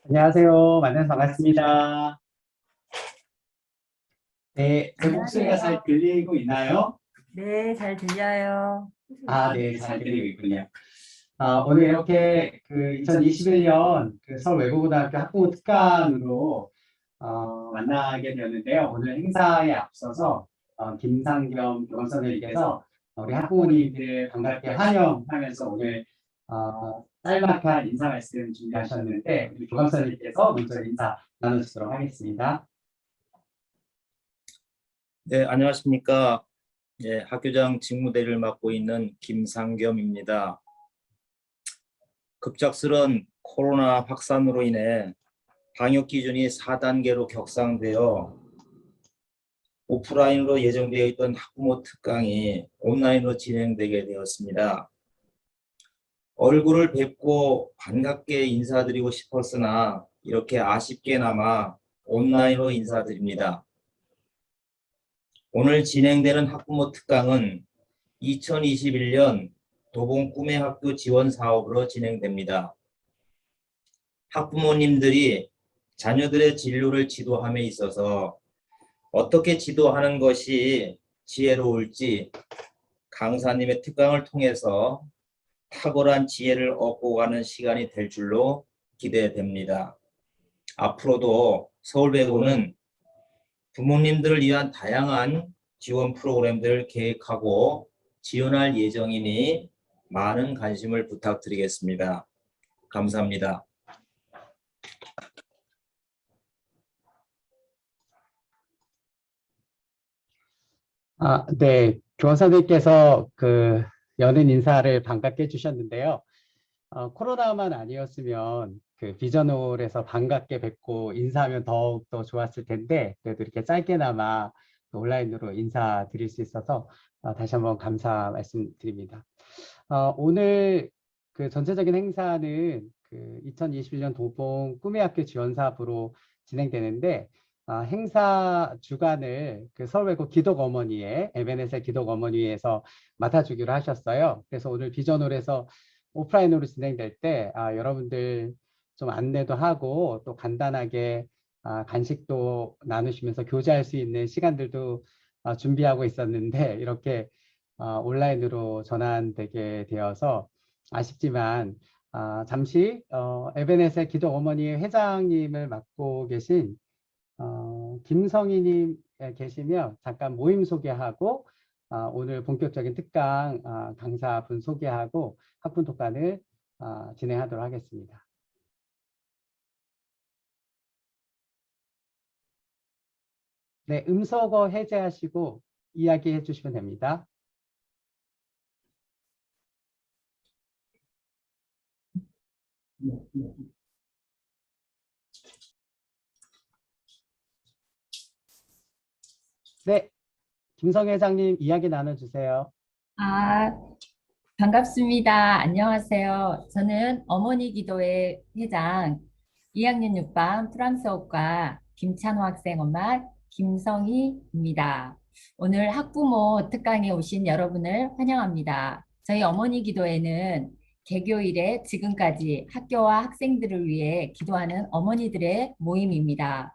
안녕하세요. 만나서 반갑습니다. 네, 제 목소리가 잘 안녕하세요. 들리고 있나요? 네, 잘 들려요. 네, 잘 들리고 있군요. 오늘 이렇게 2021년 서울 외국어등학교 학부모 특강으로 만나게 되었는데요. 오늘 행사에 앞서서 김상겸 교감선생님께서 우리 학부모님들 반갑게 환영하면서 오늘 짤막한 인사 말씀 준비하셨는데 우리 교감선생님께서 먼저 인사 나눠주도록 하겠습니다. 네, 안녕하십니까. 예, 학교장 직무대리를 맡고 있는 김상겸입니다. 급작스런 코로나 확산으로 인해 방역 기준이 4단계로 격상되어 오프라인으로 예정되어 있던 학부모 특강이 온라인으로 진행되게 되었습니다. 얼굴을 뵙고 반갑게 인사드리고 싶었으나 이렇게 아쉽게나마 온라인으로 인사드립니다. 오늘 진행되는 학부모 특강은 2021년 도봉 꿈의 학교 지원 사업으로 진행됩니다. 학부모님들이 자녀들의 진로를 지도함에 있어서 어떻게 지도하는 것이 지혜로울지 강사님의 특강을 통해서 탁월한 지혜를 얻고 가는 시간이 될 줄로 기대됩니다. 앞으로도 서울외고는 부모님들을 위한 다양한 지원 프로그램들을 계획하고 지원할 예정이니 많은 관심을 부탁드리겠습니다. 감사합니다. 네, 교원선생님께서 연은 인사를 반갑게 해주셨는데요. 코로나만 아니었으면 비전홀에서 반갑게 뵙고 인사하면 더욱더 좋았을 텐데, 그래도 이렇게 짧게나마 온라인으로 인사드릴 수 있어서 다시 한번 감사 말씀드립니다. 오늘 전체적인 행사는 2021년 도봉 꿈의 학교 지원 사업으로 진행되는데, 행사 주관을 서울외고 기독어머니회, 에베네셀 기독어머니회에서 맡아주기로 하셨어요. 그래서 오늘 비전홀에서 오프라인으로 진행될 때 여러분들 좀 안내도 하고 또 간단하게 간식도 나누시면서 교제할 수 있는 시간들도 준비하고 있었는데 이렇게 온라인으로 전환되게 되어서 아쉽지만 잠시 에베네셀 기독어머니 회장님을 맡고 계신 김성희님 계시면 잠깐 모임 소개하고 오늘 본격적인 특강 강사분 소개하고 학분 독단을 진행하도록 하겠습니다. 네, 음소거 해제하시고 이야기해 주시면 됩니다. 네, 김성 회장님 이야기 나눠주세요. 반갑습니다. 안녕하세요. 저는 어머니 기도회 회장 2학년 6반 프랑스어과 김찬호 학생 엄마 김성희입니다. 오늘 학부모 특강에 오신 여러분을 환영합니다. 저희 어머니 기도회는 개교 이래 지금까지 학교와 학생들을 위해 기도하는 어머니들의 모임입니다.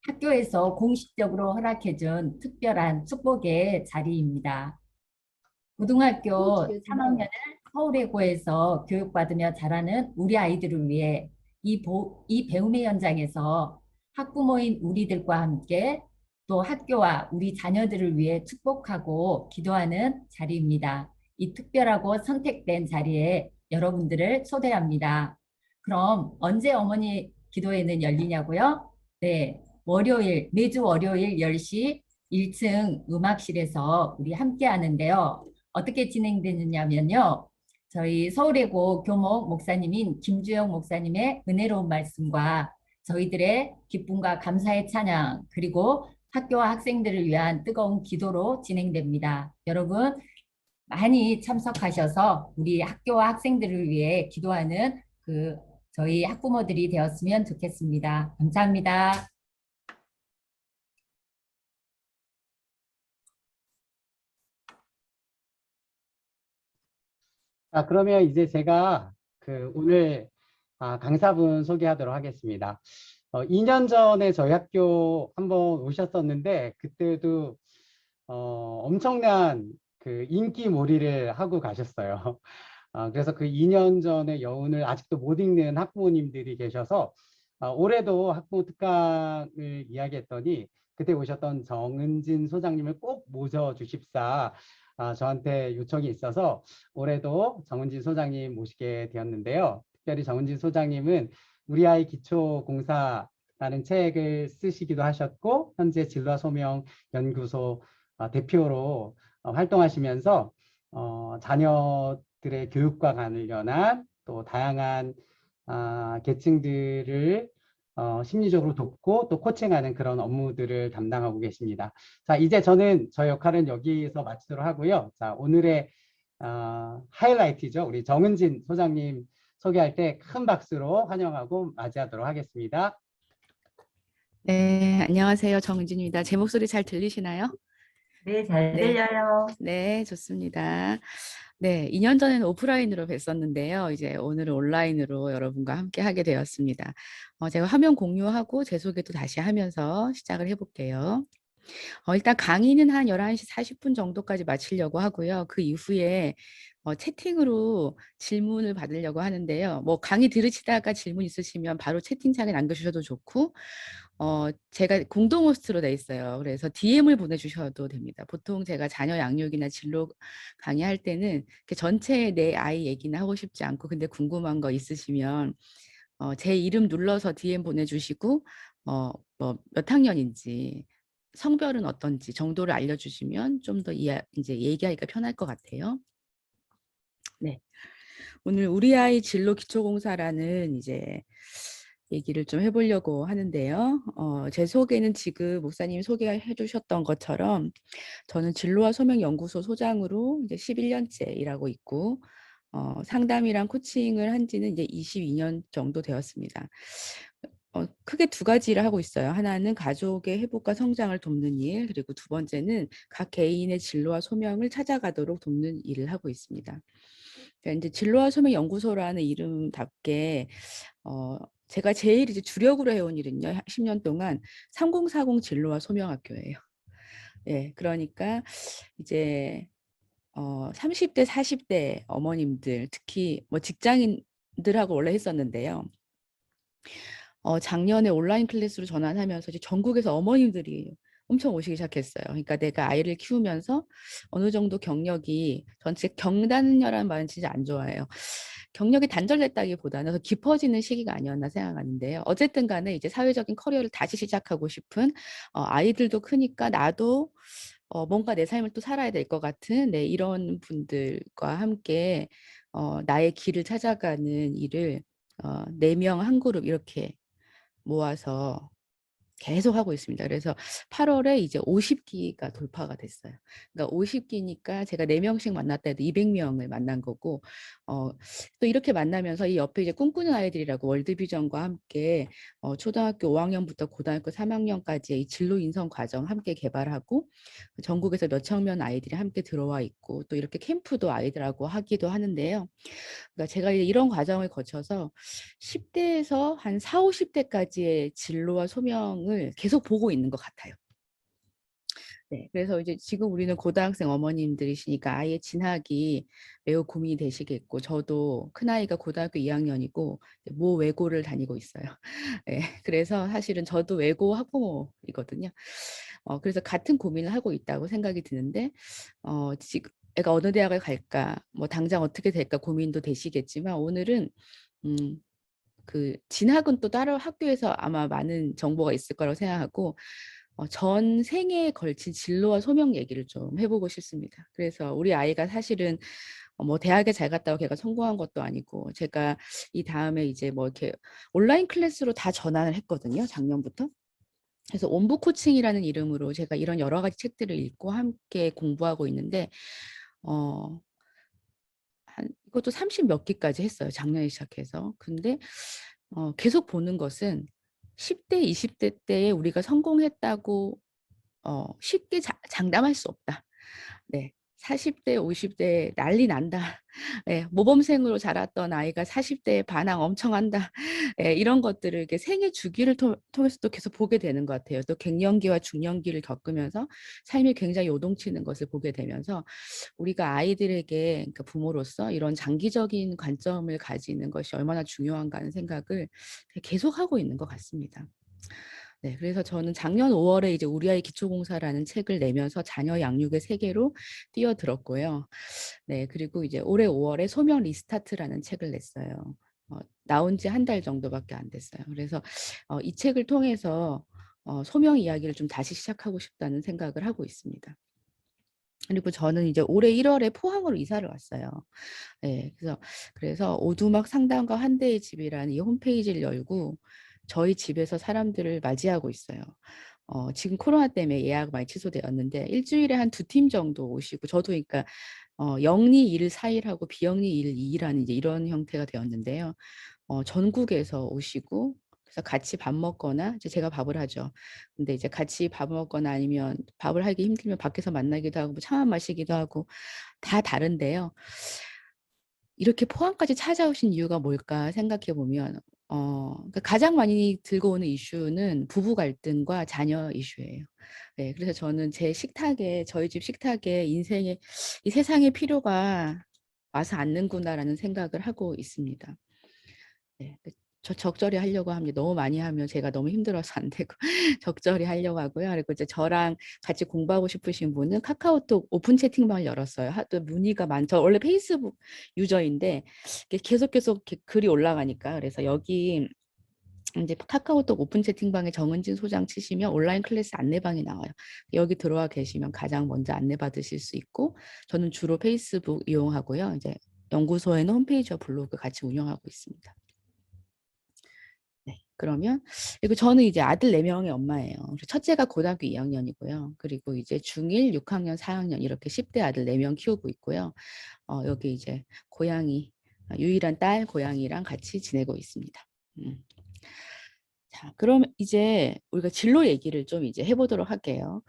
학교에서 공식적으로 허락해준 특별한 축복의 자리입니다. 고등학교 3학년을 서울외고에서 교육받으며 자라는 우리 아이들을 위해 이 배움의 현장에서 학부모인 우리들과 함께 또 학교와 우리 자녀들을 위해 축복하고 기도하는 자리입니다. 이 특별하고 선택된 자리에 여러분들을 초대합니다. 그럼 언제 어머니 기도회는 열리냐고요? 네, 매주 월요일 10시 1층 음악실에서 우리 함께 하는데요. 어떻게 진행되느냐면요. 저희 서울외고 교목 목사님인 김주영 목사님의 은혜로운 말씀과 저희들의 기쁨과 감사의 찬양 그리고 학교와 학생들을 위한 뜨거운 기도로 진행됩니다. 여러분 많이 참석하셔서 우리 학교와 학생들을 위해 기도하는 저희 학부모들이 되었으면 좋겠습니다. 감사합니다. 그러면 이제 제가 오늘 강사분 소개하도록 하겠습니다. 2년 전에 저희 학교 한번 오셨었는데 그때도 엄청난 그 인기몰이를 하고 가셨어요. 그래서 그 2년 전의 여운을 아직도 못 읽는 학부모님들이 계셔서 올해도 학부모 특강을 이야기했더니 그때 오셨던 정은진 소장님을 꼭 모셔주십사 저한테 요청이 있어서 올해도 정은진 소장님 모시게 되었는데요. 특별히 정은진 소장님은 우리 아이 기초공사라는 책을 쓰시기도 하셨고 현재 진로와 소명 연구소 대표로 활동하시면서 자녀들의 교육과 관련한 또 다양한 계층들을 심리적으로 돕고 또 코칭하는 그런 업무들을 담당하고 계십니다. 자, 이제 저는 저 역할은 여기서 마치도록 하고요. 자, 오늘의 하이라이트죠. 우리 정은진 소장님 소개할 때 큰 박수로 환영하고 맞이하도록 하겠습니다. 네, 안녕하세요. 정은진입니다. 제 목소리 잘 들리시나요? 네, 잘 네. 들려요. 네, 좋습니다. 네, 2년 전에는 오프라인으로 뵀었는데요. 이제 오늘은 온라인으로 여러분과 함께 하게 되었습니다. 제가 화면 공유하고 제 소개도 다시 하면서 시작을 해볼게요. 일단 강의는 한 11시 40분 정도까지 마치려고 하고요. 그 이후에 채팅으로 질문을 받으려고 하는데요. 뭐 강의 들으시다가 질문 있으시면 바로 채팅창에 남겨주셔도 좋고 제가 공동 호스트로 돼 있어요. 그래서 DM을 보내주셔도 됩니다. 보통 제가 자녀 양육이나 진로 강의할 때는 이렇게 전체 내 아이 얘기는 하고 싶지 않고 근데 궁금한 거 있으시면 제 이름 눌러서 DM 보내주시고 뭐 몇 학년인지 성별은 어떤지 정도를 알려주시면 좀 더 이제 얘기하기가 편할 것 같아요. 네, 오늘 우리 아이 진로 기초공사라는 이제 얘기를 좀 해보려고 하는데요. 제 소개는 지금 목사님이 소개해 주셨던 것처럼 저는 진로와 소명 연구소 소장으로 이제 11년째 일하고 있고 상담이랑 코칭을 한 지는 이제 22년 정도 되었습니다. 크게 두 가지 일을 하고 있어요. 하나는 가족의 회복과 성장을 돕는 일, 그리고 두 번째는 각 개인의 진로와 소명을 찾아가도록 돕는 일을 하고 있습니다. 그러니까 이제 진로와 소명 연구소라는 이름답게 제가 제일 이제 주력으로 해온 일은요, 10년 동안 3040 진로와 소명학교예요. 예, 그러니까 이제 30대, 40대 어머님들, 특히 뭐 직장인들하고 원래 했었는데요. 작년에 온라인 클래스로 전환하면서 이제 전국에서 어머님들이 엄청 오시기 시작했어요. 그러니까 내가 아이를 키우면서 어느 정도 경력이 전체 경단녀라는 말은 진짜 안 좋아해요. 경력이 단절됐다기보다는 더 깊어지는 시기가 아니었나 생각하는데요. 어쨌든 간에 이제 사회적인 커리어를 다시 시작하고 싶은 아이들도 크니까 나도 뭔가 내 삶을 또 살아야 될 것 같은 이런 분들과 함께 나의 길을 찾아가는 일을 4명 한 그룹 이렇게 모아서 계속 하고 있습니다. 그래서 8월에 이제 50기가 돌파가 됐어요. 그러니까 50기니까 제가 4명씩 만났다 해도 200명을 만난 거고 또 이렇게 만나면서 이 옆에 이제 꿈꾸는 아이들이라고 월드비전과 함께 초등학교 5학년부터 고등학교 3학년까지의 이 진로 인성 과정 함께 개발하고 전국에서 몇천 명 아이들이 함께 들어와 있고 또 이렇게 캠프도 아이들하고 하기도 하는데요. 그러니까 제가 이런 과정을 거쳐서 10대에서 한 4, 50대까지의 진로와 소명을 계속 보고 있는 것 같아요. 네, 그래서 이제 지금 우리는 고등학생 어머님들이시니까 아이의 진학이 매우 고민이 되시겠고 저도 큰아이가 고등학교 2학년이고 모 외고를 다니고 있어요. 네, 그래서 사실은 저도 외고 학부모이거든요. 그래서 같은 고민을 하고 있다고 생각이 드는데 지금 애가 어느 대학을 갈까 뭐 당장 어떻게 될까 고민도 되시겠지만 오늘은 그 진학은 또 따로 학교에서 아마 많은 정보가 있을 거라고 생각하고 전 생애에 걸친 진로와 소명 얘기를 좀 해보고 싶습니다. 그래서 우리 아이가 사실은 뭐 대학에 잘 갔다고 걔가 성공한 것도 아니고 제가 이 다음에 이제 뭐 이렇게 온라인 클래스로 다 전환을 했거든요. 작년부터. 그래서 온부 코칭이라는 이름으로 제가 이런 여러 가지 책들을 읽고 함께 공부하고 있는데 이것도 30 몇 기까지 했어요. 작년에 시작해서. 근데 계속 보는 것은 10대, 20대 때에 우리가 성공했다고 쉽게 장담할 수 없다. 네. 40대, 50대 난리 난다. 예, 모범생으로 자랐던 아이가 40대에 반항 엄청 한다. 예, 이런 것들을 이렇게 생애 주기를 통해서 또 계속 보게 되는 것 같아요. 또 갱년기와 중년기를 겪으면서 삶이 굉장히 요동치는 것을 보게 되면서 우리가 아이들에게 그러니까 부모로서 이런 장기적인 관점을 가지는 것이 얼마나 중요한가 하는 생각을 계속 하고 있는 것 같습니다. 네, 그래서 저는 작년 5월에 이제 우리 아이 기초공사라는 책을 내면서 자녀 양육의 세계로 뛰어들었고요. 네, 그리고 이제 올해 5월에 소명 리스타트라는 책을 냈어요. 나온 지 한 달 정도밖에 안 됐어요. 그래서 이 책을 통해서 소명 이야기를 좀 다시 시작하고 싶다는 생각을 하고 있습니다. 그리고 저는 이제 올해 1월에 포항으로 이사를 왔어요. 네, 그래서 오두막 상담가 환대의 집이라는 이 홈페이지를 열고 저희 집에서 사람들을 맞이하고 있어요. 지금 코로나 때문에 예약 많이 취소되었는데 일주일에 한 2팀 정도 오시고 저도 그러니까 영리 1, 4일하고 비영리 1, 2일하는 이제 이런 형태가 되었는데요. 전국에서 오시고 그래서 같이 밥 먹거나 이제 제가 밥을 하죠. 근데 이제 같이 밥 먹거나 아니면 밥을 하기 힘들면 밖에서 만나기도 하고 뭐 차만 마시기도 하고 다 다른데요. 이렇게 포항까지 찾아오신 이유가 뭘까 생각해 보면 그러니까 가장 많이 들고 오는 이슈는 부부 갈등과 자녀 이슈예요. 네, 그래서 저는 제 식탁에 저희 집 식탁에 인생의 이 세상의 필요가 와서 앉는구나라는 생각을 하고 있습니다. 네, 저 적절히 하려고 합니다. 너무 많이 하면 제가 너무 힘들어서 안 되고 적절히 하려고 하고요. 그리고 이제 저랑 같이 공부하고 싶으신 분은 카카오톡 오픈 채팅방을 열었어요. 하도 문의가 많죠. 원래 페이스북 유저인데 계속 이렇게 글이 올라가니까 그래서 여기 이제 카카오톡 오픈 채팅방에 정은진 소장 치시면 온라인 클래스 안내방이 나와요. 여기 들어와 계시면 가장 먼저 안내 받으실 수 있고 저는 주로 페이스북 이용하고요. 이제 연구소에는 홈페이지와 블로그 같이 운영하고 있습니다. 네, 그러면 그리고 저는 이제 아들 4명의 엄마예요. 첫째가 고등학교 2학년이고요. 그리고 이제 중1, 6학년, 4학년 이렇게 10대 아들 4명 키우고 있고요. 여기 이제 고양이 유일한 딸 고양이랑 같이 지내고 있습니다. 자, 그럼 이제 우리가 진로 얘기를 좀 이제 해보도록 할게요.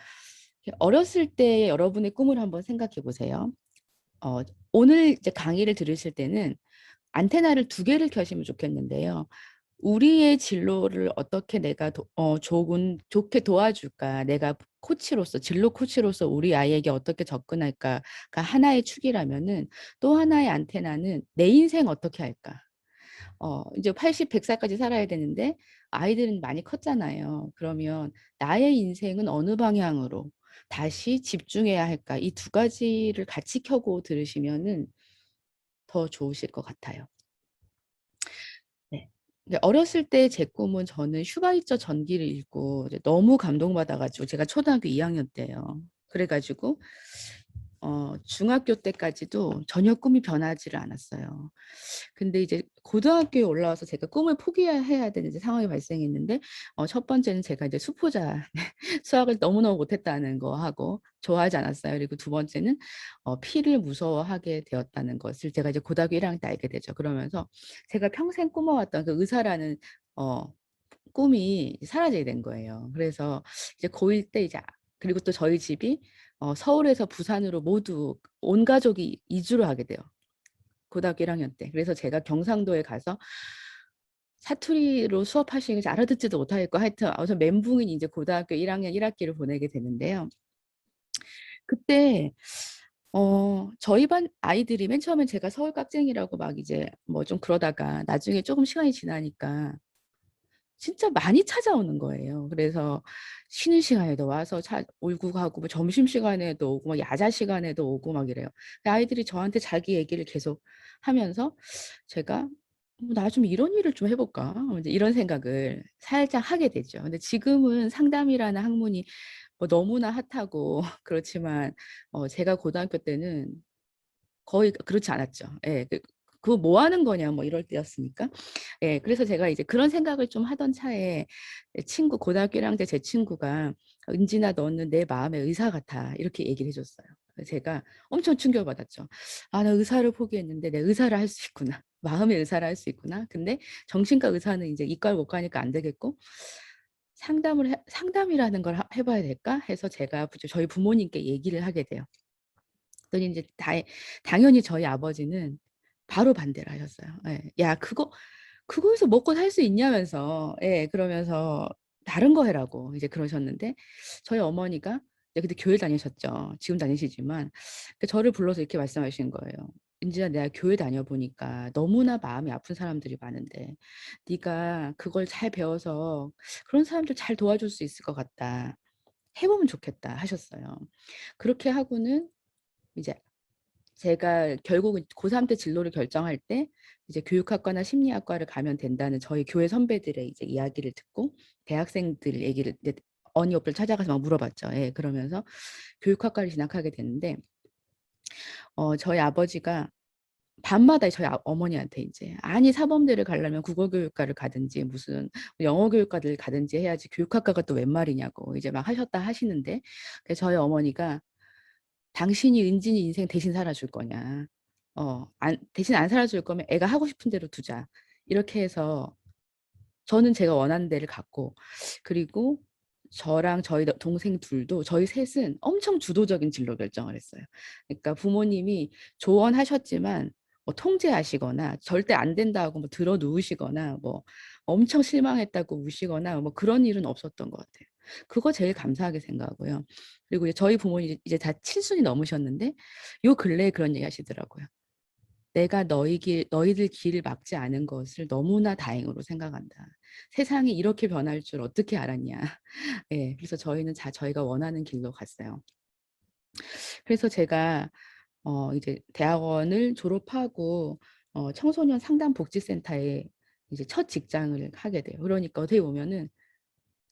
어렸을 때 여러분의 꿈을 한번 생각해 보세요. 오늘 이제 강의를 들으실 때는 안테나를 2개를 켜시면 좋겠는데요. 우리의 진로를 어떻게 내가 좋게 도와줄까? 내가 코치로서, 진로 코치로서 우리 아이에게 어떻게 접근할까가 하나의 축이라면은 또 하나의 안테나는 내 인생 어떻게 할까? 이제 80, 100살까지 살아야 되는데 아이들은 많이 컸잖아요. 그러면 나의 인생은 어느 방향으로 다시 집중해야 할까? 이 2가지를 같이 켜고 들으시면은 더 좋으실 것 같아요. 네. 근데 어렸을 때 제 꿈은 저는 슈바이처 전기를 읽고 이제 너무 감동받아가지고 제가 초등학교 2학년 때요. 그래가지고 중학교 때까지도 전혀 꿈이 변하지를 않았어요. 근데 이제 고등학교에 올라와서 제가 꿈을 포기해야 되는 이제 상황이 발생했는데 첫 번째는 제가 이제 수포자 수학을 너무너무 못했다는 거 하고 좋아하지 않았어요. 그리고 두 번째는 피를 무서워하게 되었다는 것을 제가 이제 고등학교 1학년 때 알게 되죠. 그러면서 제가 평생 꿈꿔왔던 그 의사라는 꿈이 사라지게 된 거예요. 그래서 이제 고1 때 이제 그리고 또 저희 집이 서울에서 부산으로 모두 온 가족이 이주를 하게 돼요. 고등학교 1학년 때. 그래서 제가 경상도에 가서 사투리로 수업하시는 게 알아듣지도 못하겠고 하여튼 우선 멘붕인 이제 고등학교 1학년 1학기를 보내게 되는데요. 그때 저희 반 아이들이 맨 처음엔 제가 서울 깍쟁이라고 막 이제 뭐 좀 그러다가 나중에 조금 시간이 지나니까 진짜 많이 찾아오는 거예요. 그래서 쉬는 시간에도 와서 울고 가고 뭐 점심시간에도 오고 막 야자 시간에도 오고 막 이래요. 아이들이 저한테 자기 얘기를 계속 하면서 제가 나 좀 이런 일을 좀 해볼까? 이제 이런 생각을 살짝 하게 되죠. 근데 지금은 상담이라는 학문이 뭐 너무나 핫하고 그렇지만 제가 고등학교 때는 거의 그렇지 않았죠. 예, 그거 뭐 하는 거냐 뭐 이럴 때였으니까. 예, 그래서 제가 이제 그런 생각을 좀 하던 차에 고등학교 1학년 때 제 친구가 은진아 너는 내 마음의 의사 같아 이렇게 얘기를 해줬어요. 제가 엄청 충격받았죠. 아, 나 의사를 포기했는데 내 의사를 할 수 있구나. 마음의 의사를 할 수 있구나. 근데 정신과 의사는 이제 이과를 못 가니까 안 되겠고 상담이라는 걸 해봐야 될까 해서 제가 저희 부모님께 얘기를 하게 돼요. 그랬더니 이제 당연히 저희 아버지는 바로 반대를 하셨어요. 예. 야, 그거에서 먹고 살 수 있냐면서, 예, 그러면서 다른 거 해라고 이제 그러셨는데, 저희 어머니가 이제 그때 교회 다니셨죠. 지금 다니시지만 저를 불러서 이렇게 말씀하신 거예요. "은지야, 내가 교회 다녀보니까 너무나 마음이 아픈 사람들이 많은데 네가 그걸 잘 배워서 그런 사람들 잘 도와줄 수 있을 것 같다. 해보면 좋겠다." 하셨어요. 그렇게 하고는 이제 제가 결국은 고3 때 진로를 결정할 때 이제 교육학과나 심리학과를 가면 된다는 저희 교회 선배들의 이제 이야기를 듣고 대학생들 얘기를 이제 언니 오빠를 찾아가서 막 물어봤죠. 예, 그러면서 교육학과를 진학하게 됐는데 저희 아버지가 밤마다 저희 어머니한테 이제 "아니, 사범대를 가려면 국어교육과를 가든지 무슨 영어교육과를 가든지 해야지 교육학과가 또 웬 말이냐고 이제 막 하셨다 하시는데, 저희 어머니가 "당신이 은진이 인생 대신 살아줄 거냐. 대신 안 살아줄 거면 애가 하고 싶은 대로 두자." 이렇게 해서 저는 제가 원하는 데를 갔고, 그리고 저랑 저희 동생 둘도 저희 셋은 엄청 주도적인 진로 결정을 했어요. 그러니까 부모님이 조언하셨지만 뭐 통제하시거나 절대 안 된다고 뭐 들어 누우시거나 뭐 엄청 실망했다고 우시거나 뭐 그런 일은 없었던 것 같아요. 그거 제일 감사하게 생각하고요. 그리고 이제 저희 부모님 이제 다 칠순이 넘으셨는데 요 근래에 그런 얘기 하시더라고요. "내가 너희들 길을 막지 않은 것을 너무나 다행으로 생각한다. 세상이 이렇게 변할 줄 어떻게 알았냐." 예. 그래서 저희는 저희가 원하는 길로 갔어요. 그래서 제가 이제 대학원을 졸업하고 청소년 상담복지센터에 이제 첫 직장을 하게 돼요. 그러니까 어떻게 보면은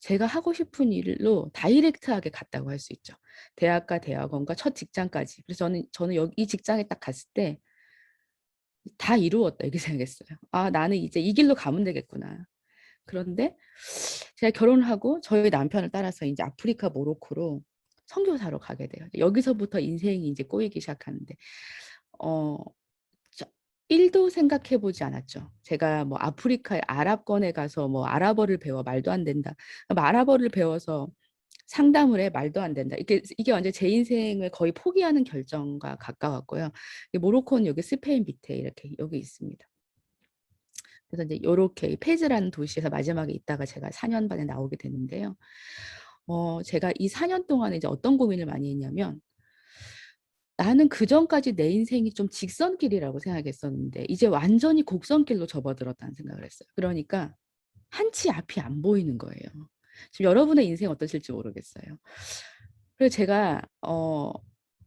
제가 하고 싶은 일로 다이렉트하게 갔다고 할 수 있죠. 대학과 대학원과 첫 직장까지. 그래서 저는 여기 이 직장에 딱 갔을 때 '다 이루었다.' 이렇게 생각했어요. '아, 나는 이제 이 길로 가면 되겠구나.' 그런데 제가 결혼을 하고 저희 남편을 따라서 인제 아프리카 모로코로 선교사로 가게 돼요. 여기서부터 인생이 인제 꼬이기 시작하는데 어 저 1도 생각해 보지 않았죠. 제가 뭐 아프리카의 아랍권에 가서 뭐 "아랍어를 배워." 말도 안 된다. 뭐 "아랍어를 배워서 상담을 해." 말도 안 된다. 이게 완전 제 인생을 거의 포기하는 결정과 가까웠고요. 이 모로코는 여기 스페인 밑에 이렇게 여기 있습니다. 그래서 인제 요렇게 이 페즈라는 도시에서 마지막에 있다가 제가 4년 반에 나오게 되는데요. 제가 이 4년 동안에 이제 어떤 고민을 많이 했냐면, 나는 그전까지 내 인생이 좀 직선길이라고 생각했었는데 이제 완전히 곡선길로 접어들었다는 생각을 했어요. 그러니까 한치 앞이 안 보이는 거예요. 지금 여러분의 인생 어떠실지 모르겠어요. 그래서 제가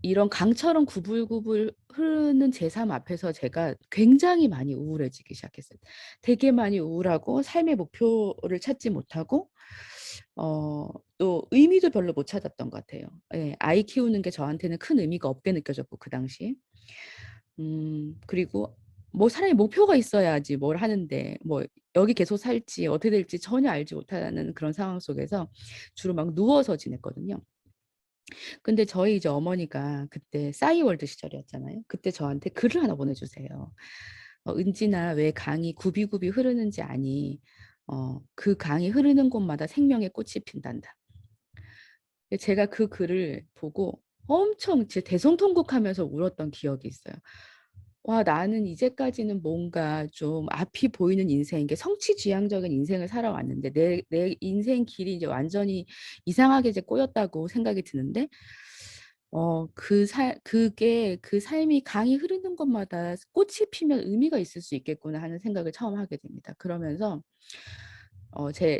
이런 강처럼 구불구불 흐르는 제 삶 앞에서 제가 굉장히 많이 우울해지기 시작했어요. 되게 많이 우울하고 삶의 목표를 찾지 못하고 또 의미도 별로 못 찾았던 것 같아요. 예. 아이 키우는 게 저한테는 큰 의미가 없게 느껴졌고 그 당시에. 그리고 뭐 사람이 목표가 있어야지 뭘 하는데 뭐 여기 계속 살지 어떻게 될지 전혀 알지 못하는 그런 상황 속에서 주로 막 누워서 지냈거든요. 근데 저희 이제 어머니가 그때 싸이월드 시절이었잖아요. 그때 저한테 글을 하나 보내주세요. "은진아, 왜 강이 굽이굽이 흐르는지 아니? 그 강이 흐르는 곳마다 생명의 꽃이 핀단다." 제가 그 글을 보고 엄청 진짜 대성통곡하면서 울었던 기억이 있어요. 와, 나는 이제까지는 뭔가 좀 앞이 보이는 인생, 이게 성취지향적인 인생을 살아왔는데 내 인생 길이 이제 완전히 이상하게 이제 꼬였다고 생각이 드는데 그게 그 삶이 강이 흐르는 곳마다 꽃이 피면 의미가 있을 수 있겠구나 하는 생각을 처음 하게 됩니다. 그러면서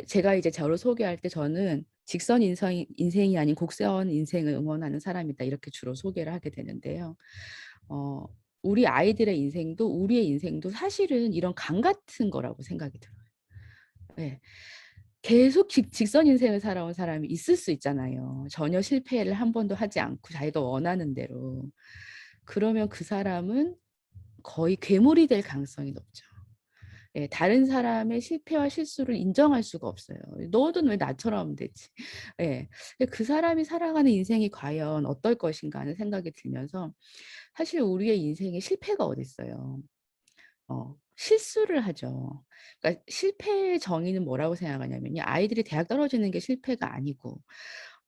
제가 이제 저를 소개할 때 저는 "직선 인생이 아닌 곡선 인생을 응원하는 사람이다." 이렇게 주로 소개를 하게 되는데요. 어 우리 아이들의 인생도 우리의 인생도 사실은 이런 강 같은 거라고 생각이 들어요. 예. 계속 직선 인생을 살아온 사람이 있을 수 있잖아요. 전혀 실패를 한 번도 하지 않고 자기가 원하는 대로. 그러면 그 사람은 거의 괴물이 될 가능성이 높죠. 예. 다른 사람의 실패와 실수를 인정할 수가 없어요. "너는 왜 나처럼 하면 되지?" 예. 근데 그 사람이 살아가는 인생이 과연 어떨 것인가 하는 생각이 들면서, 사실 우리의 인생에 실패가 어딨어요. 실수를 하죠. 그러니까 실패의 정의는 뭐라고 생각하냐면요. 아이들이 대학 떨어지는 게 실패가 아니고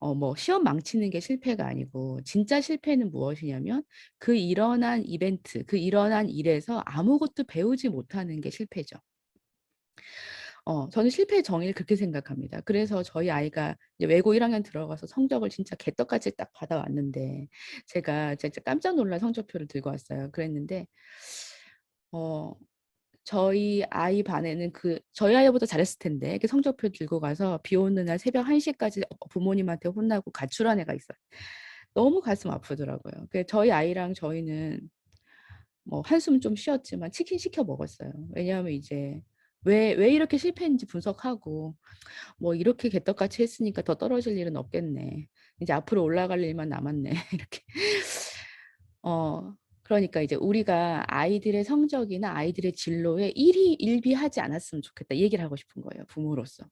뭐 시험 망치는 게 실패가 아니고 진짜 실패는 무엇이냐면 그 일어난 이벤트, 그 일어난 일에서 아무것도 배우지 못하는 게 실패죠. 저는 실패의 정의를 그렇게 생각합니다. 그래서 저희 아이가 이제 외고 1학년 들어가서 성적을 진짜 개떡같이 딱 받아왔는데 제가 진짜 깜짝 놀란 성적표를 들고 왔어요. 그랬는데 저희 아이 반에는 저희 아이보다 잘했을 텐데 이렇게 성적표 들고 가서 비 오는 날 새벽 1시까지 부모님한테 혼나고 가출한 애가 있어요. 너무 가슴 아프더라고요. 저희 아이랑 저희는 뭐 한숨 좀 쉬었지만 치킨 시켜 먹었어요. 왜냐하면 이제 왜 이렇게 실패했는지 분석하고 뭐 이렇게 개떡같이 했으니까 더 떨어질 일은 없겠네. 이제 앞으로 올라갈 일만 남았네. 이렇게. 그러니까 이제 우리가 아이들의 성적이나 아이들의 진로에 일희일비하지 않았으면 좋겠다. 이 얘기를 하고 싶은 거예요. 부모로서.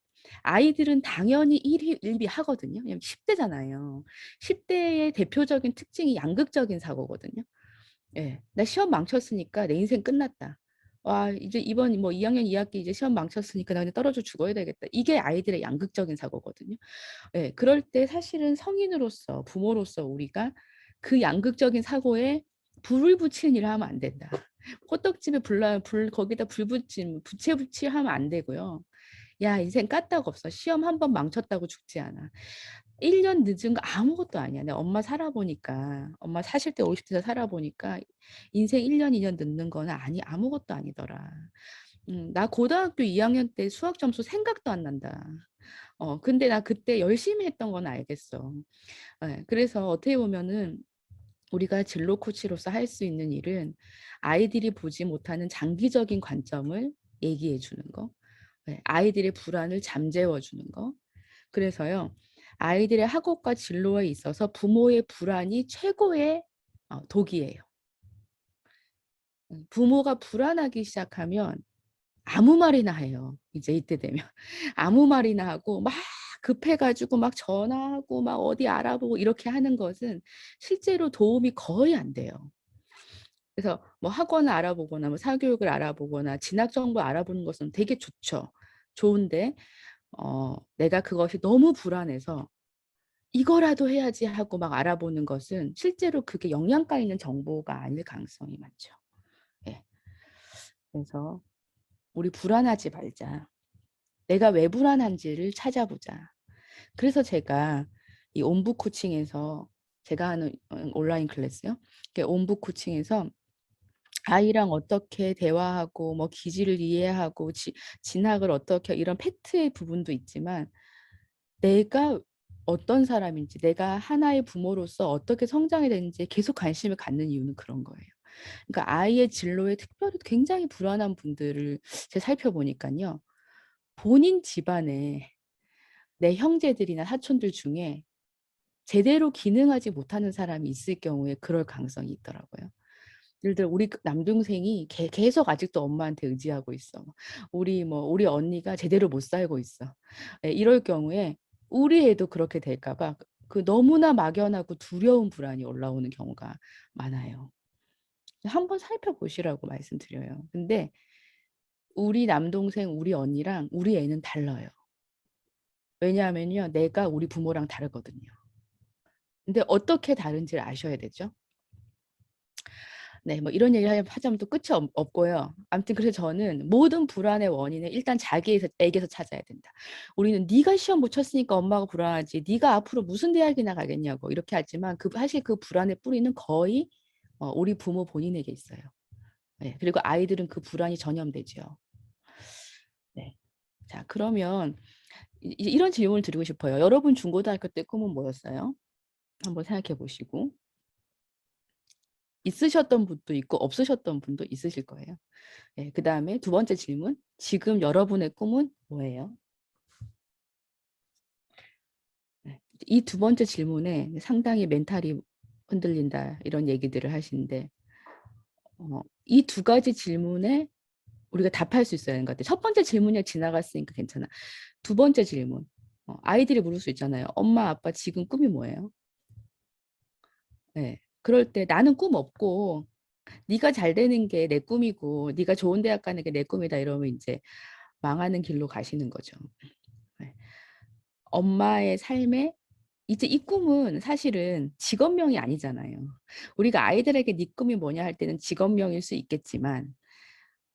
아이들은 당연히 일희일비하거든요. 왜냐면 10대잖아요. 10대의 대표적인 특징이 양극적인 사고거든요. 예. 나 시험 망쳤으니까 내 인생 끝났다. 와, 이제 이번 뭐 2학년 2학기 이제 시험 망쳤으니까 나 그냥 떨어져 죽어야 되겠다. 이게 아이들의 양극적인 사고거든요. 예. 그럴 때 사실은 성인으로서 부모로서 우리가 그 양극적인 사고에 불을 붙이는 일을 하면 안 된다. 호떡집에 거기다 부채 붙이하면 안 되고요. 야, 인생 까딱 없어. 시험 한 번 망쳤다고 죽지 않아. 1년 늦은 거 아무것도 아니야. 내가 엄마 살아보니까, 엄마 40대, 50대 살아보니까 인생 1년, 2년 늦는 거는 아무것도 아니더라. 나 고등학교 2학년 때 수학 점수 생각도 안 난다. 근데 나 그때 열심히 했던 건 알겠어. 예, 그래서 어떻게 보면은 우리가 진로 코치로서 할 수 있는 일은 아이들이 보지 못하는 장기적인 관점을 얘기해 주는 거, 아이들의 불안을 잠재워 주는 거. 그래서요, 아이들의 학업과 진로에 있어서 부모의 불안이 최고의 독이에요. 부모가 불안하기 시작하면 아무 말이나 해요. 이제 이때 되면 아무 말이나 하고 막 급해가지고 막 전화하고 막 어디 알아보고 이렇게 하는 것은 실제로 도움이 거의 안 돼요. 그래서 뭐 학원을 알아보거나 뭐 사교육을 알아보거나 진학 정보 알아보는 것은 되게 좋죠. 좋은데 내가 그것이 너무 불안해서 이거라도 해야지 하고 막 알아보는 것은 실제로 그게 영양가 있는 정보가 아닐 가능성이 많죠. 예. 그래서 우리 불안하지 말자. 내가 왜 불안한지를 찾아보자. 그래서 제가 이 온부 코칭에서 제가 하는 온라인 클래스요. 온부 코칭에서 아이랑 어떻게 대화하고 뭐 기질을 이해하고 진학을 어떻게 이런 팩트의 부분도 있지만 내가 어떤 사람인지 내가 하나의 부모로서 어떻게 성장해야 되는지 계속 관심을 갖는 이유는 그런 거예요. 그러니까 아이의 진로에 특별히 굉장히 불안한 분들을 제가 살펴보니까요. 본인 집안에 내 형제들이나 사촌들 중에 제대로 기능하지 못하는 사람이 있을 경우에 그럴 가능성이 있더라고요. 예를 들어 우리 남동생이 계속 아직도 엄마한테 의지하고 있어. 우리 언니가 제대로 못 살고 있어. 예, 이럴 경우에 우리 애도 그렇게 될까 봐 그 너무나 막연하고 두려운 불안이 올라오는 경우가 많아요. 한번 살펴보시라고 말씀드려요. 근데 우리 남동생, 우리 언니랑 우리 애는 달라요. 왜냐하면요, 내가 우리 부모랑 다르거든요. 근데 어떻게 다른지를 아셔야 되죠. 네, 뭐 이런 얘기를 하자면 또 끝이 없고요. 아무튼 그래서 저는 모든 불안의 원인은 일단 자기에게서 찾아야 된다. 우리는 네가 시험 못 쳤으니까 엄마가 불안하지. 네가 앞으로 무슨 대학이나 가겠냐고 이렇게 하지만 사실 그 불안의 뿌리는 거의 우리 부모 본인에게 있어요. 네, 그리고 아이들은 그 불안이 전염되죠. 네. 자, 그러면 이런 질문을 드리고 싶어요. 여러분 중고등학교 때 꿈은 뭐였어요? 한번 생각해 보시고. 있으셨던 분도 있고 없으셨던 분도 있으실 거예요. 네, 그다음에 두 번째 질문. 지금 여러분의 꿈은 뭐예요? 네, 이 두 번째 질문에 상당히 멘탈이 흔들린다 이런 얘기들을 하시는데 이 두 가지 질문에 우리가 답할 수 있어야 하는 것 같아요. 첫 번째 질문이 지나갔으니까 괜찮아. 두 번째 질문. 아이들이 물을 수 있잖아요. 엄마, 아빠 지금 꿈이 뭐예요? 네. 그럴 때 나는 꿈 없고 네가 잘 되는 게 내 꿈이고 네가 좋은 대학 가는 게 내 꿈이다 이러면 이제 망하는 길로 가시는 거죠. 네. 엄마의 삶에 이제 이 꿈은 사실은 직업명이 아니잖아요. 우리가 아이들에게 네 꿈이 뭐냐 할 때는 직업명일 수 있겠지만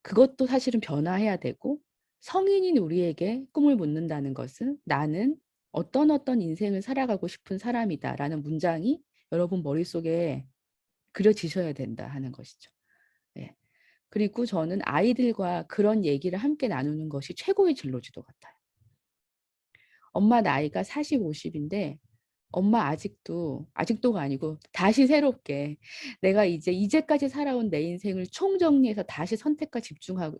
그것도 사실은 변화해야 되고 성인인 우리에게 꿈을 묻는다는 것은 나는 어떤 인생을 살아가고 싶은 사람이다라는 문장이 여러분 머릿속에 그려지셔야 된다 하는 것이죠. 예. 그리고 저는 아이들과 그런 얘기를 함께 나누는 것이 최고의 진로지도 같아요. 엄마 나이가 40, 50인데 엄마 아직도가 아니고 다시 새롭게 내가 이제까지 살아온 내 인생을 총정리해서 다시 선택과 집중하는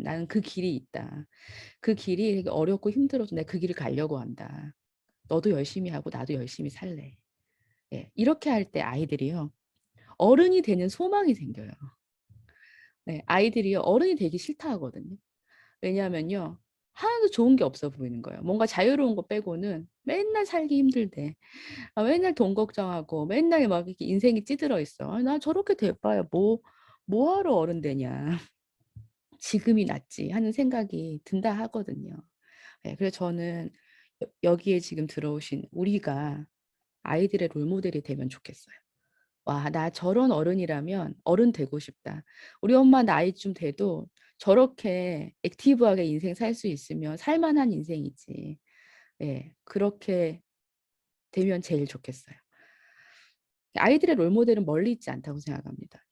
나는 그 길이 있다. 그 길이 되게 어렵고 힘들어도 내가 그 길을 가려고 한다. 너도 열심히 하고 나도 열심히 살래. 예, 이렇게 할 때 아이들이요. 어른이 되는 소망이 생겨요. 네, 아이들이요. 어른이 되기 싫다 하거든요. 왜냐하면요. 하나도 좋은 게 없어 보이는 거예요. 뭔가 자유로운 거 빼고는 맨날 살기 힘들대. 맨날 돈 걱정하고 맨날 막 이렇게 인생이 찌들어 있어. 나 저렇게 돼봐야 뭐하러 어른 되냐. 지금이 낫지 하는 생각이 든다 하거든요. 네, 그래서 저는 여기에 지금 들어오신 우리가 아이들의 롤모델이 되면 좋겠어요. 와, 나 저런 어른이라면 어른 되고 싶다. 우리 엄마 나이쯤 돼도 저렇게 액티브하게 인생 살 수 있으면 살만한 인생이지. 예, 그렇게 되면 제일 좋겠어요. 아이들의 롤모델은 멀리 있지 않다고 생각합니다.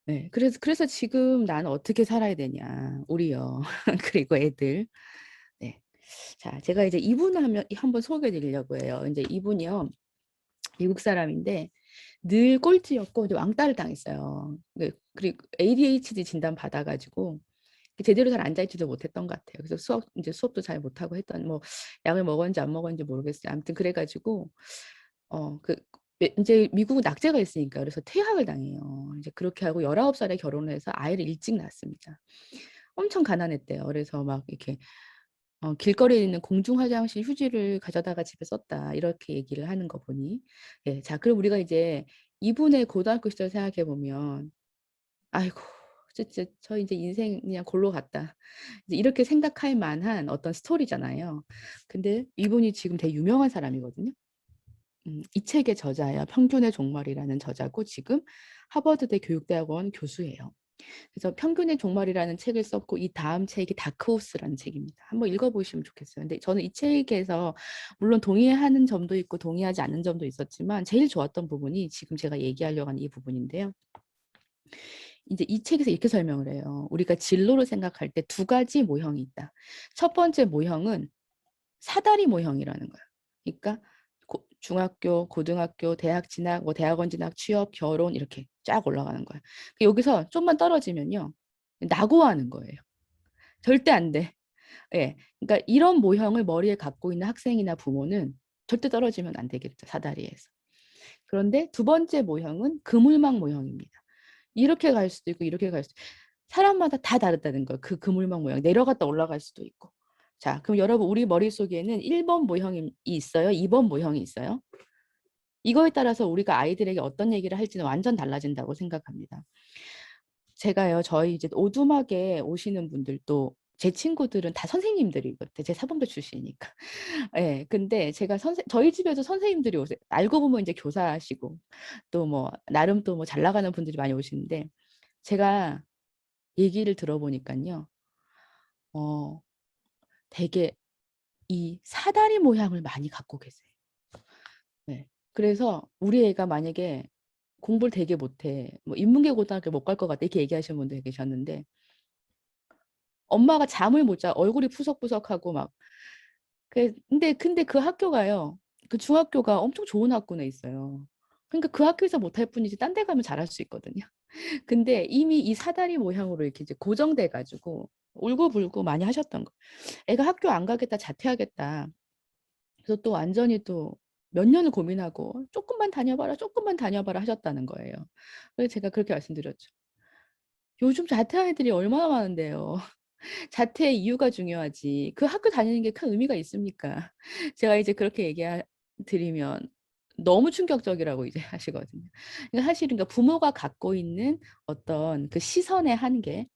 네, 그래서 지금 나는 어떻게 살아야 되냐, 우리요. 그리고 애들. 네. 자, 제가 이제 이분을 한번 소개해 드리려고 해요. 이제 이분이요. 미국 사람인데 늘 꼴찌였고 이제 왕따를 당했어요. 그리고 ADHD 진단 받아가지고 제대로 잘 앉아있지도 못했던 것 같아요. 그래서 수업도 잘 못하고 했던 뭐 약을 먹었는지 안 먹었는지 모르겠어요. 아무튼 그래가지고 이제 미국은 낙제가 있으니까 그래서 퇴학을 당해요. 이제 그렇게 하고 19살에 결혼을 해서 아이를 일찍 낳았습니다. 엄청 가난했대요. 그래서 막 이렇게 길거리에 있는 공중 화장실 휴지를 가져다가 집에 썼다. 이렇게 얘기를 하는 거 보니. 예, 자, 그럼 우리가 이제 이분의 고등학교 시절 생각해 보면 아이고, 진짜 저 이제 인생 그냥 골로 갔다. 이제 이렇게 생각할 만한 어떤 스토리잖아요. 근데 이분이 지금 되게 유명한 사람이거든요. 이 책의 저자예요. 평균의 종말이라는 저자고 지금 하버드대 교육대학원 교수예요. 그래서 평균의 종말이라는 책을 썼고 이 다음 책이 다크호스라는 책입니다. 한번 읽어보시면 좋겠어요. 근데 저는 이 책에서 물론 동의하는 점도 있고 동의하지 않는 점도 있었지만 제일 좋았던 부분이 지금 제가 얘기하려고 하는 이 부분인데요. 이제 이 책에서 이렇게 설명을 해요. 우리가 진로를 생각할 때 두 가지 모형이 있다. 첫 번째 모형은 사다리 모형이라는 거예요. 그러니까 중학교, 고등학교, 대학 진학, 뭐 대학원 진학, 취업, 결혼 이렇게 쫙 올라가는 거예요. 여기서 좀만 떨어지면요. 낙오하는 거예요. 절대 안 돼. 예. 그러니까 이런 모형을 머리에 갖고 있는 학생이나 부모는 절대 떨어지면 안 되겠죠. 사다리에서. 그런데 두 번째 모형은 그물망 모형입니다. 이렇게 갈 수도 있고 이렇게 갈 수도 있고 사람마다 다 다르다는 거예요. 그 그물망 모형. 내려갔다 올라갈 수도 있고. 자, 그럼 여러분 우리 머릿속에는 1번 모형이 있어요? 2번 모형이 있어요? 이거에 따라서 우리가 아이들에게 어떤 얘기를 할지는 완전 달라진다고 생각합니다. 제가요, 저희 이제 오두막에 오시는 분들도 제 친구들은 다 선생님들이거든요. 제 사범대 출신이니까. 예, 근데 제가 저희 집에도 선생님들이 오세요. 알고 보면 이제 교사시고 또 뭐 나름 또 뭐 잘 나가는 분들이 많이 오시는데 제가 얘기를 들어보니까요. 되게 이 사다리 모양을 많이 갖고 계세요. 네. 그래서 우리 애가 만약에 공부를 되게 못해, 뭐 인문계 고등학교 못 갈 것 같다 이렇게 얘기하시는 분들 계셨는데 엄마가 잠을 못 자, 얼굴이 푸석푸석하고 막 근데 그 학교가요, 그 중학교가 엄청 좋은 학군에 있어요. 그러니까 그 학교에서 못할 뿐이지 딴 데 가면 잘할 수 있거든요. 근데 이미 이 사다리 모양으로 이렇게 이제 고정돼 가지고 울고불고 많이 하셨던 거. 애가 학교 안 가겠다, 자퇴하겠다. 그래서 또 완전히 또 몇 년을 고민하고 조금만 다녀봐라 하셨다는 거예요. 그래서 제가 그렇게 말씀드렸죠. 요즘 자퇴한 애들이 얼마나 많은데요. 자퇴의 이유가 중요하지. 그 학교 다니는 게 큰 의미가 있습니까? 제가 이제 그렇게 드리면 너무 충격적이라고 이제 하시거든요. 그러니까 사실은 부모가 갖고 있는 어떤 그 시선의 한계,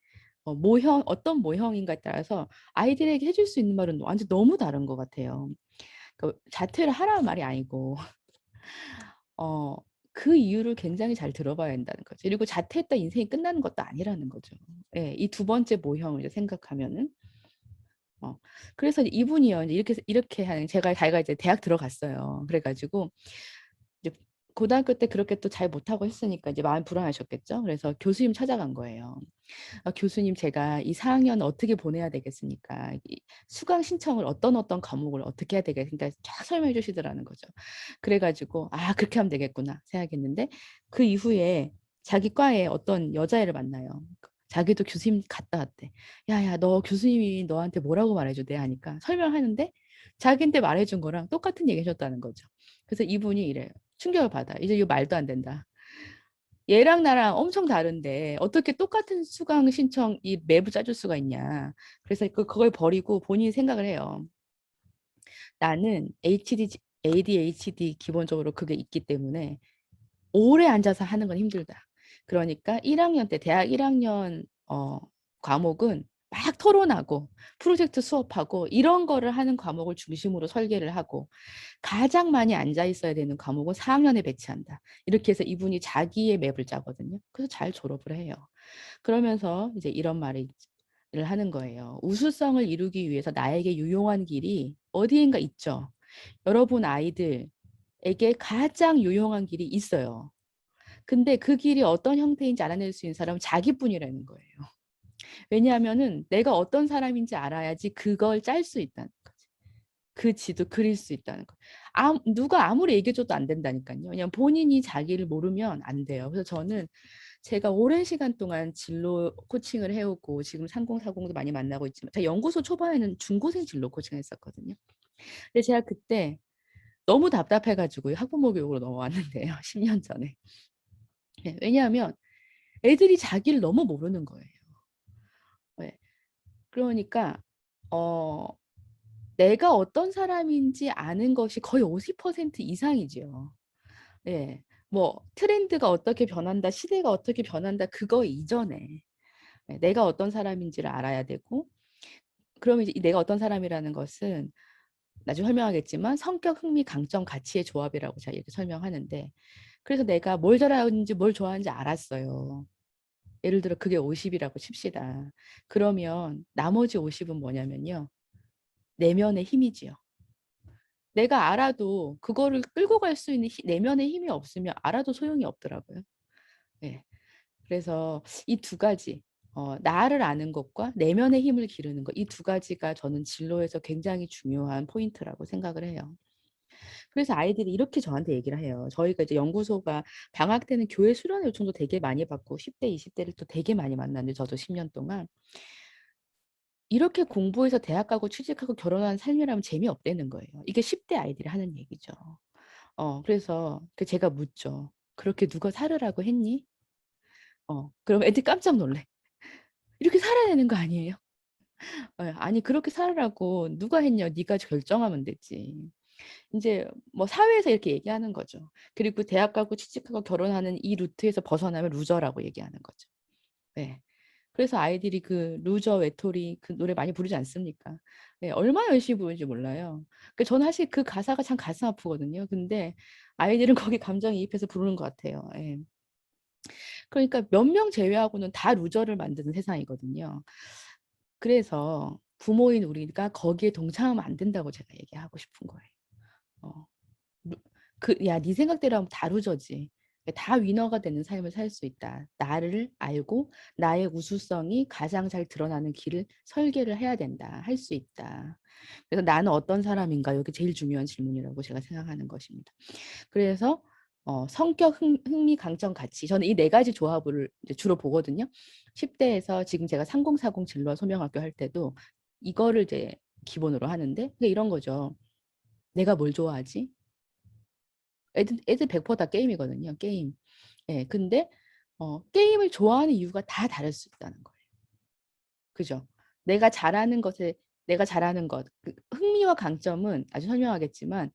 어떤 모형인가에 따라서 아이들에게 해줄 수 있는 말은 완전 너무 다른 것 같아요. 그 자퇴를 하라는 말이 아니고 그 이유를 굉장히 잘 들어봐야 한다는 거죠. 그리고 자퇴했다 인생이 끝나는 것도 아니라는 거죠. 예, 이 두 번째 모형을 이제 생각하면은 그래서 이분이요 이제 이렇게 하는 자기가 이제 대학 들어갔어요. 그래가지고 이제 고등학교 때 그렇게 또 잘 못하고 했으니까 이제 마음이 불안하셨겠죠. 그래서 교수님 찾아간 거예요. 교수님 제가 이 4학년 어떻게 보내야 되겠습니까? 수강 신청을 어떤 과목을 어떻게 해야 되겠습니까? 쫙 설명해 주시더라는 거죠. 그래가지고 그렇게 하면 되겠구나 생각했는데 그 이후에 자기 과에 어떤 여자애를 만나요. 자기도 교수님 갔다 왔대. 야야 너 교수님이 너한테 뭐라고 말해줬대 하니까 설명하는데 자기한테 말해준 거랑 똑같은 얘기 해줬다는 거죠. 그래서 이분이 이래요. 충격을 받아. 이제 이거 말도 안 된다. 얘랑 나랑 엄청 다른데 어떻게 똑같은 수강 신청 이 맵을 짜줄 수가 있냐. 그래서 그걸 버리고 본인이 생각을 해요. 나는 ADHD 기본적으로 그게 있기 때문에 오래 앉아서 하는 건 힘들다. 그러니까 1학년 때 대학 1학년 과목은 막 토론하고 프로젝트 수업하고 이런 거를 하는 과목을 중심으로 설계를 하고 가장 많이 앉아 있어야 되는 과목은 4학년에 배치한다. 이렇게 해서 이분이 자기의 맵을 짜거든요. 그래서 잘 졸업을 해요. 그러면서 이제 이런 말을 하는 거예요. 우수성을 이루기 위해서 나에게 유용한 길이 어디인가 있죠. 여러분 아이들에게 가장 유용한 길이 있어요. 근데 그 길이 어떤 형태인지 알아낼 수 있는 사람은 자기뿐이라는 거예요. 왜냐하면은 내가 어떤 사람인지 알아야지 그걸 짤 수 있다는 거지. 그 지도 그릴 수 있다는 거. 누가 아무리 얘기해줘도 안 된다니까요. 그냥 본인이 자기를 모르면 안 돼요. 그래서 저는 제가 오랜 시간 동안 진로 코칭을 해오고 지금 3040도 많이 만나고 있지만 제가 연구소 초반에는 중고생 진로 코칭을 했었거든요. 근데 제가 그때 너무 답답해가지고 학부모 교육으로 넘어왔는데요. 10년 전에. 네, 왜냐하면 애들이 자기를 너무 모르는 거예요. 네. 그러니까 내가 어떤 사람인지 아는 것이 거의 50% 이상이죠. 예. 뭐 트렌드가 어떻게 변한다, 시대가 어떻게 변한다 그거 이전에 내가 어떤 사람인지를 알아야 되고 그러면 이제 내가 어떤 사람이라는 것은 나중에 설명하겠지만 성격, 흥미, 강점, 가치의 조합이라고 제가 이렇게 설명하는데 그래서 내가 뭘 잘하는지 뭘 좋아하는지 알았어요. 예를 들어 그게 50이라고 칩시다. 그러면 나머지 50은 뭐냐면요. 내면의 힘이지요. 내가 알아도 그거를 끌고 갈 수 있는 내면의 힘이 없으면 알아도 소용이 없더라고요. 네. 그래서 이 두 가지 나를 아는 것과 내면의 힘을 기르는 것, 이 두 가지가 저는 진로에서 굉장히 중요한 포인트라고 생각을 해요. 그래서 아이들이 이렇게 저한테 얘기를 해요. 저희가 이제 연구소가 방학 때는 교회 수련 요청도 되게 많이 받고 10대, 20대를 또 되게 많이 만났는데 저도 10년 동안 이렇게 공부해서 대학 가고 취직하고 결혼하는 삶이라면 재미없다는 거예요. 이게 10대 아이들이 하는 얘기죠. 그래서 제가 묻죠. 그렇게 누가 살으라고 했니? 그럼 애들 깜짝 놀래. 이렇게 살아야 되는 거 아니에요? 아니 그렇게 살으라고 누가 했냐? 네가 결정하면 되지. 이제 뭐 사회에서 이렇게 얘기하는 거죠. 그리고 대학 가고 취직하고 결혼하는 이 루트에서 벗어나면 루저라고 얘기하는 거죠. 네. 그래서 아이들이 그 루저 외톨이 그 노래 많이 부르지 않습니까? 네, 얼마나 열심히 부르는지 몰라요. 저는 사실 그 가사가 참 가슴 아프거든요. 근데 아이들은 거기 감정이입해서 부르는 것 같아요. 예. 그러니까 몇 명 제외하고는 다 루저를 만드는 세상이거든요. 그래서 부모인 우리가 거기에 동참하면 안 된다고 제가 얘기하고 싶은 거예요. 어, 야, 네 생각대로 하면 다 루저지. 다 위너가 되는 삶을 살 수 있다. 나를 알고 나의 우수성이 가장 잘 드러나는 길을 설계를 해야 된다. 할 수 있다. 그래서 나는 어떤 사람인가? 여기 제일 중요한 질문이라고 제가 생각하는 것입니다. 그래서 성격, 흥미, 강점, 가치. 저는 이 네 가지 조합을 이제 주로 보거든요. 10대에서 지금 제가 3040 진로와 소명학교 할 때도 이거를 이제 기본으로 하는데 이런 거죠. 내가 뭘 좋아하지? 애들 100%다 게임이거든요. 게임. 예, 근데 게임을 좋아하는 이유가 다 다를 수 있다는 거예요. 그죠? 내가 잘하는 것, 그 흥미와 강점은 아주 설명하겠지만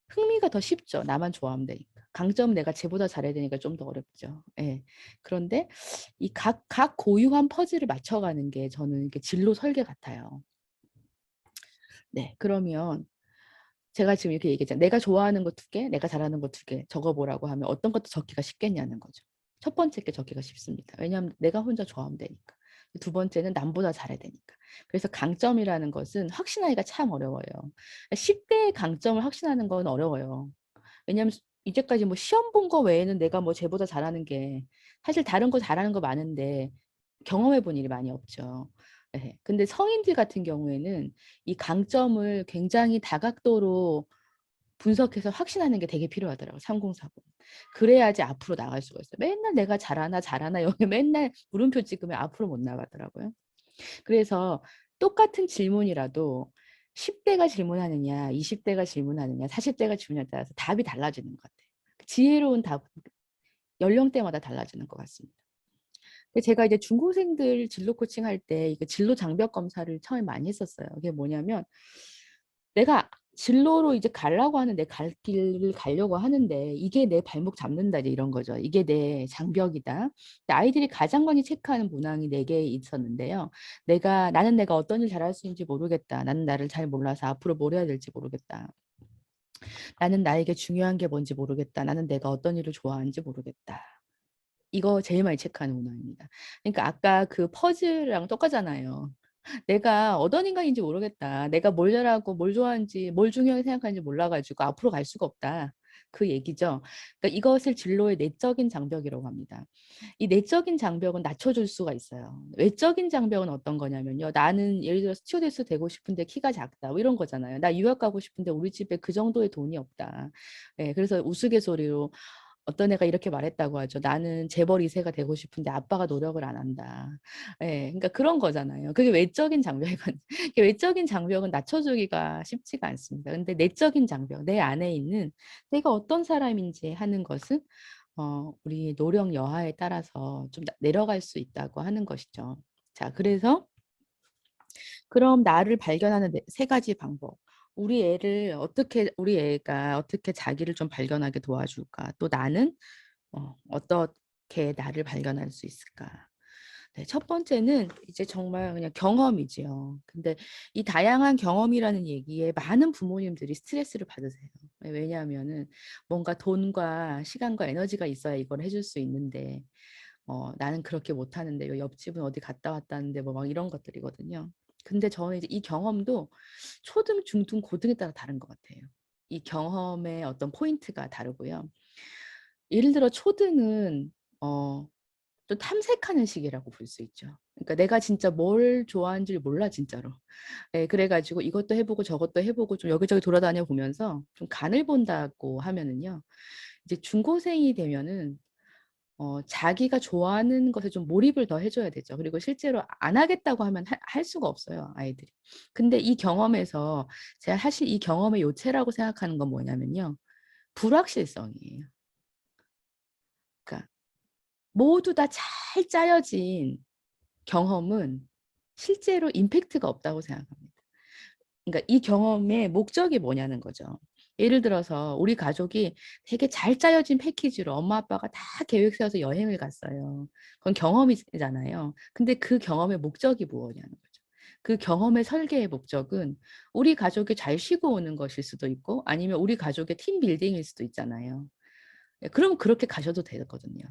흥미가 더 쉽죠. 나만 좋아하면 되니까. 강점은 내가 쟤보다 잘해야 되니까 좀 더 어렵죠. 예. 그런데 이 각 고유한 퍼즐을 맞춰가는 게 저는 이게 진로 설계 같아요. 네, 그러면 제가 지금 이렇게 얘기했잖아요. 내가 좋아하는 거 2개, 내가 잘하는 거 2개 적어보라고 하면 어떤 것도 적기가 쉽겠냐는 거죠. 첫 번째 게 적기가 쉽습니다. 왜냐하면 내가 혼자 좋아하면 되니까. 두 번째는 남보다 잘해야 되니까. 그래서 강점이라는 것은 확신하기가 참 어려워요. 10대의 강점을 확신하는 건 어려워요. 왜냐하면 이제까지 뭐 시험 본 거 외에는 내가 뭐 쟤보다 잘하는 게 사실 다른 거 잘하는 거 많은데 경험해 본 일이 많이 없죠. 네. 근데 성인들 같은 경우에는 이 강점을 굉장히 다각도로 분석해서 확신하는 게 되게 필요하더라고요. 3040. 그래야지 앞으로 나갈 수가 있어요. 맨날 내가 잘하나 잘하나 여기 맨날 물음표 찍으면 앞으로 못 나가더라고요. 그래서 똑같은 질문이라도 10대가 질문하느냐, 20대가 질문하느냐, 40대가 질문하느냐에 따라서 답이 달라지는 것 같아요. 지혜로운 답, 연령대마다 달라지는 것 같습니다. 근데 제가 이제 중고생들 진로 코칭할 때 이게 진로 장벽 검사를 처음에 많이 했었어요. 그게 뭐냐면 내가 진로로 이제 가려고 하는데 갈 길을 가려고 하는데 이게 내 발목 잡는다 이제 이런 거죠. 이게 내 장벽이다. 근데 아이들이 가장 많이 체크하는 문항이 4개 있었는데요. 나는 내가 어떤 일 잘할 수 있는지 모르겠다. 나는 나를 잘 몰라서 앞으로 뭘 해야 될지 모르겠다. 나는 나에게 중요한 게 뭔지 모르겠다. 나는 내가 어떤 일을 좋아하는지 모르겠다. 이거 제일 많이 체크하는 문항입니다. 그러니까 아까 그 퍼즐이랑 똑같잖아요. 내가 어떤 인간인지 모르겠다. 내가 뭘 잘하고 뭘 좋아하는지 뭘 중요하게 생각하는지 몰라가지고 앞으로 갈 수가 없다. 그 얘기죠. 그러니까 이것을 진로의 내적인 장벽이라고 합니다. 이 내적인 장벽은 낮춰줄 수가 있어요. 외적인 장벽은 어떤 거냐면요. 나는 예를 들어서 스튜어디스 되고 싶은데 키가 작다. 뭐 이런 거잖아요. 나 유학 가고 싶은데 우리 집에 그 정도의 돈이 없다. 예, 그래서 우스갯소리로 어떤 애가 이렇게 말했다고 하죠. 나는 재벌 2세가 되고 싶은데 아빠가 노력을 안 한다. 예, 그러니까 그런 거잖아요. 그게 외적인 장벽이거든요. 외적인 장벽은 낮춰주기가 쉽지가 않습니다. 근데 내적인 장벽, 내 안에 있는 내가 어떤 사람인지 하는 것은 우리 노력 여하에 따라서 좀 내려갈 수 있다고 하는 것이죠. 자, 그래서 그럼 나를 발견하는 3가지 방법. 우리 애가 어떻게 자기를 좀 발견하게 도와줄까? 또 나는 어떻게 나를 발견할 수 있을까? 네, 첫 번째는 이제 정말 그냥 경험이지요. 근데 이 다양한 경험이라는 얘기에 많은 부모님들이 스트레스를 받으세요. 왜냐하면은 뭔가 돈과 시간과 에너지가 있어야 이걸 해줄 수 있는데 나는 그렇게 못하는데 옆집은 어디 갔다 왔다는데 뭐 막 이런 것들이거든요. 근데 저는 이제 이 경험도 초등, 중등, 고등에 따라 다른 것 같아요. 이 경험의 어떤 포인트가 다르고요. 예를 들어 초등은 또 탐색하는 시기라고 볼 수 있죠. 그러니까 내가 진짜 뭘 좋아하는지를 몰라 진짜로. 예, 그래가지고 이것도 해보고 저것도 해보고 좀 여기저기 돌아다녀 보면서 좀 간을 본다고 하면은요. 이제 중고생이 되면은 자기가 좋아하는 것에 좀 몰입을 더 해줘야 되죠. 그리고 실제로 안 하겠다고 하면 할 수가 없어요, 아이들이. 근데 이 경험에서 제가 사실 이 경험의 요체라고 생각하는 건 뭐냐면요. 불확실성이에요. 그러니까 모두 다 잘 짜여진 경험은 실제로 임팩트가 없다고 생각합니다. 그러니까 이 경험의 목적이 뭐냐는 거죠. 예를 들어서 우리 가족이 되게 잘 짜여진 패키지로 엄마 아빠가 다 계획 세워서 여행을 갔어요. 그건 경험이잖아요. 근데 그 경험의 목적이 무엇이냐는 거죠. 그 경험의 설계의 목적은 우리 가족이 잘 쉬고 오는 것일 수도 있고 아니면 우리 가족의 팀 빌딩일 수도 있잖아요. 그럼 그렇게 가셔도 되거든요.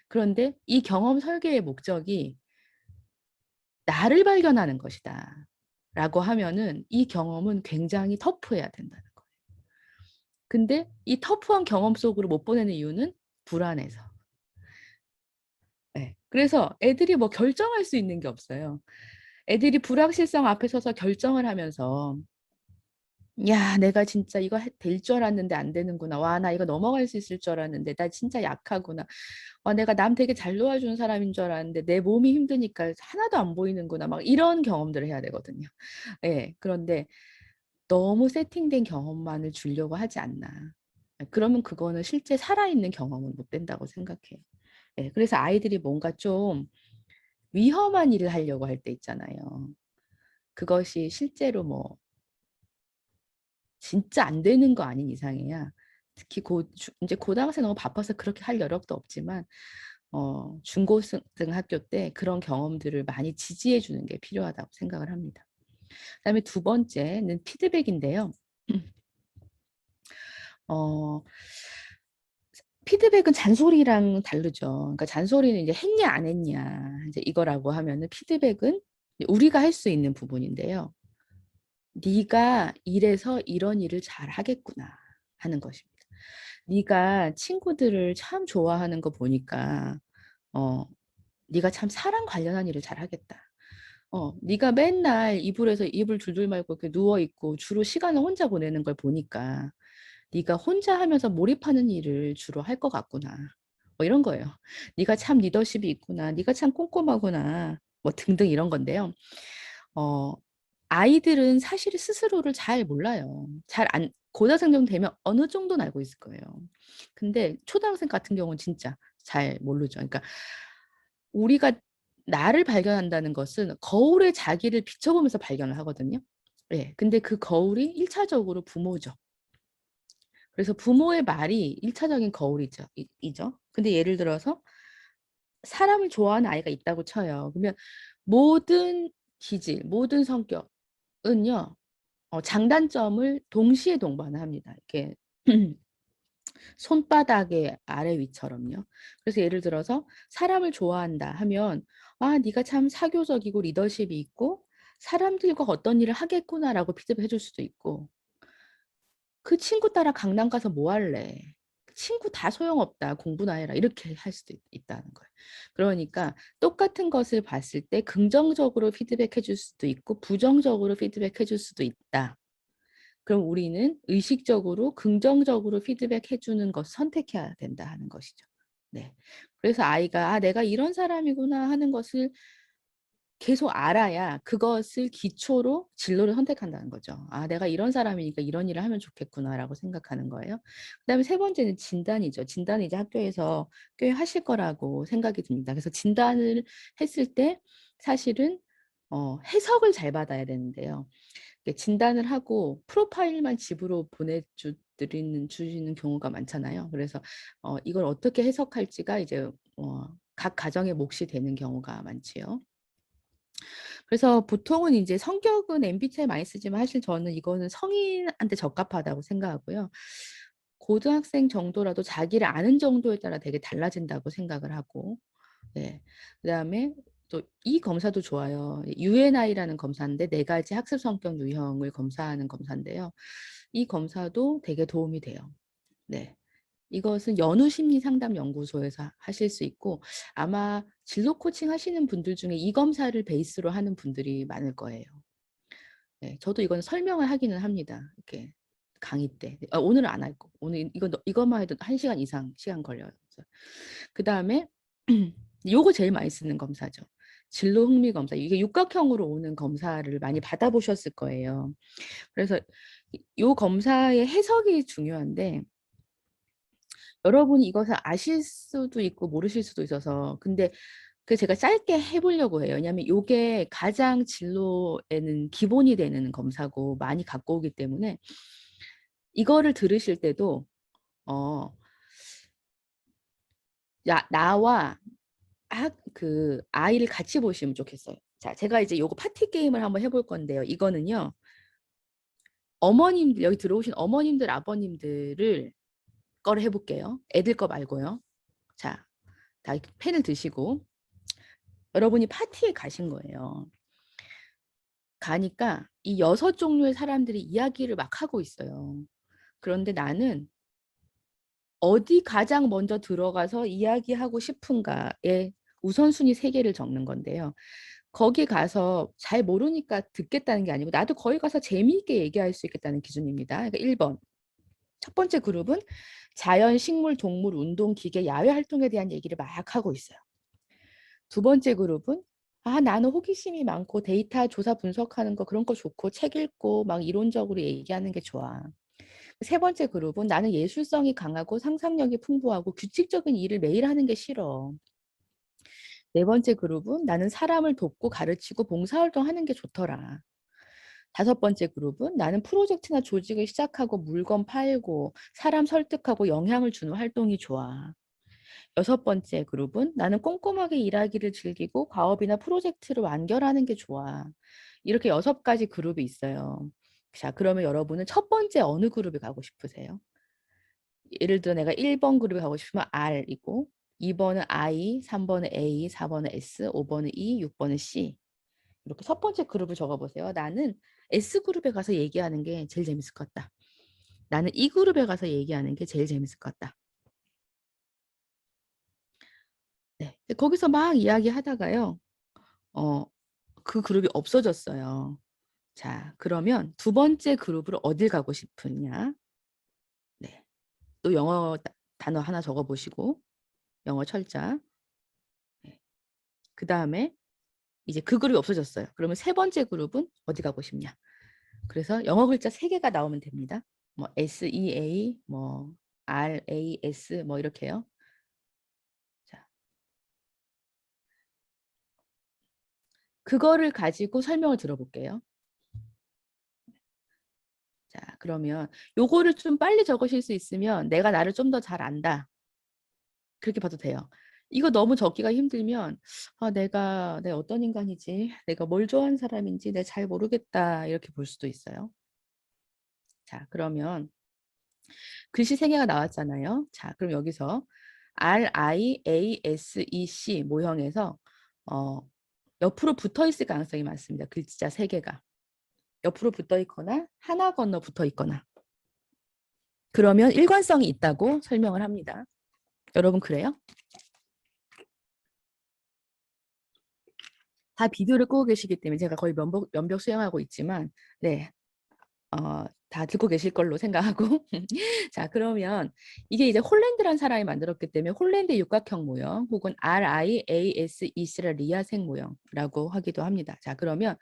그런데 이 경험 설계의 목적이 나를 발견하는 것이다. 라고 하면은 이 경험은 굉장히 터프해야 된다는 거예요. 근데 이 터프한 경험 속으로 못 보내는 이유는 불안해서. 네. 그래서 애들이 뭐 결정할 수 있는 게 없어요. 애들이 불확실성 앞에 서서 결정을 하면서 야, 내가 진짜 이거 될 줄 알았는데 안 되는구나. 와, 나 이거 넘어갈 수 있을 줄 알았는데 나 진짜 약하구나. 와, 내가 남 되게 잘 도와주는 사람인 줄 알았는데 내 몸이 힘드니까 하나도 안 보이는구나. 막 이런 경험들을 해야 되거든요. 예, 그런데 너무 세팅된 경험만을 주려고 하지 않나. 그러면 그거는 실제 살아있는 경험은 못 된다고 생각해요. 예, 그래서 아이들이 뭔가 좀 위험한 일을 하려고 할 때 있잖아요. 그것이 실제로 뭐 진짜 안 되는 거 아닌 이상이야. 특히 이제 고등학생 너무 바빠서 그렇게 할 여력도 없지만 중고등 학교 때 그런 경험들을 많이 지지해 주는 게 필요하다고 생각을 합니다. 그다음에 두 번째는 피드백인데요. 어, 피드백은 잔소리랑 다르죠. 그러니까 잔소리는 이제 했냐 안 했냐 이제 이거라고 하면은 피드백은 우리가 할 수 있는 부분인데요. 네가 이래서 이런 일을 잘 하겠구나 하는 것입니다. 네가 친구들을 참 좋아하는 거 보니까 네가 참 사람 관련한 일을 잘 하겠다. 네가 맨날 이불에서 이불 둘둘 말고 이렇게 누워 있고 주로 시간을 혼자 보내는 걸 보니까 네가 혼자 하면서 몰입하는 일을 주로 할 것 같구나. 뭐 이런 거예요. 네가 참 리더십이 있구나. 네가 참 꼼꼼하구나. 뭐 등등 이런 건데요. 어, 아이들은 사실 스스로를 잘 몰라요. 고등학생 정도 되면 어느 정도는 알고 있을 거예요. 근데 초등학생 같은 경우는 진짜 잘 모르죠. 그러니까 우리가 나를 발견한다는 것은 거울에 자기를 비춰보면서 발견을 하거든요. 예. 근데 그 거울이 1차적으로 부모죠. 그래서 부모의 말이 1차적인 거울이죠. 이죠. 근데 예를 들어서 사람을 좋아하는 아이가 있다고 쳐요. 그러면 모든 기질, 모든 성격은요, 장단점을 동시에 동반을 합니다. 이렇게 손바닥의 아래 위처럼요. 그래서 예를 들어서 사람을 좋아한다 하면 네가 참 사교적이고 리더십이 있고 사람들과 어떤 일을 하겠구나라고 피드백 해줄 수도 있고 그 친구 따라 강남 가서 뭐 할래? 그 친구 다 소용없다. 공부나 해라. 이렇게 할 수도 있다는 거예요. 그러니까 똑같은 것을 봤을 때 긍정적으로 피드백해 줄 수도 있고 부정적으로 피드백해 줄 수도 있다. 그럼 우리는 의식적으로 긍정적으로 피드백해 주는 것을 선택해야 된다 하는 것이죠. 네. 그래서 아이가 내가 이런 사람이구나 하는 것을 계속 알아야 그것을 기초로 진로를 선택한다는 거죠. 내가 이런 사람이니까 이런 일을 하면 좋겠구나라고 생각하는 거예요. 그다음에 세 번째는 진단이죠. 진단은 이제 학교에서 꽤 하실 거라고 생각이 듭니다. 그래서 진단을 했을 때 사실은 해석을 잘 받아야 되는데요. 진단을 하고 프로파일만 집으로 주시는 경우가 많잖아요. 그래서 이걸 어떻게 해석할지가 이제 각 가정의 몫이 되는 경우가 많지요. 그래서 보통은 이제 성격은 MBTI 많이 쓰지만 사실 저는 이거는 성인한테 적합하다고 생각하고요. 고등학생 정도라도 자기를 아는 정도에 따라 되게 달라진다고 생각을 하고, 네. 그다음에 또 이 검사도 좋아요. UNI라는 검사인데 4가지 학습 성격 유형을 검사하는 검사인데요. 이 검사도 되게 도움이 돼요. 네. 이것은 연우 심리 상담 연구소에서 하실 수 있고 아마 진로 코칭 하시는 분들 중에 이 검사를 베이스로 하는 분들이 많을 거예요. 네, 저도 이건 설명을 하기는 합니다. 이렇게 강의 때. 오늘은 안 할 거. 오늘 이것만 해도 1시간 이상 시간 걸려요. 그다음에 요거 제일 많이 쓰는 검사죠. 진로 흥미 검사. 이게 육각형으로 오는 검사를 많이 받아보셨을 거예요. 그래서 요 검사의 해석이 중요한데 여러분이 이것을 아실 수도 있고 모르실 수도 있어서 근데 제가 짧게 해보려고 해요. 왜냐하면 이게 가장 진로에는 기본이 되는 검사고 많이 갖고 오기 때문에 이거를 들으실 때도 나와 그 아이를 같이 보시면 좋겠어요. 자, 제가 이제 요거 파티 게임을 한번 해볼 건데요. 이거는요. 어머님들 여기 들어오신 어머님들 아버님들을 거를 해볼게요. 애들 거 말고요. 자, 다 펜을 드시고 여러분이 파티에 가신 거예요. 가니까 이 6종류의 사람들이 이야기를 막 하고 있어요. 그런데 나는 어디 가장 먼저 들어가서 이야기하고 싶은가에 우선순위 3개를 적는 건데요. 거기 가서 잘 모르니까 듣겠다는 게 아니고 나도 거기 가서 재미있게 얘기할 수 있겠다는 기준입니다. 그러니까 1번. 첫 번째 그룹은 자연, 식물, 동물, 운동, 기계, 야외 활동에 대한 얘기를 막 하고 있어요. 두 번째 그룹은 나는 호기심이 많고 데이터 조사 분석하는 거 그런 거 좋고 책 읽고 막 이론적으로 얘기하는 게 좋아. 세 번째 그룹은 나는 예술성이 강하고 상상력이 풍부하고 규칙적인 일을 매일 하는 게 싫어. 네 번째 그룹은 나는 사람을 돕고 가르치고 봉사활동 하는 게 좋더라. 다섯 번째 그룹은 나는 프로젝트나 조직을 시작하고 물건 팔고 사람 설득하고 영향을 주는 활동이 좋아. 여섯 번째 그룹은 나는 꼼꼼하게 일하기를 즐기고 과업이나 프로젝트를 완결하는 게 좋아. 이렇게 6가지 그룹이 있어요. 자, 그러면 여러분은 첫 번째 어느 그룹에 가고 싶으세요? 예를 들어 내가 1번 그룹에 가고 싶으면 R이고 2번은 I, 3번은 A, 4번은 S, 5번은 E, 6번은 C. 이렇게 첫 번째 그룹을 적어보세요. 나는 S그룹에 가서 얘기하는 게 제일 재밌을 것 같다. 나는 이 그룹에 가서 얘기하는 게 제일 재밌을 것 같다. 네. 거기서 막 이야기하다가요. 그 그룹이 없어졌어요. 자, 그러면 두 번째 그룹으로 어딜 가고 싶으냐? 네. 또 영어 단어 하나 적어보시고 영어 철자. 네. 그 다음에 이제 그 그룹이 없어졌어요. 그러면 세 번째 그룹은 어디 가고 싶냐? 그래서 영어 글자 3개가 나오면 됩니다. 뭐 SEA, 뭐 RAS 뭐 이렇게요. 자, 그거를 가지고 설명을 들어볼게요. 자, 그러면 요거를 좀 빨리 적으실 수 있으면 내가 나를 좀 더 잘 안다. 그렇게 봐도 돼요. 이거 너무 적기가 힘들면 내가 어떤 인간이지? 내가 뭘 좋아하는 사람인지 내가 잘 모르겠다. 이렇게 볼 수도 있어요. 자, 그러면 글씨 3개가 나왔잖아요. 자, 그럼 여기서 RIASEC 모형에서 옆으로 붙어 있을 가능성이 많습니다. 글자 3개가. 옆으로 붙어 있거나 하나 건너 붙어 있거나. 그러면 일관성이 있다고 설명을 합니다. 여러분 그래요? 다 비디오를 끄고 계시기 때문에 제가 거의 면벽 수행하고 있지만 네, 다 듣고 계실 걸로 생각하고 자, 그러면 이게 이제 홀랜드란 사람이 만들었기 때문에 홀랜드 육각형 모형 혹은 RIASEC라 리아생 모형이라고 하기도 합니다. 자, 그러면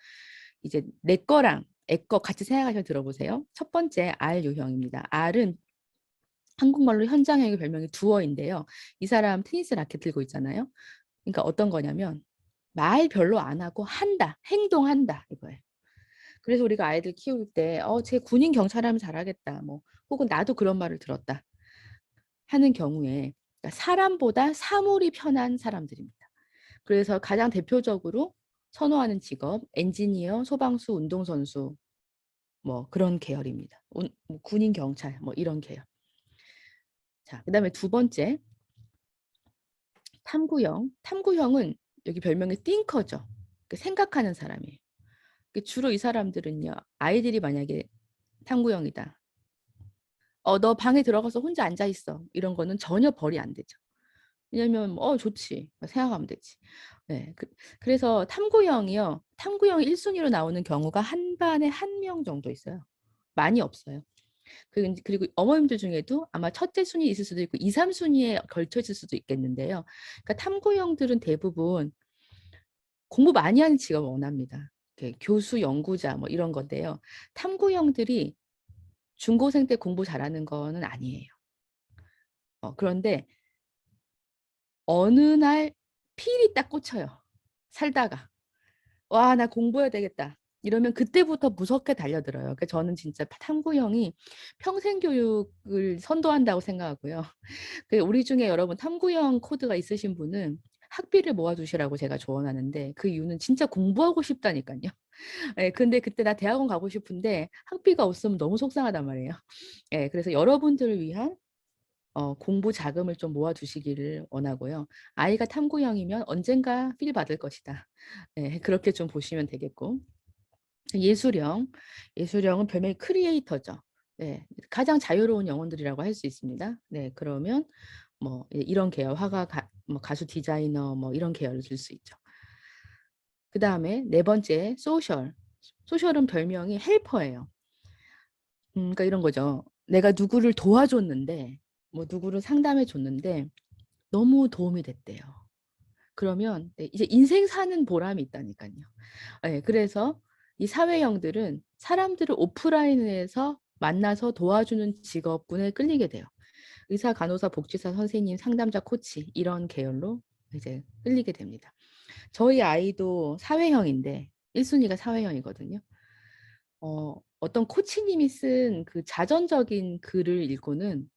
이제 내 거랑 애 거 같이 생각하셔서 들어보세요. 첫 번째 R 유형입니다. R은 한국말로 현장형의 별명이 두어인데요. 이 사람 테니스 라켓 들고 있잖아요. 그러니까 어떤 거냐면 말 별로 안 하고 한다, 행동한다 이거예요. 그래서 우리가 아이들 키울 때 쟤 군인 경찰하면 잘하겠다. 뭐 혹은 나도 그런 말을 들었다 하는 경우에 그러니까 사람보다 사물이 편한 사람들입니다. 그래서 가장 대표적으로 선호하는 직업 엔지니어, 소방수, 운동선수 뭐 그런 계열입니다. 군인 경찰 뭐 이런 계열. 자, 그다음에 두 번째 탐구형. 탐구형은 여기 별명이 띵커죠. 생각하는 사람이에요. 주로 이 사람들은요. 아이들이 만약에 탐구형이다. 너 방에 들어가서 혼자 앉아 있어. 이런 거는 전혀 벌이 안 되죠. 왜냐면 좋지. 생각하면 되지. 네. 그래서 탐구형이요. 탐구형 1순위로 나오는 경우가 한 반에 1명 정도 있어요. 많이 없어요. 그리고 어머님들 중에도 아마 첫째 순위 있을 수도 있고 2, 3순위에 걸쳐 있을 수도 있겠는데요. 그러니까 탐구형들은 대부분 공부 많이 하는 직업을 원합니다. 교수, 연구자 뭐 이런 건데요. 탐구형들이 중고생 때 공부 잘하는 거는 아니에요. 그런데 어느 날 필이 딱 꽂혀요. 살다가. 와, 나 공부해야 되겠다. 이러면 그때부터 무섭게 달려들어요. 그러니까 저는 진짜 탐구형이 평생 교육을 선도한다고 생각하고요. 우리 중에 여러분 탐구형 코드가 있으신 분은 학비를 모아두시라고 제가 조언하는데 그 이유는 진짜 공부하고 싶다니까요. 네, 근데 그때 나 대학원 가고 싶은데 학비가 없으면 너무 속상하단 말이에요. 네, 그래서 여러분들을 위한 공부 자금을 좀 모아두시기를 원하고요. 아이가 탐구형이면 언젠가 필 받을 것이다. 네, 그렇게 좀 보시면 되겠고. 예술형은 별명이 크리에이터죠. 네, 가장 자유로운 영혼들이라고 할 수 있습니다. 네, 그러면 뭐 이런 계열, 화가, 뭐 가수, 디자이너 뭐 이런 계열을 들 수 있죠. 그 다음에 네 번째 소셜은 별명이 헬퍼예요. 그러니까 이런 거죠. 내가 누구를 도와줬는데 뭐 누구를 상담해 줬는데 너무 도움이 됐대요. 그러면 이제 인생 사는 보람이 있다니까요. 네, 그래서 이 사회형들은 사람들을 오프라인에서 만나서 도와주는 직업군에 끌리게 돼요. 의사, 간호사, 복지사, 선생님, 상담자, 코치 이런 계열로 이제 끌리게 됩니다. 저희 아이도 사회형인데 1순위가 사회형이거든요. 어떤 코치님이 쓴 그 자전적인 글을 읽고는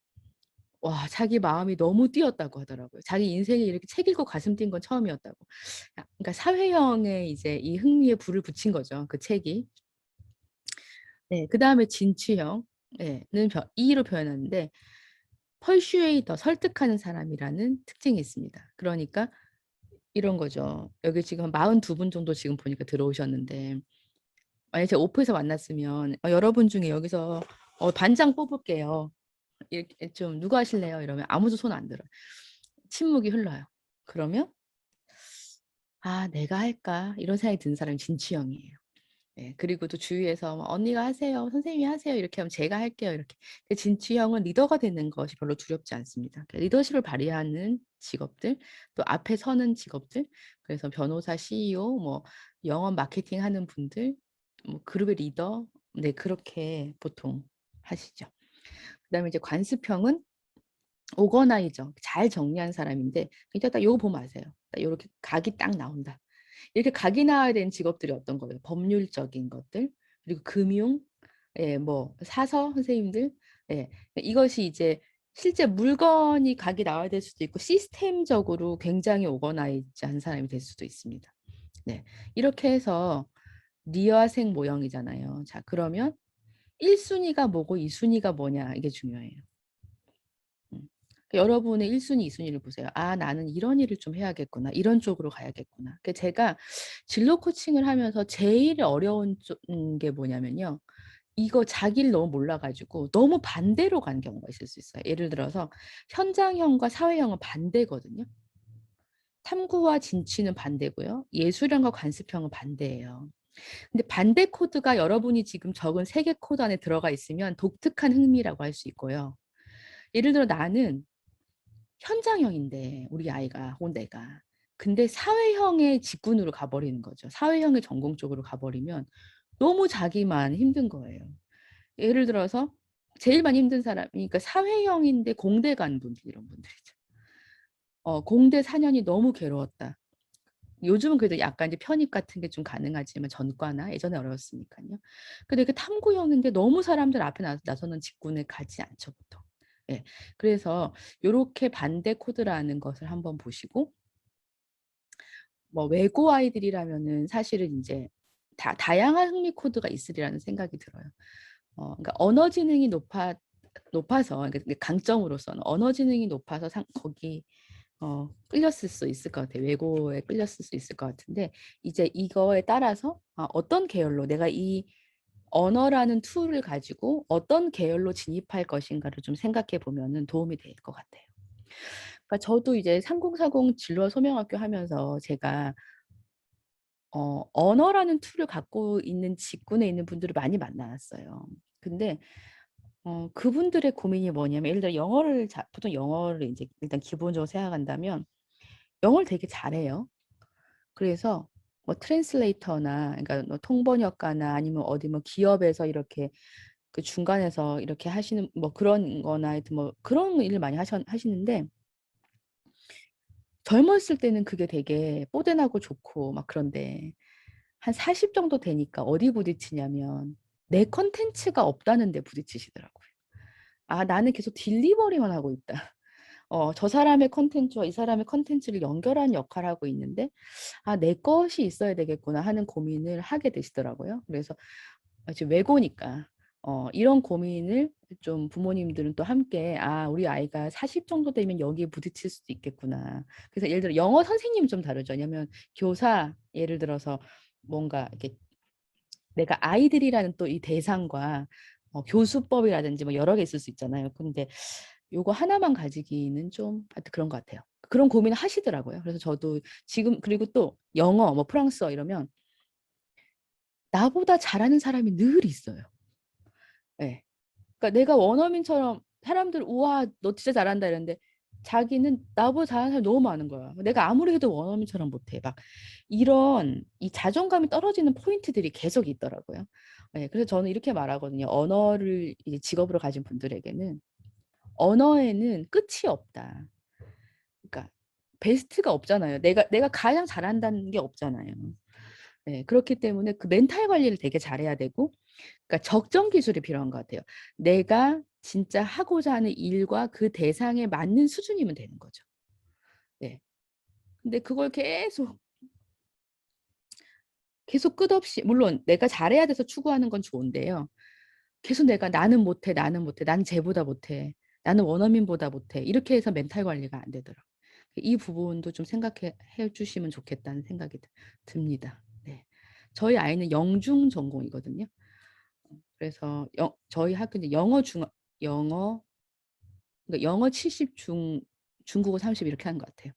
와, 자기 마음이 너무 뛰었다고 하더라고요. 자기 인생에 이렇게 책 읽고 가슴 뛴 건 처음이었다고. 그러니까 사회형에 이제 이 흥미에 불을 붙인 거죠. 그 책이. 네, 그 다음에 진취형. 는 E로 표현하는데 퍼슈에이더, 설득하는 사람이라는 특징이 있습니다. 그러니까 이런 거죠. 여기 지금 42분 정도 지금 보니까 들어오셨는데 만약에 제가 오프에서 만났으면 여러분 중에 여기서 반장 뽑을게요. 이렇게 좀 누구 하실래요? 이러면 아무도 손 안 들어요. 침묵이 흘러요. 그러면 아, 내가 할까? 이런 생각이 드는 사람이 진취형이에요. 예, 그리고 또 주위에서 뭐 언니가 하세요, 선생님이 하세요 이렇게 하면 제가 할게요 이렇게. 근데 진취형은 리더가 되는 것이 별로 두렵지 않습니다. 그러니까 리더십을 발휘하는 직업들, 또 앞에 서는 직업들, 그래서 변호사, CEO, 뭐 영업 마케팅 하는 분들, 뭐 그룹의 리더, 네 그렇게 보통 하시죠. 그다음에 이제 관습형은 오거나이저, 잘 정리한 사람인데 일단 딱 요거 보면 아세요. 딱 요렇게 각이 딱 나온다. 이렇게 각이 나와야 되는 직업들이 어떤 거예요? 법률적인 것들, 그리고 금융, 예, 뭐 사서 선생님들, 예, 이것이 이제 실제 물건이 각이 나와야 될 수도 있고 시스템적으로 굉장히 오거나이즈한 사람이 될 수도 있습니다. 네, 이렇게 해서 리화생 모형이잖아요. 자, 그러면 1순위가 뭐고 2순위가 뭐냐 이게 중요해요. 여러분의 1순위, 2순위를 보세요. 아, 나는 이런 일을 좀 해야겠구나. 이런 쪽으로 가야겠구나. 제가 진로 코칭을 하면서 제일 어려운 게 뭐냐면요. 이거 자기를 너무 몰라가지고 너무 반대로 간 경우가 있을 수 있어요. 예를 들어서 현장형과 사회형은 반대거든요. 탐구와 진취는 반대고요. 예술형과 관습형은 반대예요. 근데 반대 코드가 여러분이 지금 적은 3개 코드 안에 들어가 있으면 독특한 흥미라고 할 수 있고요. 예를 들어 나는 현장형인데 우리 아이가 혹은 내가 근데 사회형의 직군으로 가버리는 거죠. 사회형의 전공 쪽으로 가버리면 너무 자기만 힘든 거예요. 예를 들어서 제일 많이 힘든 사람이 그러니까 사회형인데 공대 간 분들 이런 분들이죠. 공대 4년이 너무 괴로웠다. 요즘은 그래도 약간 이제 편입 같은 게 좀 가능하지만 전과나 예전에 어려웠으니까요. 근데 그 탐구형인데 너무 사람들 앞에 나서는 직군에 가지 않죠, 보통. 예. 그래서 요렇게 반대 코드라는 것을 한번 보시고 뭐 외고 아이들이라면은 사실은 인제 다양한 흥미 코드가 있으리라는 생각이 들어요. 그러니까 언어 지능이 높아서 그러니까 강점으로서는 언어 지능이 높아서 거기 끌렸을 수 있을 것 같아요. 외고에 끌렸을 수 있을 것 같은데 이제 이거에 따라서 어떤 계열로 내가 이 언어라는 툴을 가지고 어떤 계열로 진입할 것인가를 좀 생각해 보면은 도움이 될 것 같아요. 그러니까 저도 이제 3040 진로와 소명학교 하면서 제가 언어라는 툴을 갖고 있는 직군에 있는 분들을 많이 만나왔어요. 근데 그분들의 고민이 뭐냐면 예를 들어 보통 영어를 인제 일단 기본적으로 생각한다면 영어를 되게 잘해요. 그래서 뭐 트랜슬레이터나 그러니까 뭐 통번역가나 아니면 어디 뭐 기업에서 이렇게 그 중간에서 이렇게 하시는 뭐 그런 거나 하여튼 뭐 그런 일을 많이 하시는데 젊었을 때는 그게 되게 뽀대나고 좋고 막 그런데 한 40 정도 되니까 어디 부딪히냐면 내 콘텐츠가 없다는 데 부딪히시더라고요. '아 나는 계속 딜리버리만 하고 있다.' 저 사람의 콘텐츠와 이 사람의 콘텐츠를 연결하는 역할을 하고 있는데 '아 내 것이 있어야 되겠구나.' 하는 고민을 하게 되시더라고요. 그래서 지금 외고니까 이런 고민을 좀 부모님들은 또 함께 '아 우리 아이가 40 정도 되면 여기에 부딪힐 수도 있겠구나.' 그래서 예를 들어 영어 선생님은 좀 다르죠. 왜냐면 교사 예를 들어서 뭔가 이렇게 내가 아이들이라는 또 이 대상과 교수법이라든지 뭐 여러 개 있을 수 있잖아요. 근데 요거 하나만 가지기는 좀 하여튼 그런 것 같아요. 그런 고민을 하시더라고요. 그래서 저도 지금 그리고 또 영어 뭐 프랑스어 이러면 나보다 잘하는 사람이 늘 있어요. 예. 그러니까 내가 원어민처럼 사람들 "우와 너 진짜 잘한다." 이러는데 자기는 나보다 잘하는 사람이 너무 많은 거야. 내가 아무리 해도 원어민처럼 못해. 막 이런 이 자존감이 떨어지는 포인트들이 계속 있더라고요. 예. 그래서 저는 이렇게 말하거든요. 언어를 이제 직업으로 가진 분들에게는 "언어에는 끝이 없다." 그러니까 베스트가 없잖아요. 내가 가장 잘한다는 게 없잖아요. 네. 그렇기 때문에 그 멘탈 관리를 되게 잘해야 되고 그러니까 적정 기술이 필요한 것 같아요. 내가 진짜 하고자 하는 일과 그 대상에 맞는 수준이면 되는 거죠. 네. 근데 그걸 계속 끝없이 물론 내가 잘해야 돼서 추구하는 건 좋은데요. 계속 내가 '나는 못해, 나는 못해. 난 쟤보다 못해. 나는 원어민보다 못해. 이렇게 해서 멘탈 관리가 안 되더라고요. 이 부분도 좀 생각해 주시면 좋겠다는 생각이 듭니다. 네. 저희 아이는 영중 전공이거든요. 그래서 저희 학교 이제 영어 그러니까 영어 70 중국어 30 이렇게 하는 것 같아요.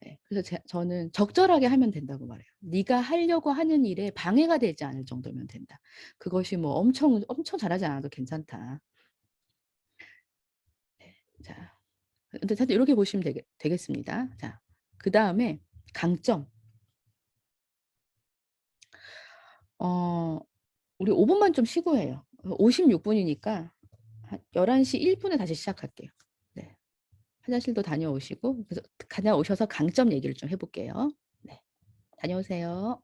네. 그래서 저는 적절하게 하면 된다고 말해요. 네가 하려고 하는 일에 방해가 되지 않을 정도면 된다. 그것이 뭐 엄청 잘하지 않아도 괜찮다. 네. 자, 근데 사실 이렇게 보시면 되겠습니다. 자, 그 다음에 강점. 우리 5분만 좀 쉬고 해요. 56분이니까 11시 1분에 다시 시작할게요. 네. 화장실도 다녀오시고, 그래서 다녀오셔서 강점 얘기를 좀 해볼게요. 네. 다녀오세요.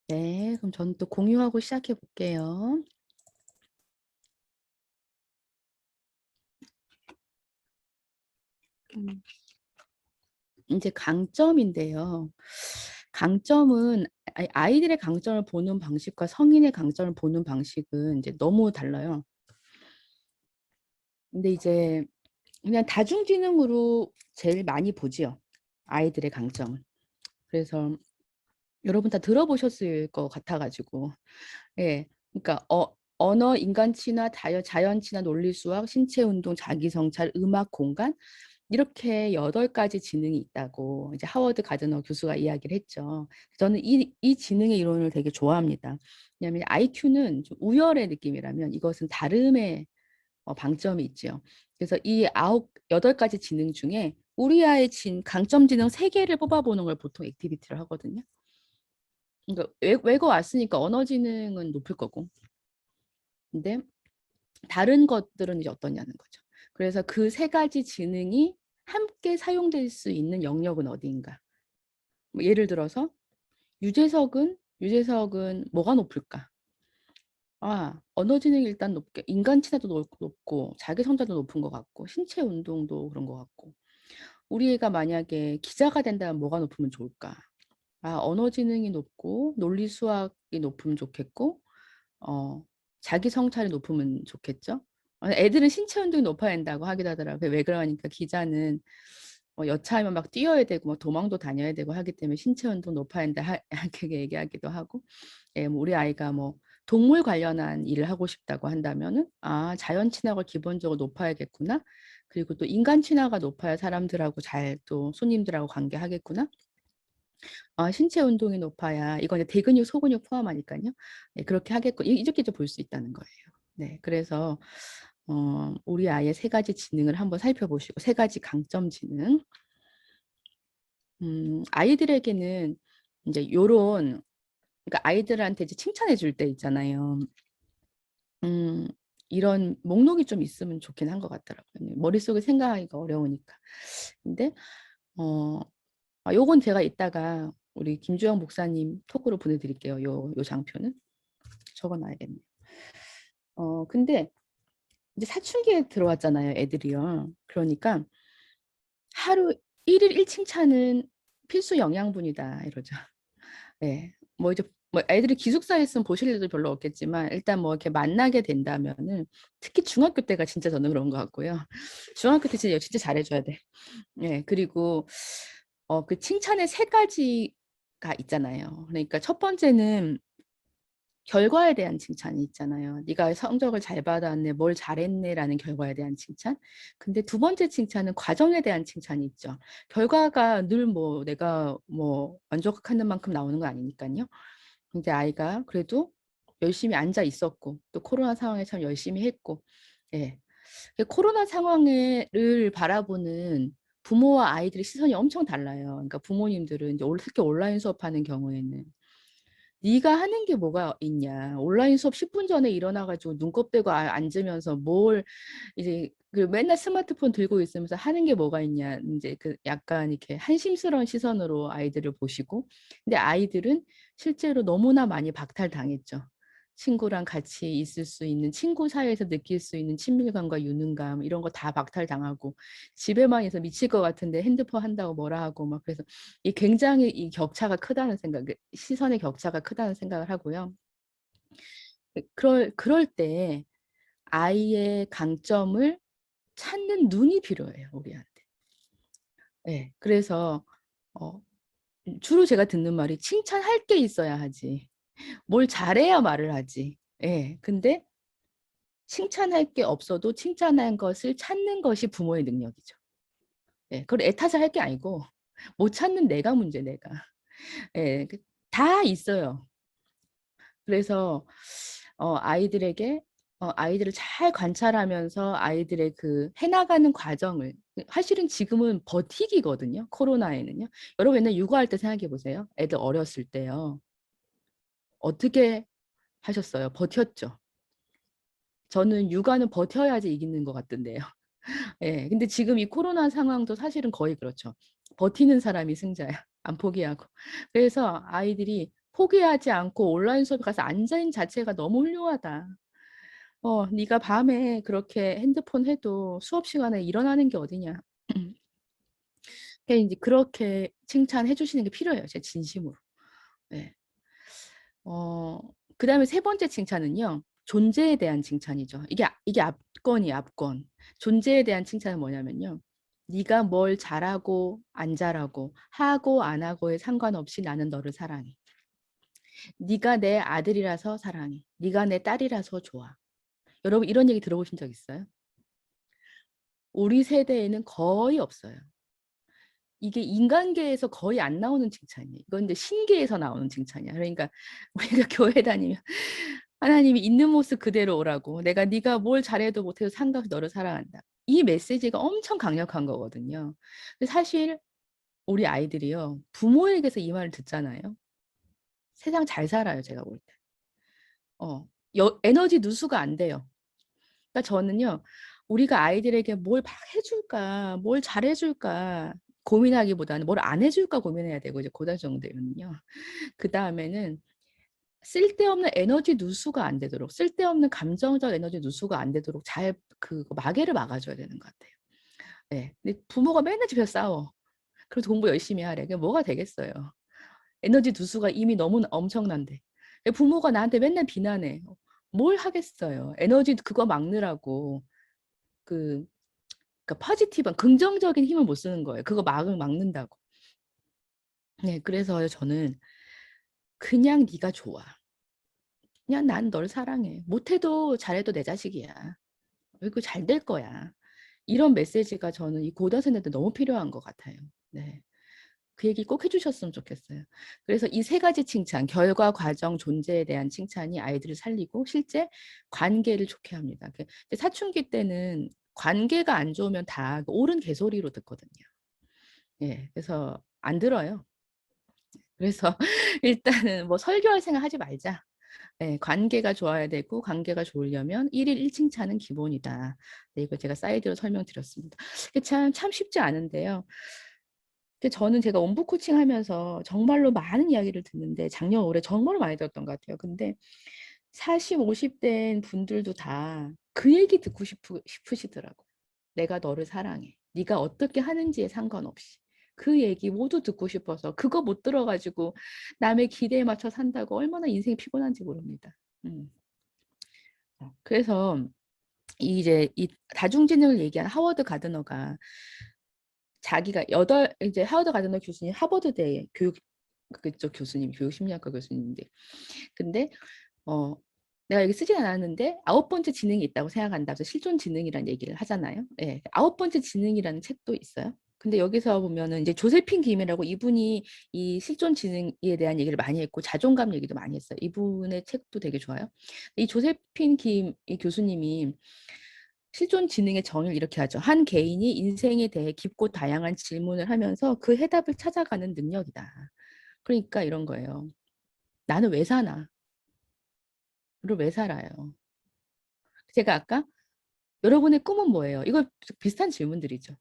네, 그럼 저는 또 공유하고 시작해 볼게요. 이제 강점인데요. 강점은 아이들의 강점을 보는 방식과 성인의 강점을 보는 방식은 이제 너무 달라요. 근데 이제 그냥 다중지능으로 제일 많이 보지요. 아이들의 강점은. 그래서 여러분 다 들어보셨을 것 같아가지고. 예. 그러니까 언어, 인간치나, 자연치나, 논리수학, 신체운동, 자기성찰, 음악, 공간 이렇게 8가지 지능이 있다고 이제 하워드 가드너 교수가 이야기를 했죠. 저는 이 지능의 이론을 되게 좋아합니다. 왜냐하면 IQ는 좀 우열의 느낌이라면 이것은 다름의 방점이 있죠. 그래서 이 8가지 지능 중에 우리 아이의 강점 지능 3개를 뽑아보는 걸 보통 액티비티를 하거든요. 그러니까 외고 왔으니까 언어 지능은 높을 거고. 근데 다른 것들은 이제 어떠냐는 거죠. 그래서 그 3가지 지능이 함께 사용될 수 있는 영역은 어디인가. 뭐 예를 들어서 유재석은 뭐가 높을까? 언어 지능이 일단 높게, 인간 친화도 높고, 자기 성찰도 높은 것 같고, 신체 운동도 그런 것 같고. 우리 애가 만약에 기자가 된다면 뭐가 높으면 좋을까? 언어 지능이 높고, 논리 수학이 높으면 좋겠고, 자기 성찰이 높으면 좋겠죠. 애들은 신체 운동이 높아야 된다고 하기도 하더라고요. 왜 그러니까 기자는 여차하면 막 뛰어야 되고 막 도망도 다녀야 되고 하기 때문에 신체 운동 높아야 된다 그렇게 얘기하기도 하고. 예, 뭐 우리 아이가 뭐 동물 관련한 일을 하고 싶다고 한다면은 자연 친화가 기본적으로 높아야겠구나. 그리고 또 인간 친화가 높아야 사람들하고 잘 또 손님들하고 관계하겠구나. 신체 운동이 높아야 이건 이제 대근육, 소근육 포함하니까요. 네, 그렇게 하겠고 이렇게 좀 볼 수 있다는 거예요. 네, 그래서 우리 아이의 3가지 지능을 한번 살펴보시고 3가지 강점 지능. 아이들에게는 이제 요런 그러니까 아이들한테 이제 칭찬해 줄 때 있잖아요. 이런 목록이 좀 있으면 좋긴 한 것 같더라고요. 머릿속에 생각하기가 어려우니까. 근데 요건 제가 이따가 우리 김주영 목사님 톡으로 보내드릴게요. 요 장표는 적어놔야겠네요. 근데 이제 사춘기에 들어왔잖아요, 애들이요. 그러니까 하루 1일 1칭찬은 필수 영양분이다 이러죠. 네, 뭐 이제 뭐 애들이 기숙사에 있으면 보실 일도 별로 없겠지만 일단 뭐 이렇게 만나게 된다면은 특히 중학교 때가 진짜 저는 그런 것 같고요. 중학교 때 진짜 잘해줘야 돼. 네, 그리고 그 칭찬의 3가지가 있잖아요. 그러니까 첫 번째는 결과에 대한 칭찬이 있잖아요. 네가 성적을 잘 받았네, 뭘 잘했네라는 결과에 대한 칭찬. 근데 2번째 칭찬은 과정에 대한 칭찬이 있죠. 결과가 늘 뭐 내가 뭐 만족하는 만큼 나오는 건 아니니까요. 근데 아이가 그래도 열심히 앉아 있었고 또 코로나 상황에 참 열심히 했고, 예. 코로나 상황을 바라보는 부모와 아이들의 시선이 엄청 달라요. 그러니까 부모님들은 이제 특히 온라인 수업하는 경우에는 네가 하는 게 뭐가 있냐. 온라인 수업 10분 전에 일어나가지고 눈곱 대고 앉으면서 뭘 이제 맨날 스마트폰 들고 있으면서 하는 게 뭐가 있냐. 이제 그 약간 이렇게 한심스러운 시선으로 아이들을 보시고. 근데 아이들은 실제로 너무나 많이 박탈당했죠. 친구랑 같이 있을 수 있는 친구 사이에서 느낄 수 있는 친밀감과 유능감 이런 거 다 박탈당하고 집에만 있어 미칠 것 같은데 핸드폰 한다고 뭐라 하고 막 그래서 굉장히 이 격차가 크다는 생각, 시선의 격차가 크다는 생각을 하고요. 그럴 때 아이의 강점을 찾는 눈이 필요해요, 우리한테. 네, 그래서 주로 제가 듣는 말이 칭찬할 게 있어야 하지. 뭘 잘해야 말을 하지. 예, 근데 칭찬할 게 없어도 칭찬한 것을 찾는 것이 부모의 능력이죠. 예, 그걸 애타자 할 게 아니고 못 찾는 내가 문제, 내가. 예, 다 있어요. 그래서 아이들에게 아이들을 잘 관찰하면서 아이들의 그 해나가는 과정을 사실은 지금은 버티기거든요. 코로나에는요. 여러분 옛날 육아할 때 생각해 보세요. 애들 어렸을 때요. 어떻게 하셨어요? 버텼죠. 저는 육아는 버텨야지 이기는 것 같던데요. 예, 근데 지금 이 코로나 상황도 사실은 거의 그렇죠. 버티는 사람이 승자야. 안 포기하고. 그래서 아이들이 포기하지 않고 온라인 수업에 가서 앉아있는 자체가 너무 훌륭하다. 네가 밤에 그렇게 핸드폰 해도 수업 시간에 일어나는 게 어디냐. 이제 그렇게 칭찬해 주시는 게 필요해요. 제 진심으로. 네. 그다음에 세 번째 칭찬은요. 존재에 대한 칭찬이죠. 이게 압권이에요, 압권. 존재에 대한 칭찬은 뭐냐면요. 네가 뭘 잘하고 안 잘하고 하고 안 하고에 상관없이 나는 너를 사랑해. 네가 내 아들이라서 사랑해. 네가 내 딸이라서 좋아. 여러분 이런 얘기 들어보신 적 있어요? 우리 세대에는 거의 없어요. 이게 인간계에서 거의 안 나오는 칭찬이에요. 이건 이제 신계에서 나오는 칭찬이야. 그러니까 우리가 교회 다니면 하나님이 있는 모습 그대로 오라고. 내가 네가 뭘 잘해도 못해도 상관없이 너를 사랑한다. 이 메시지가 엄청 강력한 거거든요. 근데 사실 우리 아이들이요. 부모에게서 이 말을 듣잖아요. 세상 잘 살아요. 제가 볼 때. 에너지 누수가 안 돼요. 그러니까 저는요. 우리가 아이들에게 뭘 막 해줄까, 뭘 잘해줄까 고민하기보다는 뭘 안 해줄까 고민해야 되고 이제 고등학교 정도 되면요. 그 다음에는 쓸데없는 에너지 누수가 안 되도록, 쓸데없는 감정적 에너지 누수가 안 되도록 잘 그 마개를 막아줘야 되는 것 같아요. 네. 근데 부모가 맨날 집에서 싸워. 그래서 공부 열심히 하래. 그게 뭐가 되겠어요. 에너지 누수가 이미 너무 엄청난데. 부모가 나한테 맨날 비난해. 뭘 하겠어요. 에너지 그거 막느라고. 그러니까 포지티브한 긍정적인 힘을 못 쓰는 거예요. 그거 막는다고. 네, 그래서 저는 그냥 네가 좋아. 그냥 난 널 사랑해. 못해도 잘해도 내 자식이야. 그리고 잘 될 거야. 이런 메시지가 저는 이 고등생한테 너무 필요한 것 같아요. 네. 그 얘기 꼭 해주셨으면 좋겠어요. 그래서 이 세 가지 칭찬, 결과, 과정, 존재에 대한 칭찬이 아이들을 살리고 실제 관계를 좋게 합니다. 사춘기 때는 관계가 안 좋으면 다 옳은 개소리로 듣거든요. 예, 그래서 안 들어요. 그래서 일단은 뭐 설교할 생각 하지 말자. 네, 관계가 좋아야 되고 관계가 좋으려면 1일 1칭찬은 기본이다. 네, 이거 제가 사이드로 설명드렸습니다. 참 쉽지 않은데요. 저는 제가 원부 코칭 하면서 정말로 많은 이야기를 듣는데 작년 올해 정말 많이 들었던 것 같아요. 근데 40, 50대인 분들도 다 그 얘기 듣고 싶으시더라고요. 내가 너를 사랑해. 네가 어떻게 하는지에 상관없이. 그 얘기 모두 듣고 싶어서 그거 못 들어가지고 남의 기대에 맞춰 산다고 얼마나 인생이 피곤한지 모릅니다. 그래서 이제 이 다중지능을 얘기한 하워드 가드너가 자기가 이제 하워드 가드너 교수님 하버드대 교육 그쪽 교수님 교육심리학과 교수님인데 근데 내가 여기 쓰진 않았는데 9번째 지능이 있다고 생각한다. 그래서 실존지능이라는 얘기를 하잖아요. 예, 9번째 지능이라는 책도 있어요. 근데 여기서 보면은 이제 조세핀 김이라고 이분이 이 실존지능에 대한 얘기를 많이 했고 자존감 얘기도 많이 했어요. 이분의 책도 되게 좋아요. 이 조세핀 김 이 교수님이 실존지능의 정의를 이렇게 하죠. 한 개인이 인생에 대해 깊고 다양한 질문을 하면서 그 해답을 찾아가는 능력이다. 그러니까 이런 거예요. 나는 왜 사나? 왜 살아요? 제가 아까 여러분의 꿈은 뭐예요? 이거 비슷한 질문들이죠.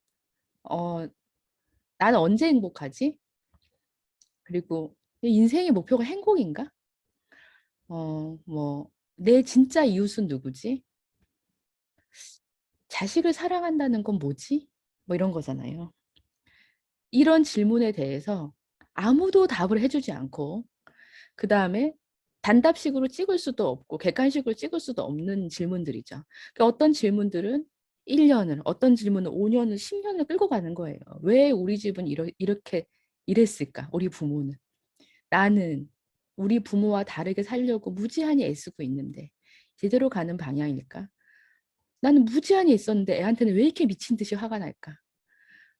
나는 언제 행복하지? 그리고 인생의 목표가 행복인가? 내 진짜 이웃은 누구지? 자식을 사랑한다는 건 뭐지? 뭐 이런 거잖아요. 이런 질문에 대해서 아무도 답을 해주지 않고 그 다음에 단답식으로 찍을 수도 없고 객관식으로 찍을 수도 없는 질문들이죠. 그러니까 어떤 질문들은 1년을, 어떤 질문은 5년을, 10년을 끌고 가는 거예요. 왜 우리 집은 이렇게 이랬을까? 우리 부모는. 나는 우리 부모와 다르게 살려고 무지한히 애쓰고 있는데 제대로 가는 방향일까? 나는 무지한히 있었는데 애한테는 왜 이렇게 미친 듯이 화가 날까?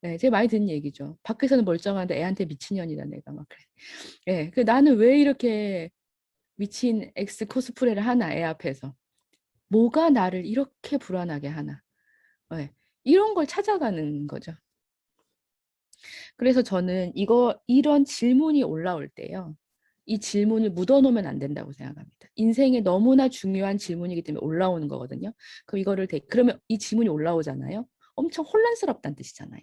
네, 제가 많이 듣는 얘기죠. 밖에서는 멀쩡한데 애한테 미친년이다 내가 막 그래. 네, 나는 왜 이렇게 미친 엑스 코스프레를 하나 애 앞에서 뭐가 나를 이렇게 불안하게 하나 네, 이런 걸 찾아가는 거죠. 그래서 저는 이런 질문이 올라올 때요. 이 질문을 묻어놓으면 안 된다고 생각합니다. 인생에 너무나 중요한 질문이기 때문에 올라오는 거거든요. 그러면 이 질문이 올라오잖아요. 엄청 혼란스럽다는 뜻이잖아요.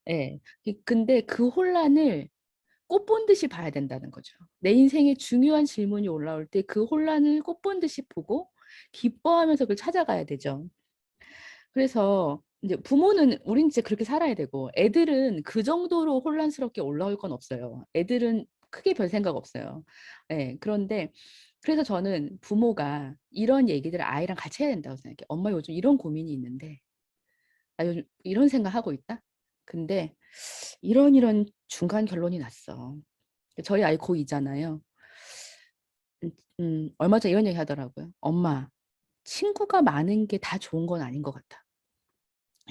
네. 근데 그 혼란을 꽃 본 듯이 봐야 된다는 거죠. 내 인생에 중요한 질문이 올라올 때 그 혼란을 꽃 본 듯이 보고 기뻐하면서 그걸 찾아가야 되죠. 그래서 이제 부모는 우린 진짜 그렇게 살아야 되고 애들은 그 정도로 혼란스럽게 올라올 건 없어요. 애들은 크게 별 생각 없어요. 예, 그런데 그래서 저는 부모가 이런 얘기들을 아이랑 같이 해야 된다고 생각해요. 엄마 요즘 이런 고민이 있는데 나 요즘 이런 생각하고 있다. 근데 이런 중간 결론이 났어. 저희 아이 고2잖아요. 얼마 전에 이런 얘기 하더라고요. 엄마, 친구가 많은 게 다 좋은 건 아닌 것 같아.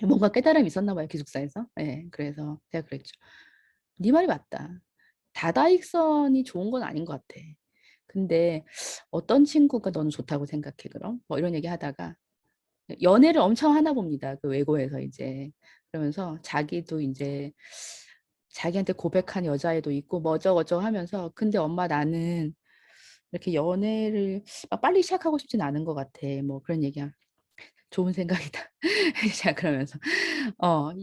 뭔가 깨달음이 있었나 봐요, 기숙사에서. 예, 그래서 제가 그랬죠. 네 말이 맞다. 다다익선이 좋은 건 아닌 것 같아. 근데 어떤 친구가 너는 좋다고 생각해, 그럼? 뭐 이런 얘기 하다가 연애를 엄청 하나 봅니다. 그 외고에서 이제. 그러면서 자기도 이제 자기한테 고백한 여자애도 있고 뭐 어쩌고저쩌고 하면서 근데 엄마 나는 이렇게 연애를 막 빨리 시작하고 싶진 않은 것 같아. 뭐 그런 얘기야. 좋은 생각이다. 자, 그러면서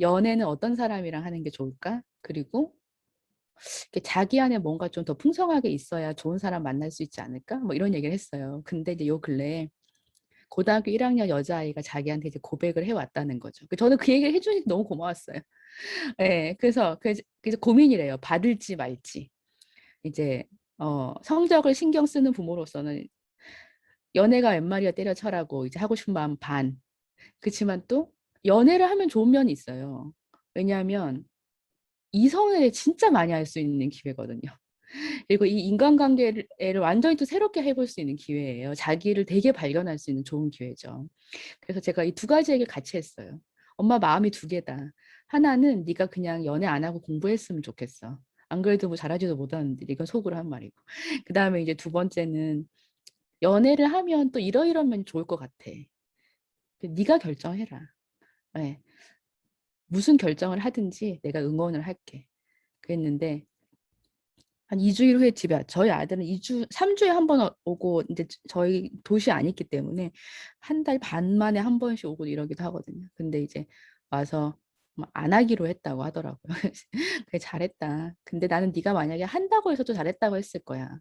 연애는 어떤 사람이랑 하는 게 좋을까? 그리고 이렇게 자기 안에 뭔가 좀 더 풍성하게 있어야 좋은 사람 만날 수 있지 않을까? 뭐 이런 얘기를 했어요. 근데 이제 요 근래 고등학교 1학년 여자아이가 자기한테 이제 고백을 해왔다는 거죠. 저는 그 얘기를 해주니까 너무 고마웠어요. 예, 그래서 고민이래요. 받을지 말지. 이제 성적을 신경 쓰는 부모로서는 연애가 웬 말이야 때려쳐라고 이제 하고 싶은 마음 반. 그렇지만 또 연애를 하면 좋은 면이 있어요. 왜냐하면 이성애를 진짜 많이 할 수 있는 기회거든요. 그리고 이 인간관계를 완전히 또 새롭게 해볼 수 있는 기회예요. 자기를 되게 발견할 수 있는 좋은 기회죠. 그래서 제가 이 두 가지 얘기를 같이 했어요. 엄마 마음이 두 개다. 하나는 네가 그냥 연애 안 하고 공부했으면 좋겠어. 안 그래도 뭐 잘하지도 못하는데 이건 속으로 한 말이고. 그다음에 이제 두 번째는 연애를 하면 또 이러이러한 면이 좋을 것 같아. 네가 결정해라. 네. 무슨 결정을 하든지 내가 응원을 할게. 그랬는데 한 2주일 후에 집에 저희 아들은 3주에 한 번 오고 이제 저희 도시 안 있기 때문에 한 달 반 만에 한 번씩 오고 이러기도 하거든요. 근데 이제 와서 안 하기로 했다고 하더라고요. 그래 잘했다. 근데 나는 네가 만약에 한다고 해서 또 잘했다고 했을 거야.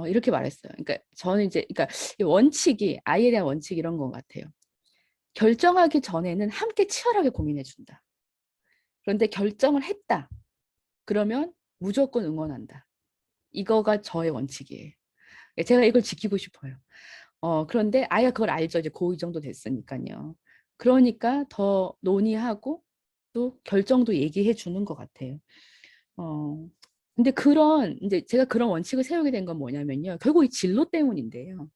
이렇게 말했어요. 그러니까 저는 이제 그러니까 이 원칙이 아이에 대한 원칙이 이런 것 같아요. 결정하기 전에는 함께 치열하게 고민해 준다. 그런데 결정을 했다. 그러면 무조건 응원한다. 이거가 저의 원칙이에요. 제가 이걸 지키고 싶어요. 그런데 아이가 그걸 알죠. 이제 고2 정도 됐으니까요. 그러니까 더 논의하고 또 결정도 얘기해 주는 것 같아요. 근데 이제 제가 그런 원칙을 세우게 된 건 뭐냐면요. 결국 이 진로 때문인데요.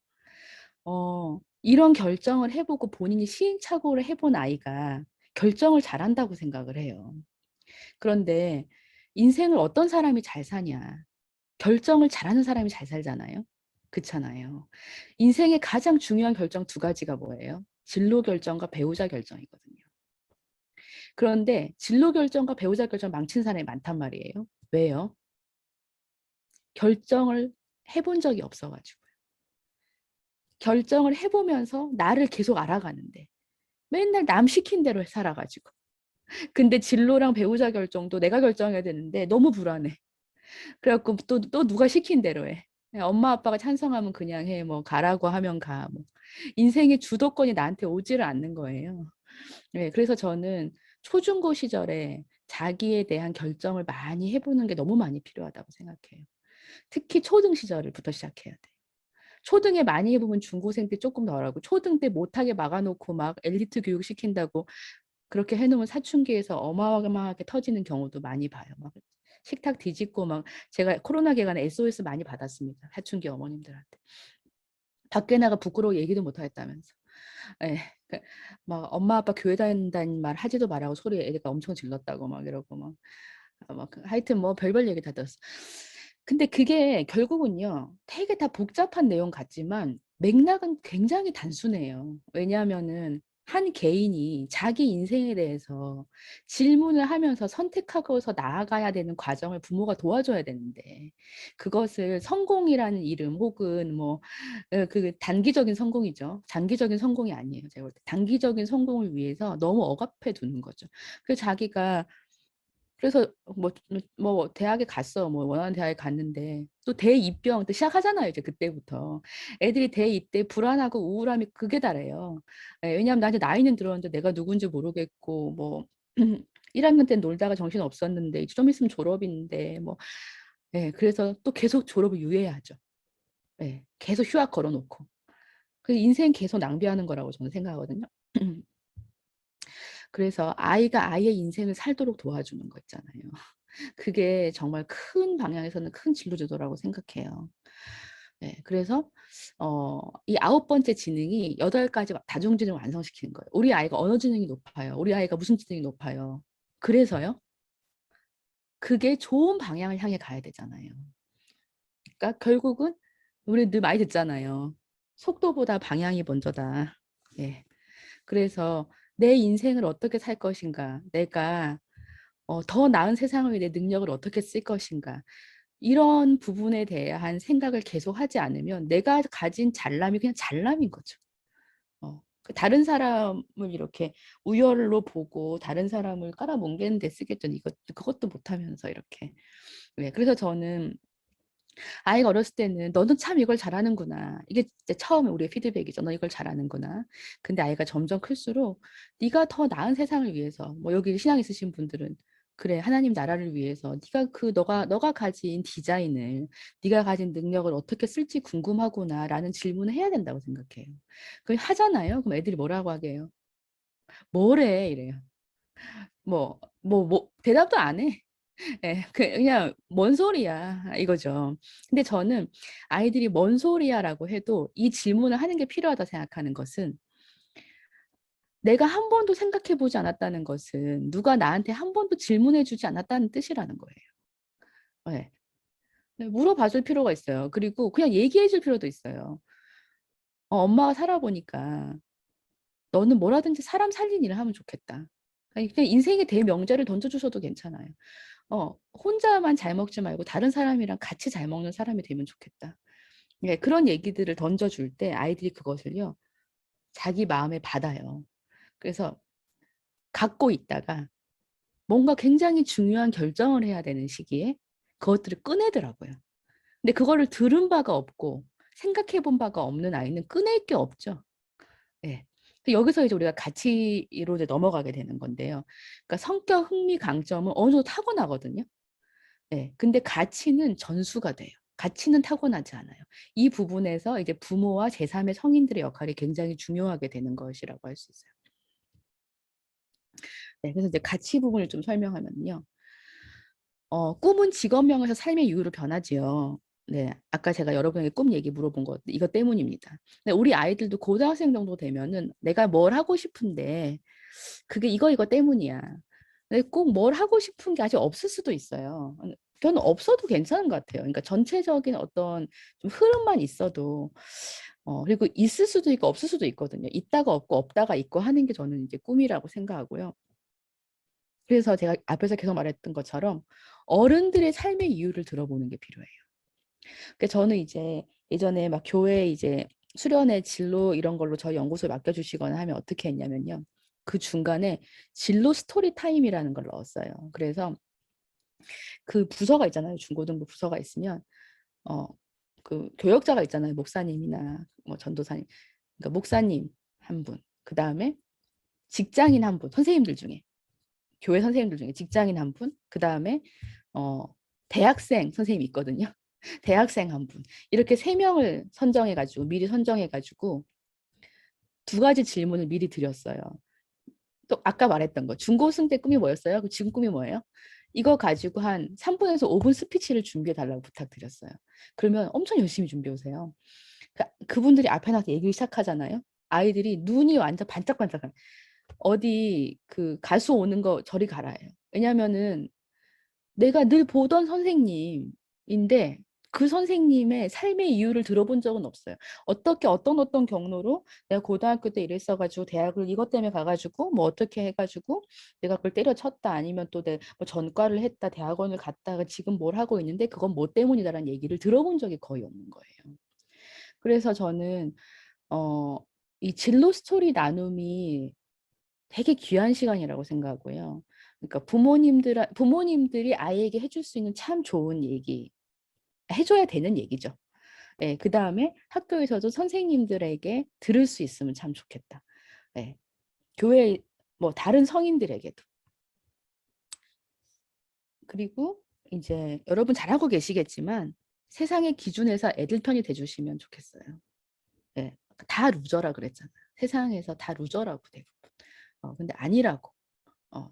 이런 결정을 해보고 본인이 시행착오를 해본 아이가 결정을 잘한다고 생각을 해요. 그런데 인생을 어떤 사람이 잘 사냐. 결정을 잘하는 사람이 잘 살잖아요. 그렇잖아요. 인생의 가장 중요한 결정 두 가지가 뭐예요? 진로 결정과 배우자 결정이거든요. 그런데 진로 결정과 배우자 결정 망친 사람이 많단 말이에요. 왜요? 결정을 해본 적이 없어가지고요. 결정을 해보면서 나를 계속 알아가는데 맨날 남 시킨 대로 살아가지고. 근데 진로랑 배우자 결정도 내가 결정해야 되는데 너무 불안해. 그래갖고 또 누가 시킨 대로 해. 엄마 아빠가 찬성하면 그냥 해. 뭐 가라고 하면 가. 뭐. 인생의 주도권이 나한테 오지를 않는 거예요. 네, 그래서 저는 초중고 시절에 자기에 대한 결정을 많이 해보는 게 너무 많이 필요하다고 생각해요. 특히 초등 시절부터 시작해야 돼요. 초등에 많이 해보면 중고생 때 조금 덜하고 초등 때 못하게 막아놓고 막 엘리트 교육 시킨다고 그렇게 해놓으면 사춘기에서 어마어마하게 터지는 경우도 많이 봐요. 막 식탁 뒤집고 막 제가 코로나 기간에 SOS 많이 받았습니다. 사춘기 어머님들한테. 밖에 나가 부끄러워 얘기도 못 하겠다면서. 예. 막 엄마 아빠 교회 다닌다는 말 하지도 말라고 소리 애가 엄청 질렀다고 막 이러고 막 하여튼 뭐 별별 얘기 다 들었어. 근데 그게 결국은요. 되게 다 복잡한 내용 같지만 맥락은 굉장히 단순해요. 왜냐하면은 한 개인이 자기 인생에 대해서 질문을 하면서 선택하고서 나아가야 되는 과정을 부모가 도와줘야 되는데 그것을 성공이라는 이름 혹은 뭐 그 단기적인 성공이죠. 장기적인 성공이 아니에요. 제가 볼 때 단기적인 성공을 위해서 너무 억압해 두는 거죠. 그 자기가 그래서 뭐 대학에 갔어. 뭐 원하는 대학에 갔는데 또 대입병 또 시작하잖아요. 이제 그때부터. 애들이 대입 때 불안하고 우울함이 극에 달해요. 예, 왜냐하면 나한테 나이는 들었는데 내가 누군지 모르겠고 뭐 1학년 때 놀다가 정신 없었는데 이제 좀 있으면 졸업인데 뭐 예, 그래서 또 계속 졸업을 유예하죠. 예, 계속 휴학 걸어놓고. 그 인생 계속 낭비하는 거라고 저는 생각하거든요. 그래서 아이가 아이의 인생을 살도록 도와주는 거 있잖아요. 그게 정말 큰 방향에서는 큰 진로주도라고 생각해요. 네, 그래서 이 9번째 지능이 8가지 다중지능을 완성시키는 거예요. 우리 아이가 언어 지능이 높아요. 우리 아이가 무슨 지능이 높아요. 그래서요. 그게 좋은 방향을 향해 가야 되잖아요. 그러니까 결국은 우리 늘 많이 듣잖아요. 속도보다 방향이 먼저다. 예. 그래서 내 인생을 어떻게 살 것인가, 내가 더 나은 세상을 위해 내 능력을 어떻게 쓸 것인가, 이런 부분에 대한 생각을 계속 하지 않으면 내가 가진 잘남이 그냥 잘남인 거죠. 다른 사람을 이렇게 우열로 보고 다른 사람을 깔아뭉개는 데 쓰겠더니 그것도 못하면서 이렇게. 네, 그래서 저는 아이가 어렸을 때는 너는 참 이걸 잘하는구나. 이게 이제 처음에 우리의 피드백이죠. 너 이걸 잘하는구나. 근데 아이가 점점 클수록 네가 더 나은 세상을 위해서 뭐 여기 신앙 있으신 분들은 그래 하나님 나라를 위해서 네가 너가 가진 디자인을 네가 가진 능력을 어떻게 쓸지 궁금하구나라는 질문을 해야 된다고 생각해요. 그럼 하잖아요. 그럼 애들이 뭐라고 하게요? 뭐래 이래요. 대답도 안 해. 예, 그냥 뭔 소리야 이거죠. 근데 저는 아이들이 뭔 소리야라고 해도 이 질문을 하는 게 필요하다 생각하는 것은 내가 한 번도 생각해 보지 않았다는 것은 누가 나한테 한 번도 질문해 주지 않았다는 뜻이라는 거예요. 예. 네, 물어봐 줄 필요가 있어요. 그리고 그냥 얘기해 줄 필요도 있어요. 엄마가 살아보니까 너는 뭐라든지 사람 살린 일을 하면 좋겠다. 아니, 그냥 인생의 대명제를 던져주셔도 괜찮아요. 혼자만 잘 먹지 말고 다른 사람이랑 같이 잘 먹는 사람이 되면 좋겠다. 네, 그런 얘기들을 던져줄 때 아이들이 그것을요, 자기 마음에 받아요. 그래서 갖고 있다가 뭔가 굉장히 중요한 결정을 해야 되는 시기에 그것들을 꺼내더라고요. 근데 그거를 들은 바가 없고 생각해 본 바가 없는 아이는 꺼낼 게 없죠. 네. 여기서 이제 우리가 가치로 이제 넘어가게 되는 건데요. 그러니까 성격, 흥미, 강점은 어느 정도 타고나거든요. 네. 근데 가치는 전수가 돼요. 가치는 타고나지 않아요. 이 부분에서 이제 부모와 제3의 성인들의 역할이 굉장히 중요하게 되는 것이라고 할 수 있어요. 네, 그래서 이제 가치 부분을 좀 설명하면요. 꿈은 직업명에서 삶의 이유로 변하지요. 네, 아까 제가 여러분에게 꿈 얘기 물어본 거 이것 때문입니다. 근데 우리 아이들도 고등학생 정도 되면은 내가 뭘 하고 싶은데 그게 이거 때문이야. 근데 꼭 뭘 하고 싶은 게 아직 없을 수도 있어요. 저는 없어도 괜찮은 것 같아요. 그러니까 전체적인 어떤 좀 흐름만 있어도 그리고 있을 수도 있고 없을 수도 있거든요. 있다가 없고 없다가 있고 하는 게 저는 이제 꿈이라고 생각하고요. 그래서 제가 앞에서 계속 말했던 것처럼 어른들의 삶의 이유를 들어보는 게 필요해요. 그러니까 저는 이제 예전에 막 교회 이제 수련회 진로 이런 걸로 저희 연구소에 맡겨주시거나 하면 어떻게 했냐면요. 그 중간에 진로 스토리 타임이라는 걸 넣었어요. 그래서 그 부서가 있잖아요. 중고등부 부서가 있으면 그 교역자가 있잖아요. 목사님이나 뭐 전도사님. 그러니까 목사님 한 분, 그 다음에 직장인 한 분, 선생님들 중에 교회 선생님들 중에 직장인 한 분, 그 다음에 대학생 선생님이 있거든요. 대학생 한 분. 이렇게 3명을 선정해가지고 미리 선정해가지고 2가지 질문을 미리 드렸어요. 또 아까 말했던 거 중고등 때 꿈이 뭐였어요? 지금 꿈이 뭐예요? 이거 가지고 한 3분에서 5분 스피치를 준비해 달라고 부탁드렸어요. 그러면 엄청 열심히 준비해 오세요. 그분들이 앞에 나서 얘기를 시작하잖아요. 아이들이 눈이 완전 반짝반짝해요. 어디 그 가수 오는 거 저리 가라예요. 왜냐면은 내가 늘 보던 선생님인데 그 선생님의 삶의 이유를 들어본 적은 없어요. 어떻게 어떤 경로로 내가 고등학교 때 이랬어가지고 대학을 이것 때문에 가가지고 뭐 어떻게 해가지고 내가 그걸 때려쳤다 아니면 또 내 뭐 전과를 했다 대학원을 갔다가 지금 뭘 하고 있는데 그건 뭐 때문이다라는 얘기를 들어본 적이 거의 없는 거예요. 그래서 저는 이 진로 스토리 나눔이 되게 귀한 시간이라고 생각하고요. 그러니까 부모님들이 아이에게 해줄 수 있는 참 좋은 얘기, 해줘야 되는 얘기죠. 예, 그 다음에 학교에서도 선생님들에게 들을 수 있으면 참 좋겠다. 예, 교회 뭐 다른 성인들에게도. 그리고 이제 여러분 잘 알고 계시겠지만 세상의 기준에서 애들 편이 돼주시면 좋겠어요. 예, 다 루저라 그랬잖아요. 세상에서 다 루저라고 대부분. 근데 아니라고.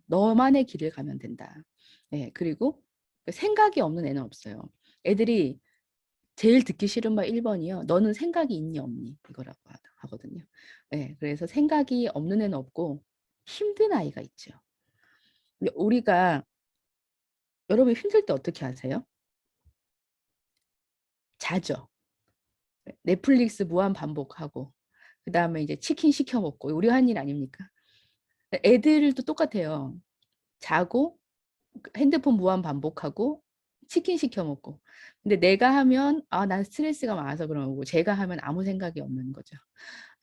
너만의 길을 가면 된다. 예, 그리고 생각이 없는 애는 없어요. 애들이 제일 듣기 싫은 말 1번이요. 너는 생각이 있니 없니? 이거라고 하거든요. 예, 그래서 생각이 없는 애는 없고 힘든 아이가 있죠. 근데 우리가 여러분 힘들 때 어떻게 하세요? 자죠. 넷플릭스 무한 반복하고 그 다음에 이제 치킨 시켜 먹고 우리 한 일 아닙니까? 애들도 똑같아요. 자고 핸드폰 무한 반복하고 치킨 시켜 먹고. 근데 내가 하면 난 스트레스가 많아서 그런 거고 제가 하면 아무 생각이 없는 거죠.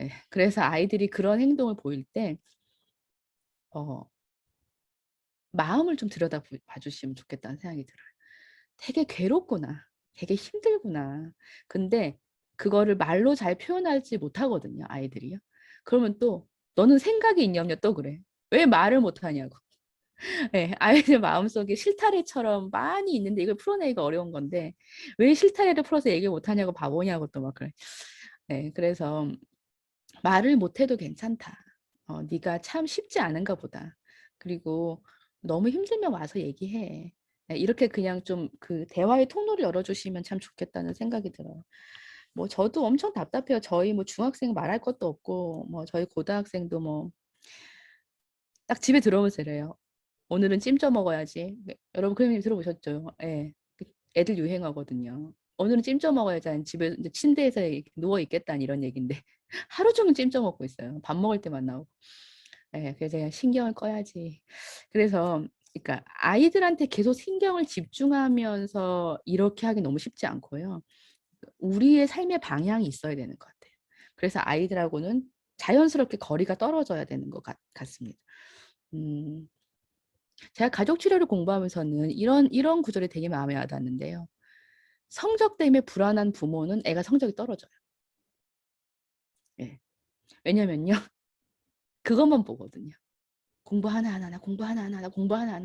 예, 그래서 아이들이 그런 행동을 보일 때 마음을 좀 들여다 봐주시면 좋겠다는 생각이 들어요. 되게 괴롭구나. 되게 힘들구나. 근데 그거를 말로 잘 표현하지 못하거든요, 아이들이요. 그러면 또 너는 생각이 있냐 없냐 또 그래. 왜 말을 못하냐고. 네, 아이들 마음속에 실타래처럼 많이 있는데 이걸 풀어내기가 어려운 건데 왜 실타래를 풀어서 얘기 못하냐고 바보냐고 또 막 그래. 네, 그래서 말을 못해도 괜찮다. 네가 참 쉽지 않은가 보다. 그리고 너무 힘들면 와서 얘기해. 네, 이렇게 그냥 좀 그 대화의 통로를 열어주시면 참 좋겠다는 생각이 들어요. 뭐 저도 엄청 답답해요. 저희 뭐 중학생 말할 것도 없고 뭐 저희 고등학생도 뭐 딱 집에 들어오면서 이래요. 오늘은 찜쪄 먹어야지. 여러분 그런 들어보셨죠? 예. 애들 유행어거든요. 오늘은 찜쪄 먹어야지. 집에 이제 침대에서 누워 있겠다는 이런 얘기인데 하루 종일 찜쪄 먹고 있어요. 밥 먹을 때만 나오고. 예, 그래서 그냥 신경을 꺼야지. 그래서 그러니까 아이들한테 계속 신경을 집중하면서 이렇게 하기 너무 쉽지 않고요. 우리의 삶의 방향이 있어야 되는 것 같아요. 그래서 아이들하고는 자연스럽게 거리가 떨어져야 되는 것 같습니다. 제가 가족 치료를 공부하면서는 이런 구절이 되게 마음에 와닿는데요. 성적 때문에 불안한 부모는 애가 성적이 떨어져요. 예. 왜냐면요. 그것만 보거든요. 공부 하나 공부 하나 공부 하나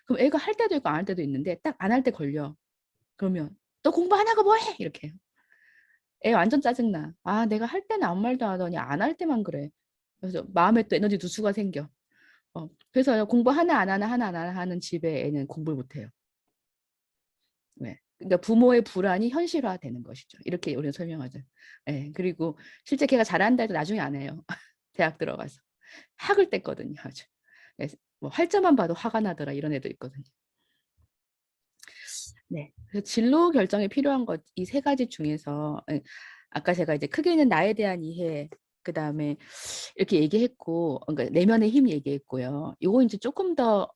그럼 애가 할 때도 있고 안 할 때도 있는데 딱 안 할 때 걸려. 그러면 너 공부 안 하고 뭐 해? 이렇게 해요. 애 완전 짜증나. 내가 할 때는 아무 말도 안 하더니 안 할 때만 그래. 그래서 마음에 또 에너지 누수가 생겨. 그래서 공부 하나 안 하나 하나 안 하나 하는 집에 애는 공부를 못 해요. 네. 그러니까 부모의 불안이 현실화되는 것이죠. 이렇게 우리는 설명하죠. 네. 그리고 실제 걔가 잘한다 해도 나중에 안 해요. 대학 들어가서. 학을 뗐거든요. 아주. 네. 뭐 활자만 봐도 화가 나더라 이런 애도 있거든요. 네. 그래서 진로 결정에 필요한 것 이 세 가지 중에서 아까 제가 이제 크게는 나에 대한 이해 그다음에 이렇게 얘기했고 그러니까 내면의 힘 얘기했고요. 요거 이제 조금 더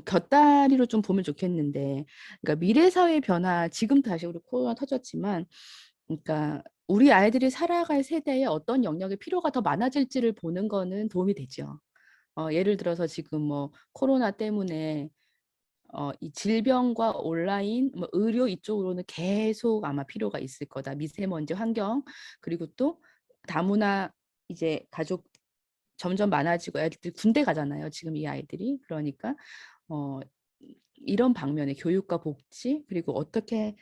곁다리로 좀 보면 좋겠는데 그러니까 미래 사회 변화 지금 다시 우리 코로나 터졌지만 그러니까 우리 아이들이 살아갈 세대에 어떤 영역의 필요가 더 많아질지를 보는 거는 도움이 되죠. 예를 들어서 지금 뭐 코로나 때문에 이 질병과 온라인, 뭐 의료 이쪽으로는 계속 아마 필요가 있을 거다. 미세먼지 환경 그리고 또 다문화 이제 가족 점점 많아지고 애들이 군대 가잖아요. 지금 이 아이들이 그러니까 이런 방면의 교육과 복지 그리고 어떻게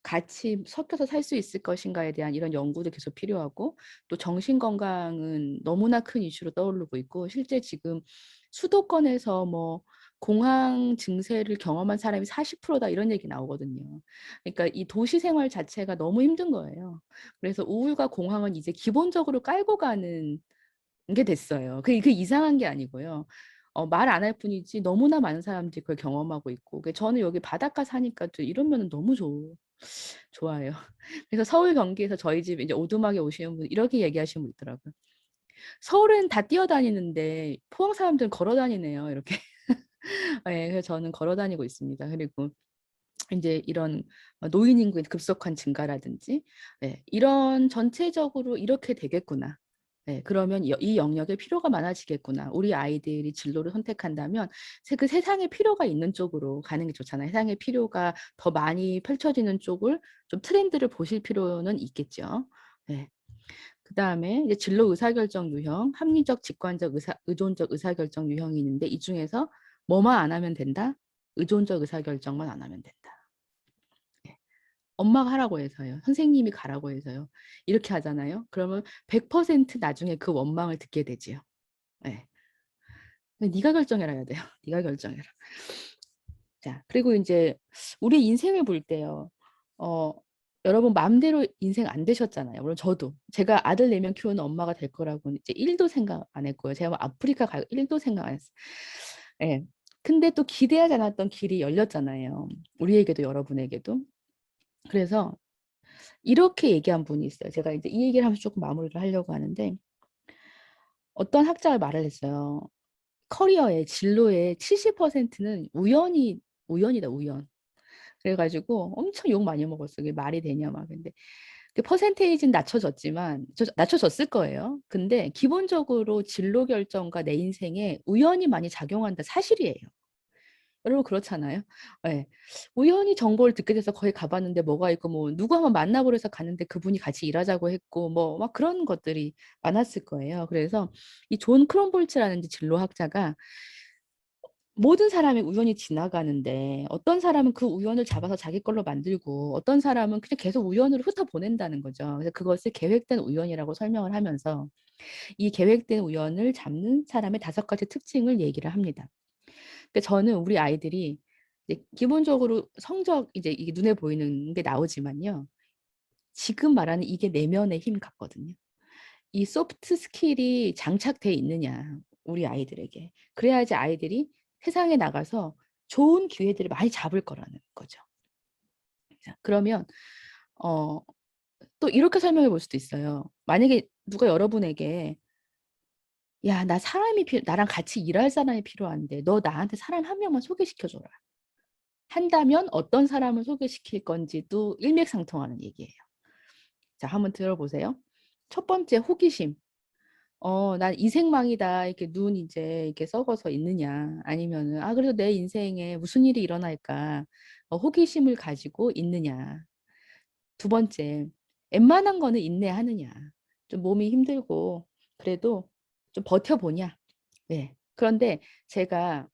같이 섞여서 살 수 있을 것인가에 대한 이런 연구도 계속 필요하고 또 정신 건강은 너무나 큰 이슈로 떠오르고 있고 실제 지금 수도권에서 뭐 공황 증세를 경험한 사람이 40%다 이런 얘기 나오거든요. 그러니까 이 도시 생활 자체가 너무 힘든 거예요. 그래서 우울과 공황은 이제 기본적으로 깔고 가는 게 됐어요. 그게 이상한 게 아니고요. 말 안 할 뿐이지 너무나 많은 사람들이 그걸 경험하고 있고 저는 여기 바닷가 사니까 또 이러면 너무 좋아요. 그래서 서울 경기에서 저희 집 이제 오두막에 오시는 분 이렇게 얘기하시는 분 있더라고요. 서울은 다 뛰어다니는데 포항 사람들은 걸어 다니네요. 이렇게. 네, 그래서 저는 걸어 다니고 있습니다. 그리고 이제 이런 노인 인구의 급속한 증가라든지 이런 전체적으로 이렇게 되겠구나. 네, 그러면 이 영역에 필요가 많아지겠구나. 우리 아이들이 진로를 선택한다면 그 세상에 필요가 있는 쪽으로 가는 게 좋잖아요. 세상에 필요가 더 많이 펼쳐지는 쪽을 좀 트렌드를 보실 필요는 있겠죠. 네. 그다음에 이제 진로 의사결정 유형, 합리적, 직관적, 의존적 의사결정 유형이 있는데 이 중에서 뭐만 안 하면 된다? 의존적 의사결정만 안 하면 된다. 네. 엄마가 하라고 해서요. 선생님이 가라고 해서요. 이렇게 하잖아요. 그러면 100% 나중에 그 원망을 듣게 되지요. 네. 네가 결정해라 해야 돼요. 네가 결정해라. 자, 그리고 이제 우리 인생을 볼 때요. 여러분 마음대로 인생 안 되셨잖아요. 물론 저도 제가 아들 4명 키우는 엄마가 될 거라고는 이제 1도 생각 안 했고요. 제가 뭐 아프리카 갈 1도 생각 안 했어요. 예. 근데 또 기대하지 않았던 길이 열렸잖아요. 우리에게도 여러분에게도. 그래서 이렇게 얘기한 분이 있어요. 제가 이제 이 얘기를 하면서 조금 마무리를 하려고 하는데 어떤 학자가 말을 했어요. 커리어의 진로의 70%는 우연이다, 우연. 그래가지고 엄청 욕 많이 먹었어. 이게 말이 되냐 막. 근데 그 퍼센테이지는 낮춰졌지만 낮춰졌을 거예요. 근데 기본적으로 진로 결정과 내 인생에 우연이 많이 작용한다 사실이에요. 여러분 그렇잖아요. 네. 우연히 정보를 듣게 돼서 거기 가봤는데 뭐가 있고 뭐 누구 한번 만나보려 해서 갔는데 그분이 같이 일하자고 했고 뭐 막 그런 것들이 많았을 거예요. 그래서 이 존 크롬볼츠라는 진로학자가 모든 사람이 우연히 지나가는데 어떤 사람은 그 우연을 잡아서 자기 걸로 만들고 어떤 사람은 그냥 계속 우연으로 흩어보낸다는 거죠. 그래서 그것을 계획된 우연이라고 설명을 하면서 이 계획된 우연을 잡는 사람의 5가지 특징을 얘기를 합니다. 그러니까 저는 우리 아이들이 이제 기본적으로 성적 이제 이게 눈에 보이는 게 나오지만요. 지금 말하는 이게 내면의 힘 같거든요. 이 소프트 스킬이 장착돼 있느냐 우리 아이들에게. 그래야지 아이들이 세상에 나가서 좋은 기회들을 많이 잡을 거라는 거죠. 자, 그러면 또 이렇게 설명해 볼 수도 있어요. 만약에 누가 여러분에게 야, 나랑 같이 일할 사람이 필요한데 너 나한테 사람 한 명만 소개시켜줘라. 한다면 어떤 사람을 소개시킬 건지도 일맥상통하는 얘기예요. 자, 한번 들어보세요. 첫 번째, 호기심. 난 이생망이다. 이렇게 눈 이제 이렇게 썩어서 있느냐. 아니면은, 그래도 내 인생에 무슨 일이 일어날까. 호기심을 가지고 있느냐. 두 번째, 웬만한 거는 인내하느냐. 좀 몸이 힘들고, 그래도 좀 버텨보냐. 네. 그런데 제가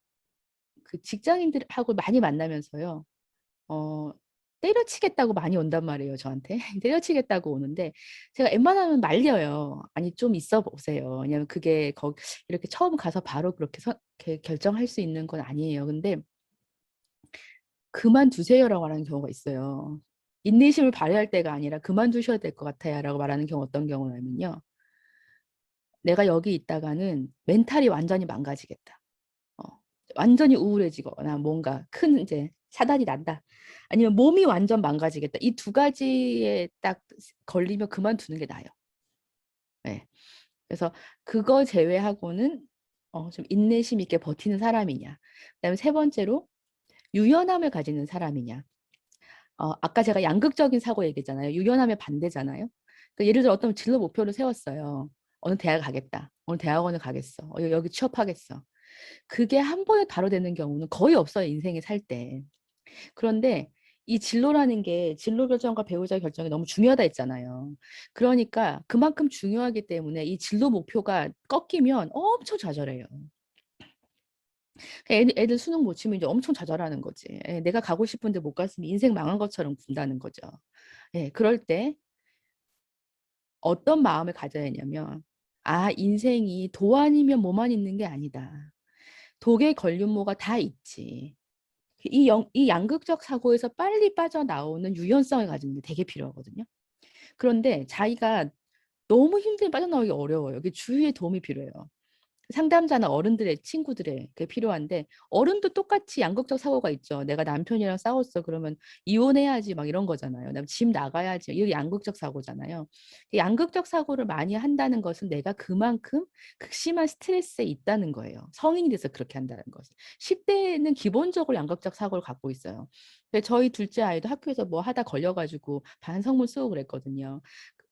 그 직장인들하고 많이 만나면서요. 때려치겠다고 많이 온단 말이에요, 저한테. 때려치겠다고 오는데 제가 웬만하면 말려요. 아니 좀 있어 보세요. 왜냐면 그게 이렇게 처음 가서 바로 이렇게 결정할 수 있는 건 아니에요. 근데 그만두세요라고 말하는 경우가 있어요. 인내심을 발휘할 때가 아니라 그만두셔야 될 것 같아요라고 말하는 경우 어떤 경우냐면요. 내가 여기 있다가는 멘탈이 완전히 망가지겠다. 완전히 우울해지거나 뭔가 큰 이제 사단이 난다. 아니면 몸이 완전 망가지겠다. 이 2가지에 딱 걸리면 그만두는 게 나아요. 네. 그래서 그거 제외하고는 좀 인내심 있게 버티는 사람이냐. 그다음에 3번째로 유연함을 가지는 사람이냐. 아까 제가 양극적인 사고 얘기했잖아요. 유연함의 반대잖아요. 그러니까 예를 들어 어떤 진로 목표를 세웠어요. 어느 대학을 가겠다. 어느 대학원을 가겠어. 여기 취업하겠어. 그게 한 번에 바로 되는 경우는 거의 없어요. 인생에 살 때. 그런데 이 진로라는 게 진로 결정과 배우자 결정이 너무 중요하다 했잖아요. 그러니까 그만큼 중요하기 때문에 이 진로 목표가 꺾이면 엄청 좌절해요. 애들 수능 못 치면 이제 엄청 좌절하는 거지. 내가 가고 싶은데 못 갔으면 인생 망한 것처럼 군다는 거죠. 그럴 때 어떤 마음을 가져야 하냐면 인생이 도 아니면 뭐만 있는 게 아니다. 독에 걸린 뭐가 다 있지. 이 양극적 사고에서 빨리 빠져나오는 유연성을 가지는 게 되게 필요하거든요. 그런데 자기가 너무 힘들게 빠져나오기 어려워요. 이게 주위의 도움이 필요해요. 상담자나 어른들의 친구들의 그게 필요한데 어른도 똑같이 양극적 사고가 있죠. 내가 남편이랑 싸웠어. 그러면 이혼해야지 막 이런 거잖아요. 집 나가야지. 이게 양극적 사고잖아요. 양극적 사고를 많이 한다는 것은 내가 그만큼 극심한 스트레스에 있다는 거예요. 성인이 돼서 그렇게 한다는 것은. 10대는 기본적으로 양극적 사고를 갖고 있어요. 저희 둘째 아이도 학교에서 뭐 하다 걸려가지고 반성문 쓰고 그랬거든요.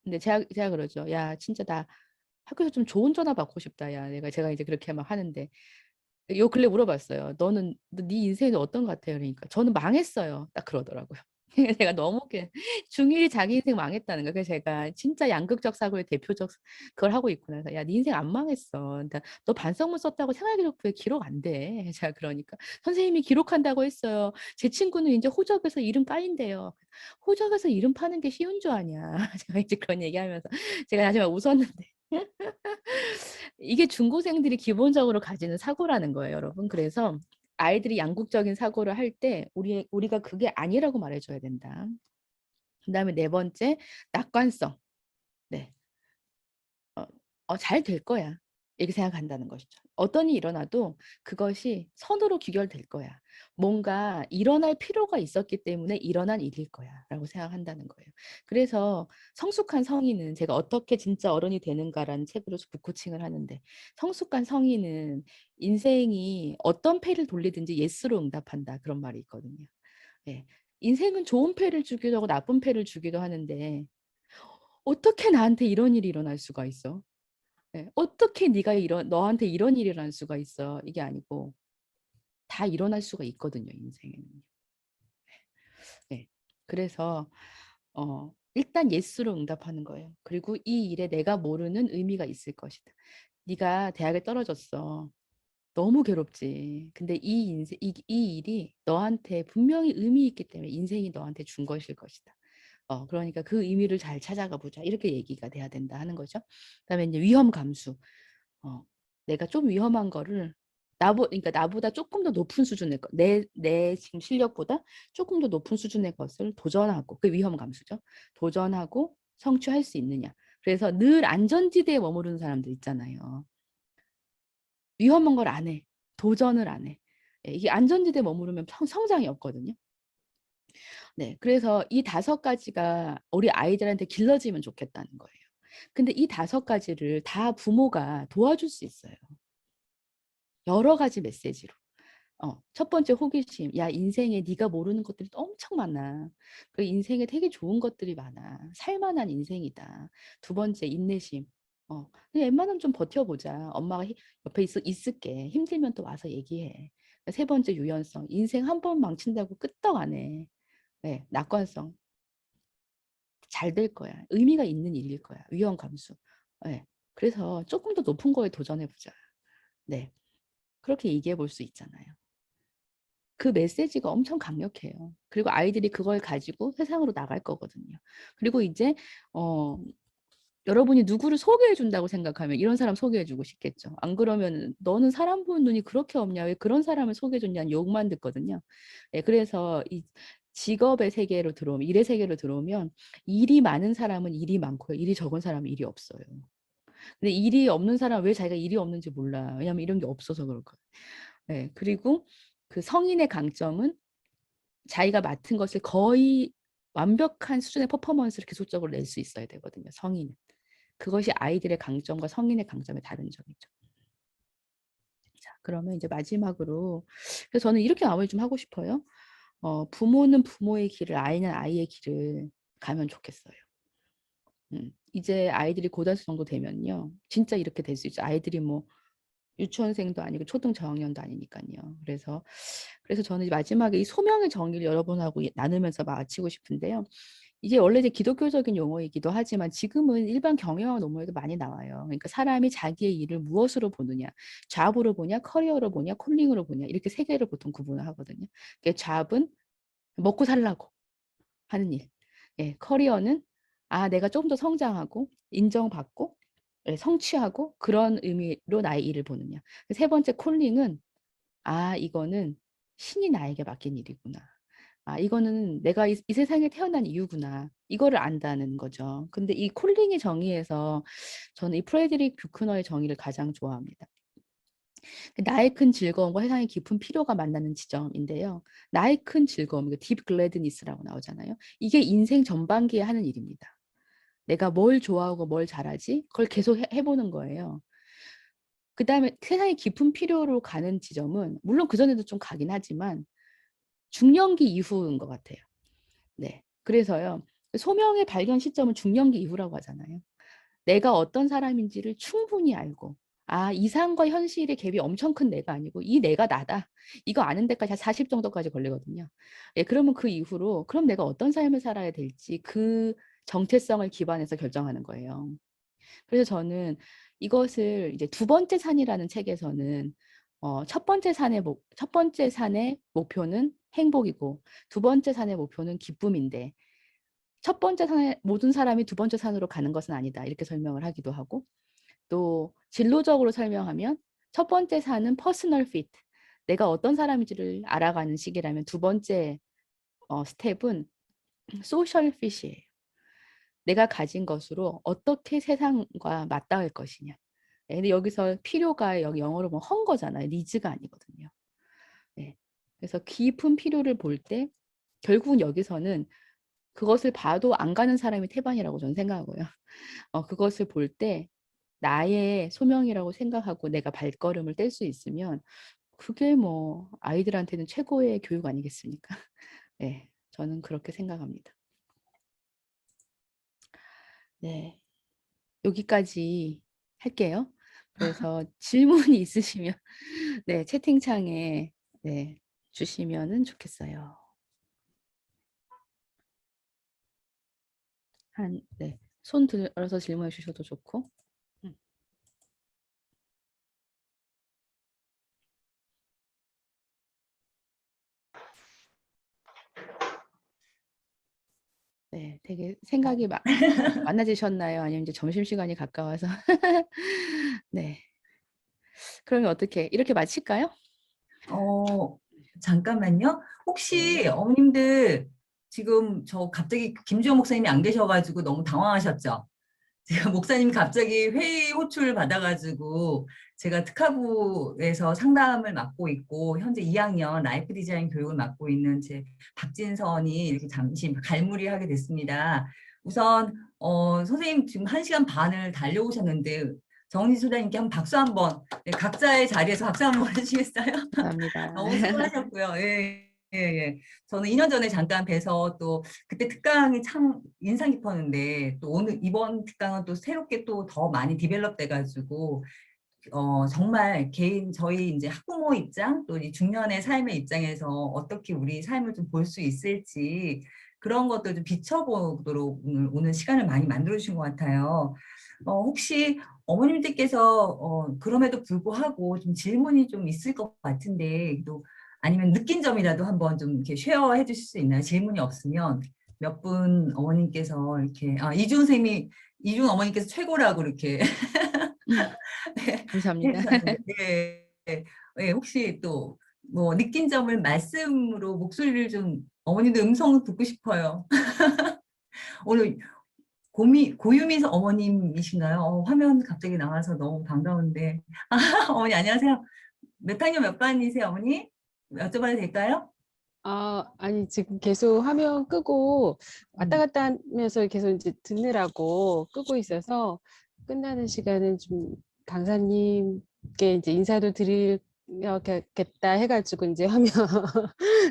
근데 제가 그러죠. 야, 진짜 나 학교에서 좀 좋은 전화 받고 싶다. 야, 제가 이제 그렇게 막 하는데 요 근래 물어봤어요. 네 인생이 어떤 것 같아요? 그러니까 저는 망했어요. 딱 그러더라고요. 제가 너무 중1이 자기 인생 망했다는 거예요. 그래서 제가 진짜 양극적 사고의 대표적 그걸 하고 있구나. 그래서 야, 네 인생 안 망했어. 그러니까 너 반성문 썼다고 생활기록부에 기록 안 돼. 제가 그러니까 선생님이 기록한다고 했어요. 제 친구는 이제 호적에서 이름 까인대요. 호적에서 이름 파는 게 쉬운 줄 아냐. 제가 이제 그런 얘기하면서 제가 하지만 웃었는데 이게 중고생들이 기본적으로 가지는 사고라는 거예요, 여러분. 그래서 아이들이 양극적인 사고를 할 때 우리가 그게 아니라고 말해줘야 된다. 그다음에 네 번째, 낙관성. 네, 잘 될 거야. 이렇게 생각한다는 것이죠. 어떤 일이 일어나도 그것이 선으로 귀결될 거야. 뭔가 일어날 필요가 있었기 때문에 일어난 일일 거야 라고 생각한다는 거예요. 그래서 성숙한 성인은 제가 어떻게 진짜 어른이 되는가라는 책으로 북코칭을 하는데 성숙한 성인은 인생이 어떤 패를 돌리든지 예스로 응답한다 그런 말이 있거든요. 네. 인생은 좋은 패를 주기도 하고 나쁜 패를 주기도 하는데 어떻게 나한테 이런 일이 일어날 수가 있어? 네. 어떻게 너한테 이런 일이 일어날 수가 있어? 이게 아니고 다 일어날 수가 있거든요, 인생에는. 네. 그래서 일단 예스로 응답하는 거예요. 그리고 이 일에 내가 모르는 의미가 있을 것이다. 네가 대학에 떨어졌어. 너무 괴롭지. 근데 이 일이 너한테 분명히 의미 있기 때문에 인생이 너한테 준 것일 것이다. 그러니까 그 의미를 잘 찾아가 보자. 이렇게 얘기가 돼야 된다 하는 거죠. 그다음에 이제 위험 감수. 내가 좀 위험한 거를 그러니까 나보다 조금 더 높은 수준의 내 지금 실력보다 조금 더 높은 수준의 것을 도전하고 그 위험 감수죠. 도전하고 성취할 수 있느냐. 그래서 늘 안전지대에 머무르는 사람들 있잖아요. 위험한 걸 안 해. 도전을 안 해. 이게 안전지대에 머무르면 성장이 없거든요. 네, 그래서 이 5가지가 우리 아이들한테 길러지면 좋겠다는 거예요. 근데 이 5가지를 다 부모가 도와줄 수 있어요. 여러 가지 메시지로. 첫 번째 호기심. 야, 인생에 네가 모르는 것들이 엄청 많아. 그 인생에 되게 좋은 것들이 많아. 살만한 인생이다. 두 번째 인내심. 그냥 웬만하면 좀 버텨보자. 엄마가 옆에 있을게. 힘들면 또 와서 얘기해. 세 번째 유연성. 인생 한 번 망친다고 끄떡 안 해. 네, 낙관성. 잘 될 거야. 의미가 있는 일일 거야. 위험 감수. 네, 그래서 조금 더 높은 거에 도전해보자. 네, 그렇게 얘기해 볼 수 있잖아요. 그 메시지가 엄청 강력해요. 그리고 아이들이 그걸 가지고 세상으로 나갈 거거든요. 그리고 이제 여러분이 누구를 소개해 준다고 생각하면 이런 사람 소개해 주고 싶겠죠. 안 그러면 너는 사람 보는 눈이 그렇게 없냐? 왜 그런 사람을 소개해 줬냐는 욕만 듣거든요. 네, 그래서 이 직업의 세계로 들어오면 일의 세계로 들어오면 일이 많은 사람은 일이 많고요. 일이 적은 사람은 일이 없어요. 근데 일이 없는 사람은 왜 자기가 일이 없는지 몰라. 왜냐하면 이런 게 없어서 그럴 거예요. 네, 그리고 그 성인의 강점은 자기가 맡은 것을 거의 완벽한 수준의 퍼포먼스를 계속적으로 낼 수 있어야 되거든요. 성인은. 그것이 아이들의 강점과 성인의 강점의 다른 점이죠. 자, 그러면 이제 마지막으로 그래서 저는 이렇게 마무리 좀 하고 싶어요. 부모는 부모의 길을, 아이는 아이의 길을 가면 좋겠어요. 이제 아이들이 고등학생 정도 되면요. 진짜 이렇게 될 수 있죠. 아이들이 뭐 유치원생도 아니고 초등 저학년도 아니니까요. 그래서 저는 마지막에 이 소명의 정의를 여러분하고 나누면서 마치고 싶은데요. 이게 원래 이제 기독교적인 용어이기도 하지만 지금은 일반 경영학 논문에도 많이 나와요. 그러니까 사람이 자기의 일을 무엇으로 보느냐, 잡으로 보냐, 커리어로 보냐, 콜링으로 보냐 이렇게 3개를 보통 구분을 하거든요. 그러니까 잡은 먹고 살라고 하는 일, 커리어는 내가 좀 더 성장하고 인정받고 성취하고 그런 의미로 나의 일을 보느냐. 세 번째 콜링은 이거는 신이 나에게 맡긴 일이구나. 이거는 내가 이 세상에 태어난 이유구나. 이거를 안다는 거죠. 근데 이 콜링의 정의에서 저는 이 프레드릭 뷰크너의 정의를 가장 좋아합니다. 나의 큰 즐거움과 세상의 깊은 필요가 만나는 지점인데요. 나의 큰 즐거움, 딥 글래드니스라고 나오잖아요. 이게 인생 전반기에 하는 일입니다. 내가 뭘 좋아하고 뭘 잘하지? 그걸 계속 해보는 거예요. 그 다음에 세상의 깊은 필요로 가는 지점은 물론 그전에도 좀 가긴 하지만 중년기 이후인 것 같아요. 네, 그래서요. 소명의 발견 시점은 중년기 이후라고 하잖아요. 내가 어떤 사람인지를 충분히 알고 아, 이상과 현실의 갭이 엄청 큰 내가 아니고 이 내가 나다. 이거 아는 데까지 한 40 정도까지 걸리거든요. 예, 그러면 그 이후로 그럼 내가 어떤 삶을 살아야 될지 그 정체성을 기반해서 결정하는 거예요. 그래서 저는 이것을 이제 두 번째 산이라는 책에서는 첫 번째 산의 목표는 행복이고 두 번째 산의 목표는 기쁨인데 첫 번째 산에 모든 사람이 두 번째 산으로 가는 것은 아니다. 이렇게 설명을 하기도 하고 또 진로적으로 설명하면 첫 번째 산은 퍼스널 피트. 내가 어떤 사람인지를 알아가는 시기라면 두 번째 스텝은 소셜 핏이에요. 내가 가진 것으로 어떻게 세상과 맞닿을 것이냐. 네, 근데 여기서 필요가 여기 영어로 보면 헝거잖아요. 니즈가 아니거든요. 네. 그래서 깊은 필요를 볼 때 결국은 여기서는 그것을 봐도 안 가는 사람이 태반이라고 저는 생각하고요. 그것을 볼 때 나의 소명이라고 생각하고 내가 발걸음을 뗄 수 있으면 그게 뭐 아이들한테는 최고의 교육 아니겠습니까? 네, 저는 그렇게 생각합니다. 네, 여기까지 할게요. 그래서 질문이 있으시면 네, 채팅창에 네, 주시면은 좋겠어요. 네, 손 들어서 질문해 주셔도 좋고. 네, 되게 생각이 많아지셨나요? 아니면 이제 점심시간이 가까워서? 네. 그러면 어떻게, 이렇게 마칠까요? 잠깐만요. 혹시 어머님들 지금 저 갑자기 김주영 목사님이 안 계셔가지고 너무 당황하셨죠? 제가 목사님이 갑자기 회의 호출 받아가지고 제가 특화부에서 상담을 맡고 있고 현재 2학년 라이프 디자인 교육을 맡고 있는 제 박진선이 이렇게 잠시 갈무리하게 됐습니다. 우선 선생님 지금 1시간 반을 달려오셨는데 정은지 소장님께 한 박수 한번 네, 각자의 자리에서 박수 한번 해주시겠어요? 감사합니다. 너무 수고하셨고요. 예, 예, 예. 저는 2년 전에 잠깐 뵈서 또 그때 특강이 참 인상 깊었는데 또 오늘 이번 특강은 또 새롭게 또 더 많이 디벨롭 돼가지고 정말 개인 저희 이제 학부모 입장 또 이 중년의 삶의 입장에서 어떻게 우리 삶을 좀 볼 수 있을지 그런 것들 좀 비춰보도록 오늘 시간을 많이 만들어 주신 것 같아요. 혹시 어머님들께서 그럼에도 불구하고 좀 질문이 좀 있을 것 같은데 또 아니면 느낀 점이라도 한번 좀 이렇게 쉐어해 주실 수 있나요? 질문이 없으면 몇 분 어머님께서 이렇게 이준 선생님이 이준 어머님께서 최고라고 이렇게 네, 감사합니다. 해주셨는데 네, 네, 혹시 또 뭐 느낀 점을 말씀으로 목소리를 좀 어머님들 음성 듣고 싶어요. 오늘 고유미 어머님이신가요? 화면 갑자기 나와서 너무 반가운데. 어머니 안녕하세요. 몇 학년 몇 반이세요, 어머니? 여쭤봐도 될까요? 아니, 지금 계속 화면 끄고 왔다 음. 갔다 하면서 계속 이제 듣느라고 끄고 있어서 끝나는 시간은 좀 강사님께 이제 인사도 드리겠다 해가지고 이제 화면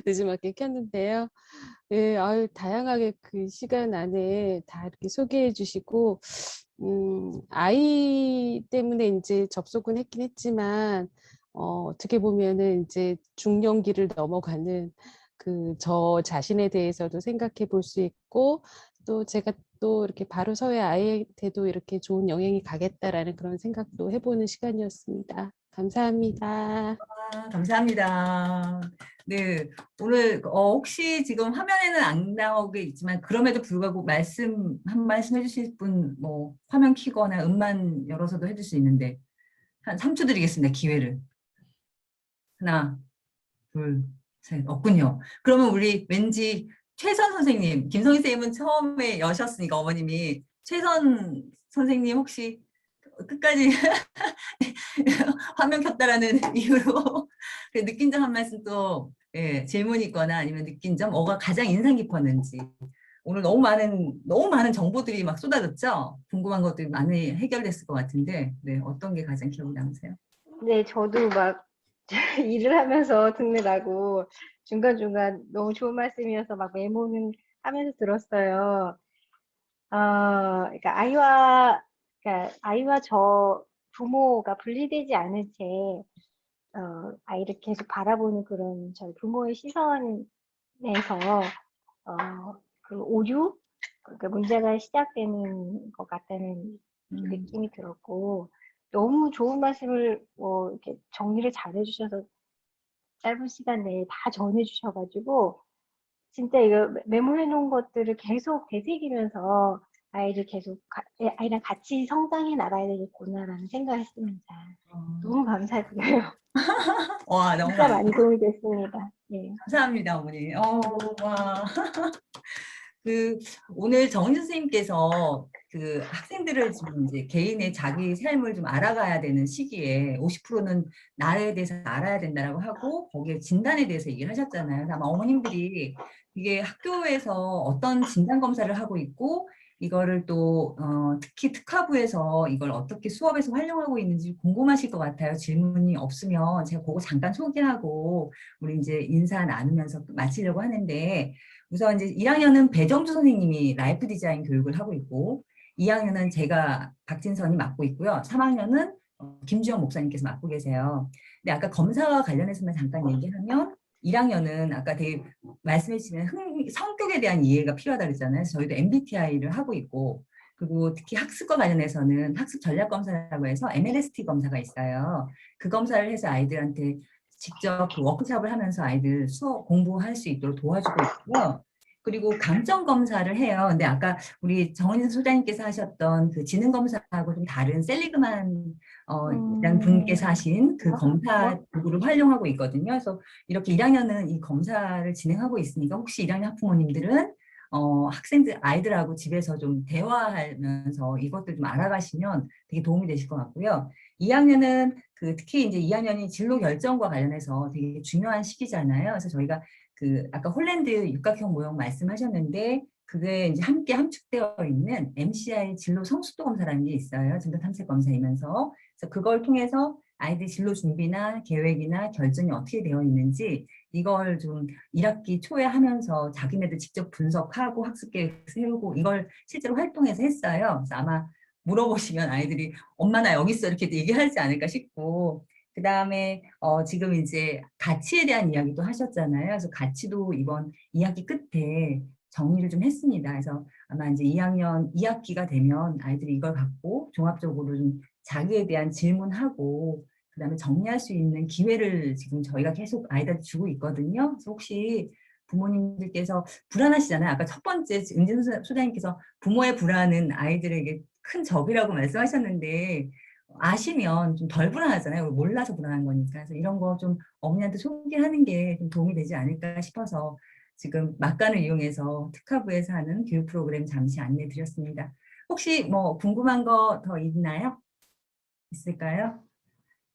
늦지막게 켰는데요. 예, 다양하게 그 시간 안에 다 이렇게 소개해 주시고, 아이 때문에 이제 접속은 했긴 했지만, 어떻게 보면은 이제 중년기를 넘어가는 그 저 자신에 대해서도 생각해 볼 수 있고, 또 제가 또 이렇게 바로 서야 아이한테도 이렇게 좋은 영향이 가겠다라는 그런 생각도 해보는 시간이었습니다. 감사합니다. 감사합니다. 네, 오늘 혹시 지금 화면에는 안 나오게 있지만 그럼에도 불구하고 한 말씀 해주실 분 뭐 화면 키거나 음만 열어서도 해줄 수 있는데 한 3초 드리겠습니다. 기회를. 하나, 둘, 셋. 없군요. 그러면 우리 왠지 최선 선생님, 김성희 선생님은 처음에 여셨으니까 어머님이 최선 선생님 혹시 끝까지 화면 켰다라는 이유로 느낀 점 한 말씀 또 질문이 있거나 아니면 느낀 점 뭐가 가장 인상 깊었는지 오늘 너무 많은 정보들이 막 쏟아졌죠? 궁금한 것들이 많이 해결됐을 것 같은데 네, 어떤 게 가장 기억에 남으세요? 네, 저도 막 일을 하면서 듣느라고 중간중간 너무 좋은 말씀이어서 막 메모는 하면서 들었어요. 그러니까 아이와 그러니까 아이와 저 부모가 분리되지 않은 채 아이를 계속 바라보는 그런 저희 부모의 시선에서 그 오류, 그러니까 문제가 시작되는 것 같다는 느낌이 들었고, 너무 좋은 말씀을 이렇게 정리를 잘 해주셔서 짧은 시간 내에 다 전해주셔가지고 진짜 이거 메모해 놓은 것들을 계속 되새기면서 아이를 계속 아이랑 같이 성장해 나가야 되겠구나라는 생각을 했습니다. 너무 감사드려요. 와, 너무 진짜 많이 도움이 됐습니다. 네. 감사합니다, 어머니. 와. 오늘 정인 선생님께서 그 학생들을 지금 이제 개인의 자기 삶을 좀 알아가야 되는 시기에 50%는 나에 대해서 알아야 된다라고 하고 거기에 진단에 대해서 얘기를 하셨잖아요. 그래서 아마 어머님들이 이게 학교에서 어떤 진단 검사를 하고 있고 이거를 또 특히 특화부에서 이걸 어떻게 수업에서 활용하고 있는지 궁금하실 것 같아요. 질문이 없으면 제가 그거 잠깐 소개하고 우리 이제 인사 나누면서 마치려고 하는데 우선 이제 1학년은 배정주 선생님이 라이프 디자인 교육을 하고 있고 2학년은 제가 박진선이 맡고 있고요. 3학년은 김주영 목사님께서 맡고 계세요. 근데 아까 검사와 관련해서만 잠깐 얘기하면 1학년은 아까 되게 말씀해 주시면 성격에 대한 이해가 필요하다고 그랬잖아요. 그래서 저희도 MBTI를 하고 있고 그리고 특히 학습과 관련해서는 학습 전략 검사라고 해서 MLST 검사가 있어요. 그 검사를 해서 아이들한테 직접 그 워크숍을 하면서 아이들 수업 공부할 수 있도록 도와주고 있고요. 그리고 감점 검사를 해요. 근데 아까 우리 정은희 소장님께서 하셨던 그 지능 검사하고 좀 다른 셀리그만 이라는 분께서 하신 그 검사 도구를 활용하고 있거든요. 그래서 이렇게 1학년은 이 검사를 진행하고 있으니까 혹시 1학년 학부모님들은 학생들 아이들하고 집에서 좀 대화하면서 이것들 좀 알아가시면 되게 도움이 되실 것 같고요. 2학년은 그 특히 이제 2학년이 진로 결정과 관련해서 되게 중요한 시기잖아요. 그래서 저희가 그 아까 홀랜드 육각형 모형 말씀하셨는데 그게 이제 함께 함축되어 있는 MCI 진로 성숙도 검사라는 게 있어요. 진로 탐색 검사이면서 그래서 그걸 통해서 아이들 진로 준비나 계획이나 결정이 어떻게 되어 있는지 이걸 좀 1학기 초에 하면서 자기네들 직접 분석하고 학습 계획 세우고 이걸 실제로 활동해서 했어요. 그래서 아마 물어보시면 아이들이 엄마 나 여기 있어 이렇게 얘기하지 않을까 싶고 그 다음에 지금 이제 가치에 대한 이야기도 하셨잖아요. 그래서 가치도 이번 2학기 끝에 정리를 좀 했습니다. 그래서 아마 이제 2학년 2학기가 되면 아이들이 이걸 갖고 종합적으로 좀 자기에 대한 질문하고 그 다음에 정리할 수 있는 기회를 지금 저희가 계속 아이들한테 주고 있거든요. 그래서 혹시 부모님들께서 불안하시잖아요. 아까 첫 번째 은진 소장님께서 부모의 불안은 아이들에게 큰 적이라고 말씀하셨는데 아시면 좀 덜 불안하잖아요. 몰라서 불안한 거니까. 그래서 이런 거 좀 어머니한테 소개하는 게 좀 도움이 되지 않을까 싶어서 지금 막간을 이용해서 특화부에서 하는 교육 프로그램 잠시 안내해 드렸습니다. 혹시 뭐 궁금한 거 더 있나요? 있을까요?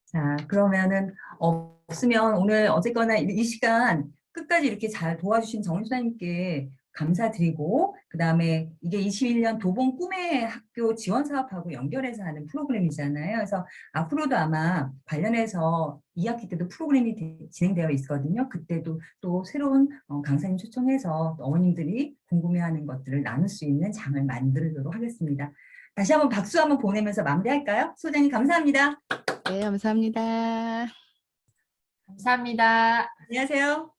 자, 그러면은 없으면 오늘 어쨌거나 이 시간 끝까지 이렇게 잘 도와주신 정인 소장님께 감사드리고 그 다음에 이게 21년 도봉 꿈의 학교 지원 사업하고 연결해서 하는 프로그램이잖아요. 그래서 앞으로도 아마 관련해서 2학기 때도 프로그램이 진행되어 있거든요. 그때도 또 새로운 강사님 초청해서 어머님들이 궁금해하는 것들을 나눌 수 있는 장을 만들도록 하겠습니다. 다시 한번 박수 한번 보내면서 마무리할까요? 소장님 감사합니다. 네, 감사합니다. 감사합니다. 안녕하세요.